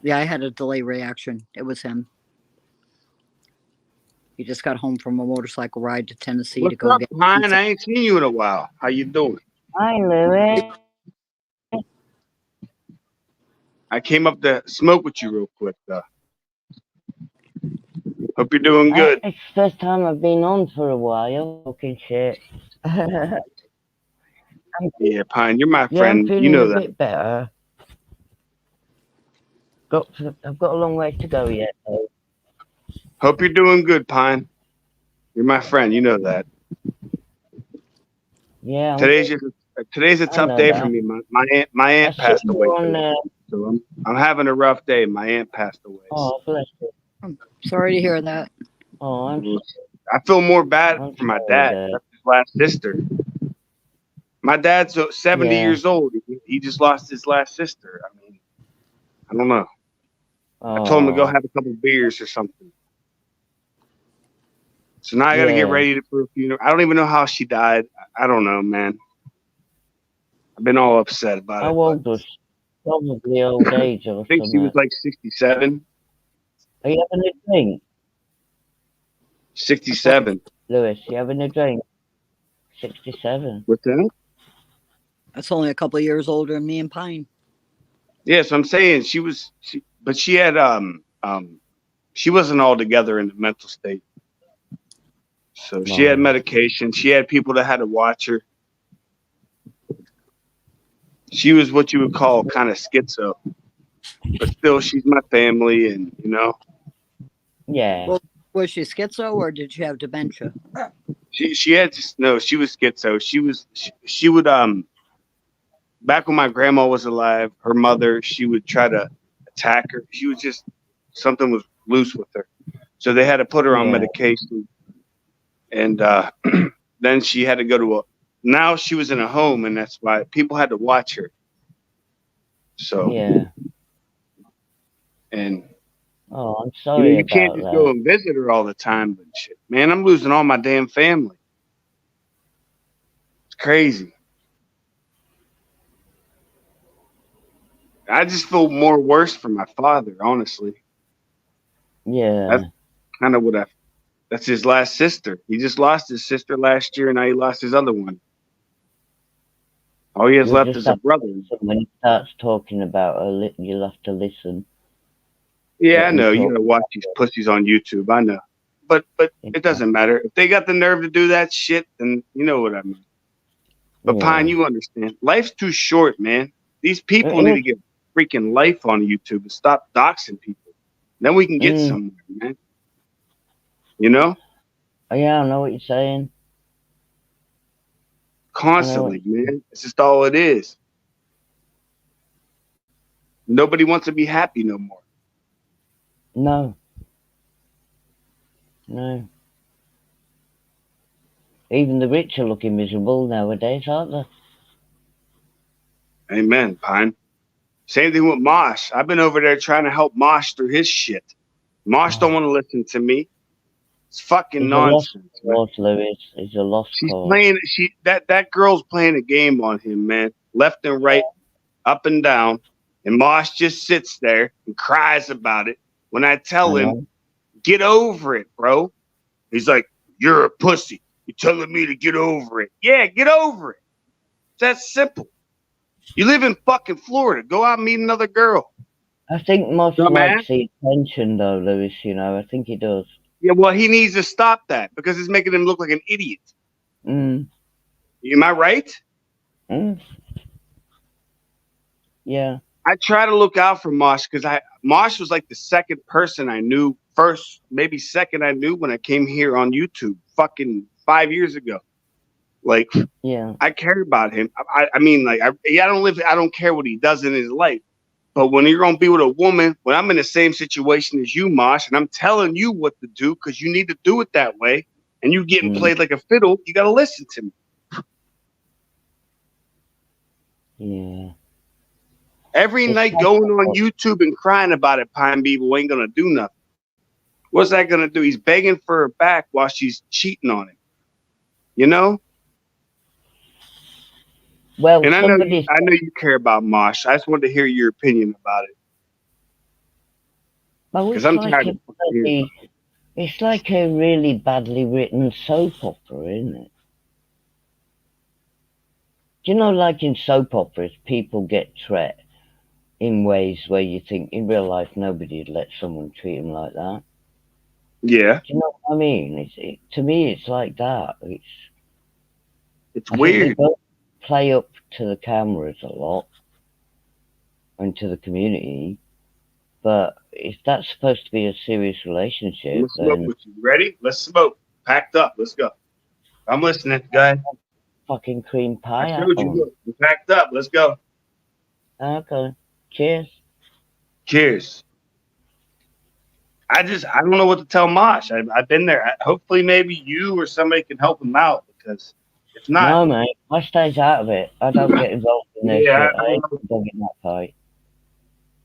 Yeah, I had a delay reaction. It was him. He just got home from a motorcycle ride to Tennessee to What's go up, get Pine? pizza. I ain't seen you in a while. How you doing? Hi, Louis. I came up to smoke with you real quick. Hope you're doing good. It's the first time I've been on for a while. Fucking shit. Yeah, Pine, you're my Yeah, I'm friend. feeling You know a that. bit better. I've got a long way to go yet, though. Hope you're doing good, Pine. You're my friend. You know that. Yeah, Today's a I tough know day that. for me. My I aunt see passed you away on. today, so I'm having a rough day. My aunt passed away. Oh, bless you. Sorry to hear that. Oh, I feel more bad I'm for my sorry, dad. Dad. That's his last sister. My dad's 70 Yeah. years old. He just lost his last sister. I mean, I don't know. I told him to go Oh, have a couple beers or something. So now I got to get yeah. ready for a funeral. I don't even know how she died. I don't know, man. I've been all upset about How it. old was she? Probably old age or I think she was something. like 67. Are you having a drink? 67. Lewis, you having a drink? 67. What's that? That's only a couple of years older than me and Pine. Yeah, so I'm saying but she had she wasn't all together in the mental state. So she had Wow. medication. She had people that had to watch her. She was what you would call kind of schizo, but still, she's my family, and Yeah. Well, was she schizo or did she have dementia? she had no. She was schizo. She would back when my grandma was alive, her mother, she would try to attack her. She was just something was loose with her, so they had to put her on Yeah. medication, and then she had to go to now she was in a home, and that's why people had to watch her. So, Yeah. and Oh, I'm you know, sorry you can't about just go that. and visit her all the time. But shit, man, I'm losing all my damn family. It's crazy. I just feel more worse for my father, honestly. That's Yeah. kind of what I. That's his last sister. He just lost his sister last year, and now he lost his other one. All he has You'll left just is a have to brother. listen when he starts talking about her. You'll have to listen. Yeah, Let I him know. You talk. gotta watch these pussies on YouTube. I know, but it doesn't matter if they got the nerve to do that shit. Then you know what I mean. But Pine, Yeah. you understand? Life's too short, man. These people need It to get freaking life on YouTube and stop doxing people. Then we can get is. somewhere, man. You know, Yeah, I know what you're saying. I know what. constantly, man. It's just all it is. Nobody wants to be happy no more. No, no. Even the rich are looking miserable nowadays, aren't they? Amen, Pine. Same thing with Mosh. I've been over there trying to help Mosh through his shit. Mosh don't Oh, want to listen to me. It's fucking it's a lost nonsense, man. cause, Lewis. It's a lost She's cause. playing that girl's playing a game on him, man. Left and right, up and down. And Mosh just sits there and cries about it. When I I tell him, know. get over it, bro. He's like, you're a pussy. You're telling me to get over it. Yeah, get over it. It's that simple. You live in fucking Florida. Go out and meet another girl. I think Moss Dumbass. likes the attention, though, Lewis. You know, I think he does. Yeah, well, he needs to stop that because it's making him look like an idiot. Mm. Am I right? Mm. Yeah. I try to look out for Mosh because Mosh was like the second person I knew, first, maybe second I knew when I came here on YouTube fucking 5 years ago. Like, Yeah. I care about him. I mean, like, I don't care what he does in his life. But when you're gonna be with a woman, when I'm in the same situation as you, Mosh, and I'm telling you what to do because you need to do it that way, and you getting Mm. played like a fiddle, you gotta listen to me. Yeah. Every It's night like, going on YouTube and crying about it, Pine Beaver ain't gonna do nothing. What's that gonna do? He's begging for her back while she's cheating on him. You know? well, And somebody. I know you care about Mosh. I just wanted to hear your opinion about it. Well, Because it's I'm like tired a of hearing about bloody. It's like a really badly written soap opera, isn't it? Do you know, like in soap operas, people get treated in ways where you think in real life nobody'd let someone treat them like that. it. Yeah. Do you know what I mean? To me, it's like that. It's I think they weird. both play up to the cameras a lot and to the community, but if that's supposed to be a serious I'm gonna relationship, smoke then with you. Ready? Let's smoke. Packed up. Let's go. I'm listening, guys. fucking cream I pie showed you. on. Look, we're packed up. Let's go. Okay, cheers. Cheers. I don't know what to tell Mosh. I've been there. Hopefully, maybe you or somebody can help him out because if not, No, mate, I stays out of it. I don't get involved in their yeah, shit. I ain't dog in that fight.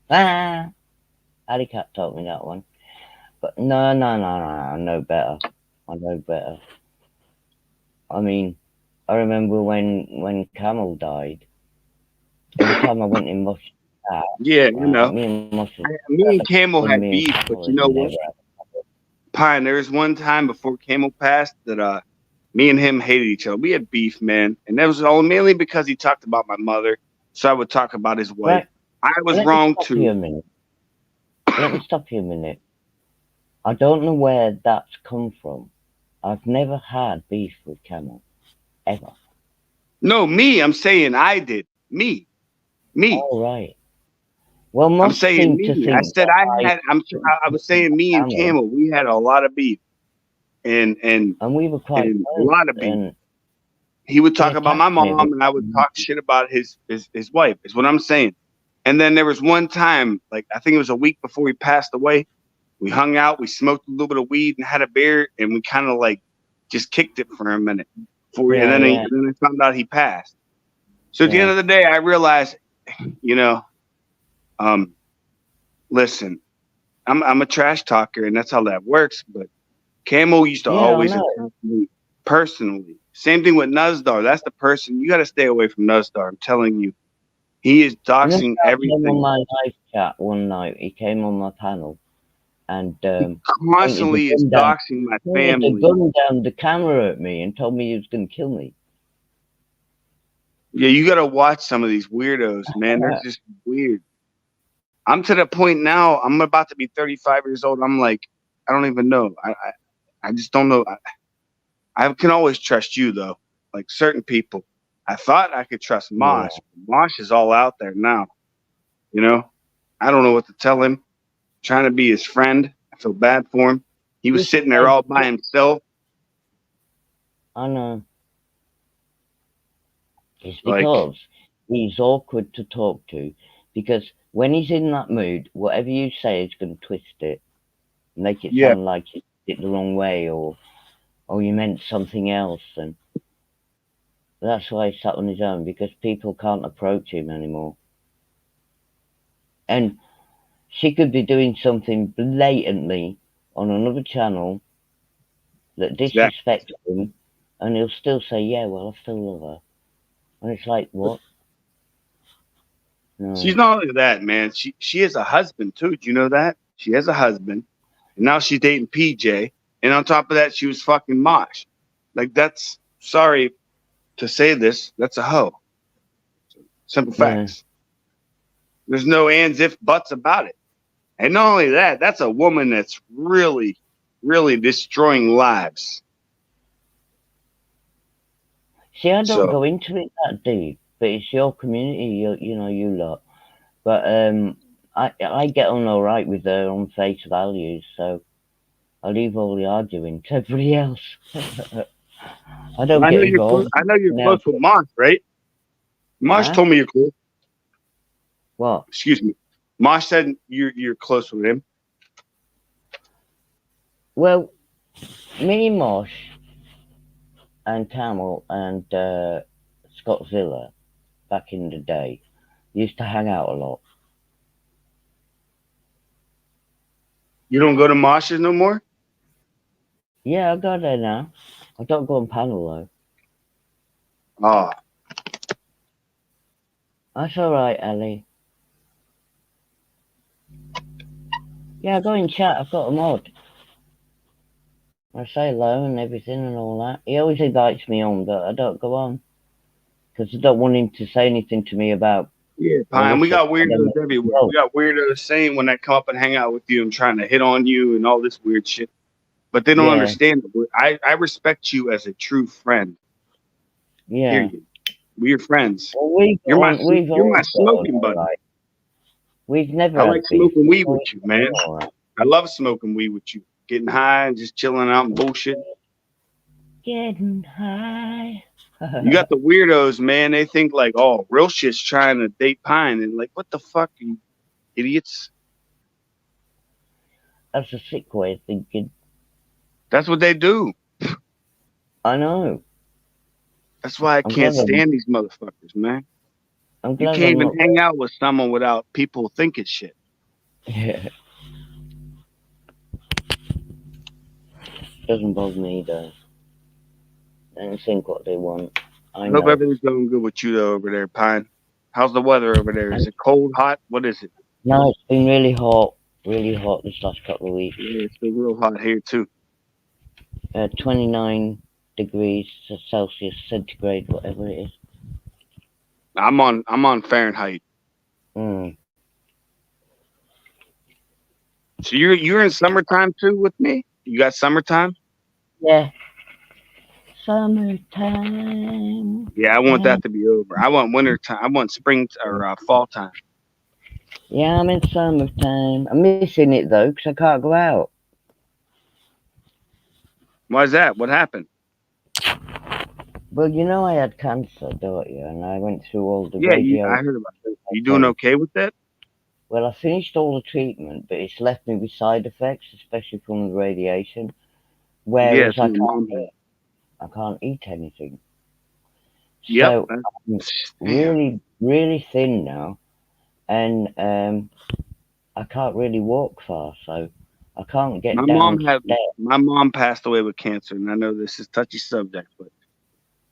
Ah, Alley Cat told me that one. But no, no, no, no, no, I know better. I know better. I mean, I remember when Camel died. Every time I went in Mush's house, yeah, you know. me and Mush, Me and Camel when had me and beef, but Camel you had know never what? had. Pine, there was one time before Camel passed that me and him hated each other. We had beef, man, and that was all mainly because he talked about my mother, so I would talk about his wife. Right, I was let me wrong stop you too. a minute. Let me stop you a minute. I don't know where that's come from. I've never had beef with Camel, ever. No, me. I'm saying I did. Me. All right. Well, I'm Mush saying seemed to me. I think said that I I had. I was saying me and Camel, Camel. We had a lot of beef, and and and we were quite and a close, lot of beef. and He would he talk about my attacked me. mom, and I would talk shit about his wife. Is what I'm saying. And then there was one time, like I think it was a week before he passed away. We hung out, we smoked a little bit of weed and had a beer, and we kind of like just kicked it for a minute. And Yeah, then yeah, and then I found out he passed. So at the end yeah. of the day, I realized, you know, Um, listen, I'm a trash talker, and that's how that works. But Camo used to Yeah, I always know. attack me personally. Same thing with Nuzdar. That's the person you got to stay away from Nuzdar. I'm telling you, he is And this doxing guy came on everything. my live chat one night. He came on my panel and He pointed the constantly is gun down, doxing my pointed the family. gun down the camera at me and told me he was going to kill me. Yeah, you got to watch some of these weirdos, man. They're just weird. I'm to the point now. I'm about to be 35 years old. I'm like, I don't even know. I just don't know. I can always trust you though. Like certain people, I thought I could trust Yeah. Mosh. Mosh is all out there now. You know, I don't know what to tell him. Trying to be his friend. I feel bad for him. He was He sitting there said, all by himself. I know. It's Like, because he's awkward to talk to. Because when he's in that mood, whatever you say is going to twist it, make it yeah, sound like you did it the wrong way, or you meant something else. And that's why he sat on his own, because people can't approach him anymore. And she could be doing something blatantly on another channel that exactly. disrespects him, and he'll still say, "Yeah, well, I still love her." And it's like, what? She's No. not only that, man. She has a husband too. Do you know that? She has a husband, and now she's dating PJ. And on top of that, she was fucking Mosh. Like that's sorry to say this. That's a hoe. Simple Yeah. facts. There's no ands, if, buts about it. And not only that, that's a woman that's really, really destroying lives. See, I don't So go into it that deep, but it's your community, you lot. But I get on all right with her on face values, so I leave all the arguing to everybody else. I don't I know get you're close. involved I know you're now. close with Mosh, right? Mosh Huh? told me you're close. What? Excuse me. Mosh said you're close with him. Well, me, Mosh, and Camel, and Scottzilla back in the day used to hang out a lot. You don't go to Mosh's no more? Yeah, I go there now. I don't go on panel though. Oh, That's all right, Ellie. Yeah, I go in chat. I've got a mod. I say hello and everything and all that. He always invites me on, but I don't go on because I don't want him to say anything to me about yeah, Pine. We Melissa. got weirdos everywhere. Oh, We got weirdos saying when I come up and hang out with you and trying to hit on you and all this weird shit. But they don't yeah, understand. I respect you as a true friend. yeah. Period. We're friends. Well, we've You're always my got on smoking all buddy. right. We've never I had like beef. smoking We've weed with always you, got man. on all right. I love smoking weed with you. Getting high and just chilling out and bullshit. Getting high. You got the weirdos, man. They think like, oh, real shit's trying to date Pine, and like, what the fuck, you idiots? That's a sick way of thinking. That's what they do. I know. That's why I I'm can't glad I'm. stand these motherfuckers, man. I'm You glad can't I'm even not. hang out with someone without people thinking shit. Yeah, doesn't bother me though. They can think what they want. I I hope know. everything's going good with you though over there, Pine. How's the weather over there? Is And it cold, hot? What is it? no, it's been really hot this last couple of weeks. Yeah, it's been real hot here too. 29 degrees Celsius, centigrade, whatever it is. I'm on Fahrenheit. Mm. So you're in summertime too with me? You got summertime? Yeah. Summertime. Yeah, I want that to be over. I want winter time. I want spring or fall time. Yeah, I'm in summertime. I'm missing it though, 'cause I can't go out. Why is that? What happened? Well, you know I had cancer, don't you? And I went through all the Yeah, radio. I heard about that. You doing okay with that? Well, I finished all the treatment, but it's left me with side effects, especially from the radiation. Yeah, Whereas it's I my can't mom. eat. I can't eat anything. Yep. So I'm Damn. really thin now. and I can't really walk far, so I can't get My mom had downstairs. my mom passed away with cancer, and I know this is a touchy subject, but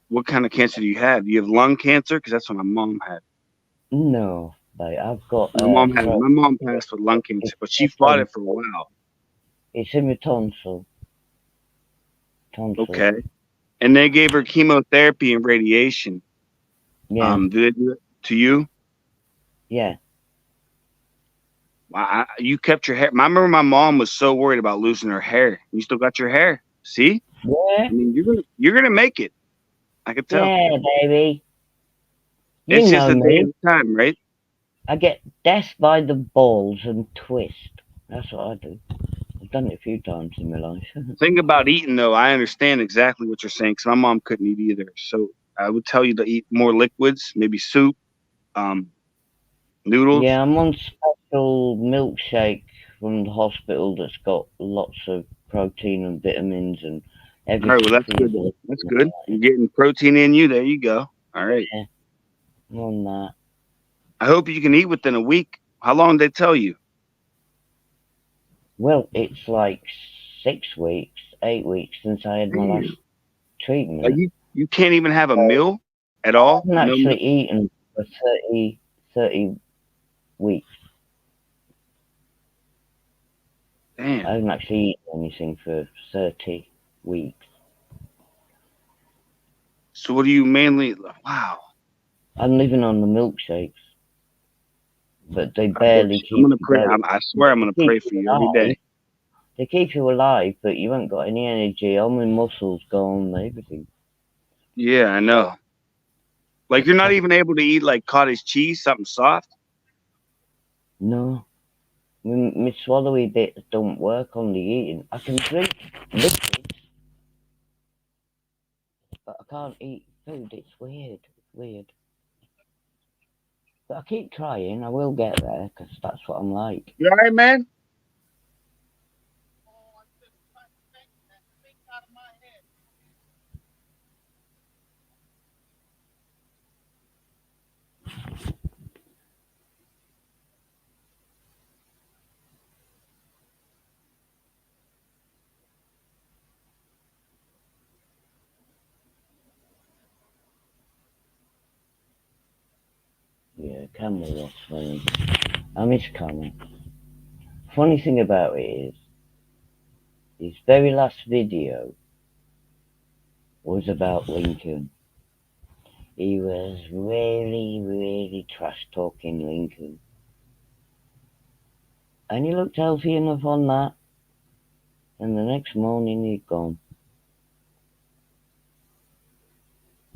what kind of cancer do you have? Do you have lung cancer? Because that's what my mom had. No, but I've got My throat. mom passed with lung cancer, It's but in my she fought it for a tonsil. while. It's in my tonsil. Tonsil. Okay, and they gave her chemotherapy and radiation. Yeah, Did they do it to you? yeah, You kept your hair. I remember my mom was so worried about losing her hair. You still got your hair. See, yeah, I mean, you're gonna make it. I could tell. yeah, baby. You It's just know a day at me. a time, right? I get death by the balls and twist. That's what I do. I've done it a few times in my life. Thing about eating, though, I understand exactly what you're saying because my mom couldn't eat either. So I would tell you to eat more liquids, maybe soup, um, noodles. Yeah, I'm on special milkshake from the hospital that's got lots of protein and vitamins and All right, well, everything that's from good. the That's good. You're getting protein in you. There you go. All right. yeah, I'm on that. I hope you can eat within a week. How long did they tell you? Well, it's like 6 weeks, 8 weeks since I had my last Damn. Like treatment. you can't even have a So meal at I all. haven't No actually meal. eaten for 30 weeks. I Damn. haven't actually eaten anything for 30 weeks. So what do you mainly? Wow. I'm living on the milkshakes, but they God bless barely you. I'm keep gonna you pray. going. I swear I'm They gonna keep pray you for you every alive. day. They keep you alive, but you haven't got any energy. All my muscles gone, everything. Yeah, I know. Like It's you're not tough. even able to eat like cottage cheese, something soft. No, my swallowy bits don't work on the eating. I can drink liquids, but I can't eat food. It's weird. It's weird. But I keep trying. I will get there because that's what I'm like. You all right, man? Yeah, Camel was funny. I miss Camel. Funny thing about it is, his very last video was about Lincoln. He was really, really trash talking Lincoln. And he looked healthy enough on that. And the next morning he'd gone.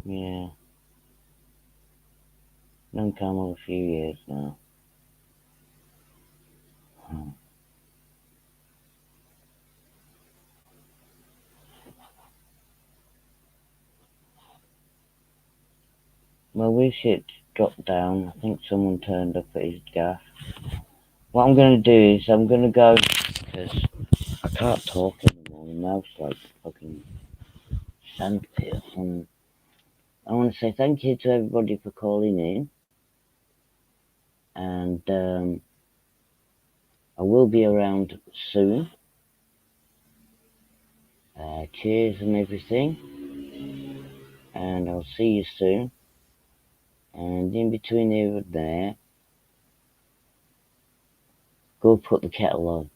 Yeah. Known Camel a few years now. My wish it dropped down. I think someone turned up at his gaff. What I'm going to do is I'm going to go because I can't talk anymore. My mouth's like fucking sandpit. And I want to say thank you to everybody for calling in. And I will be around soon. Cheers and everything. And I'll see you soon. And in between here and there, go put the kettle on.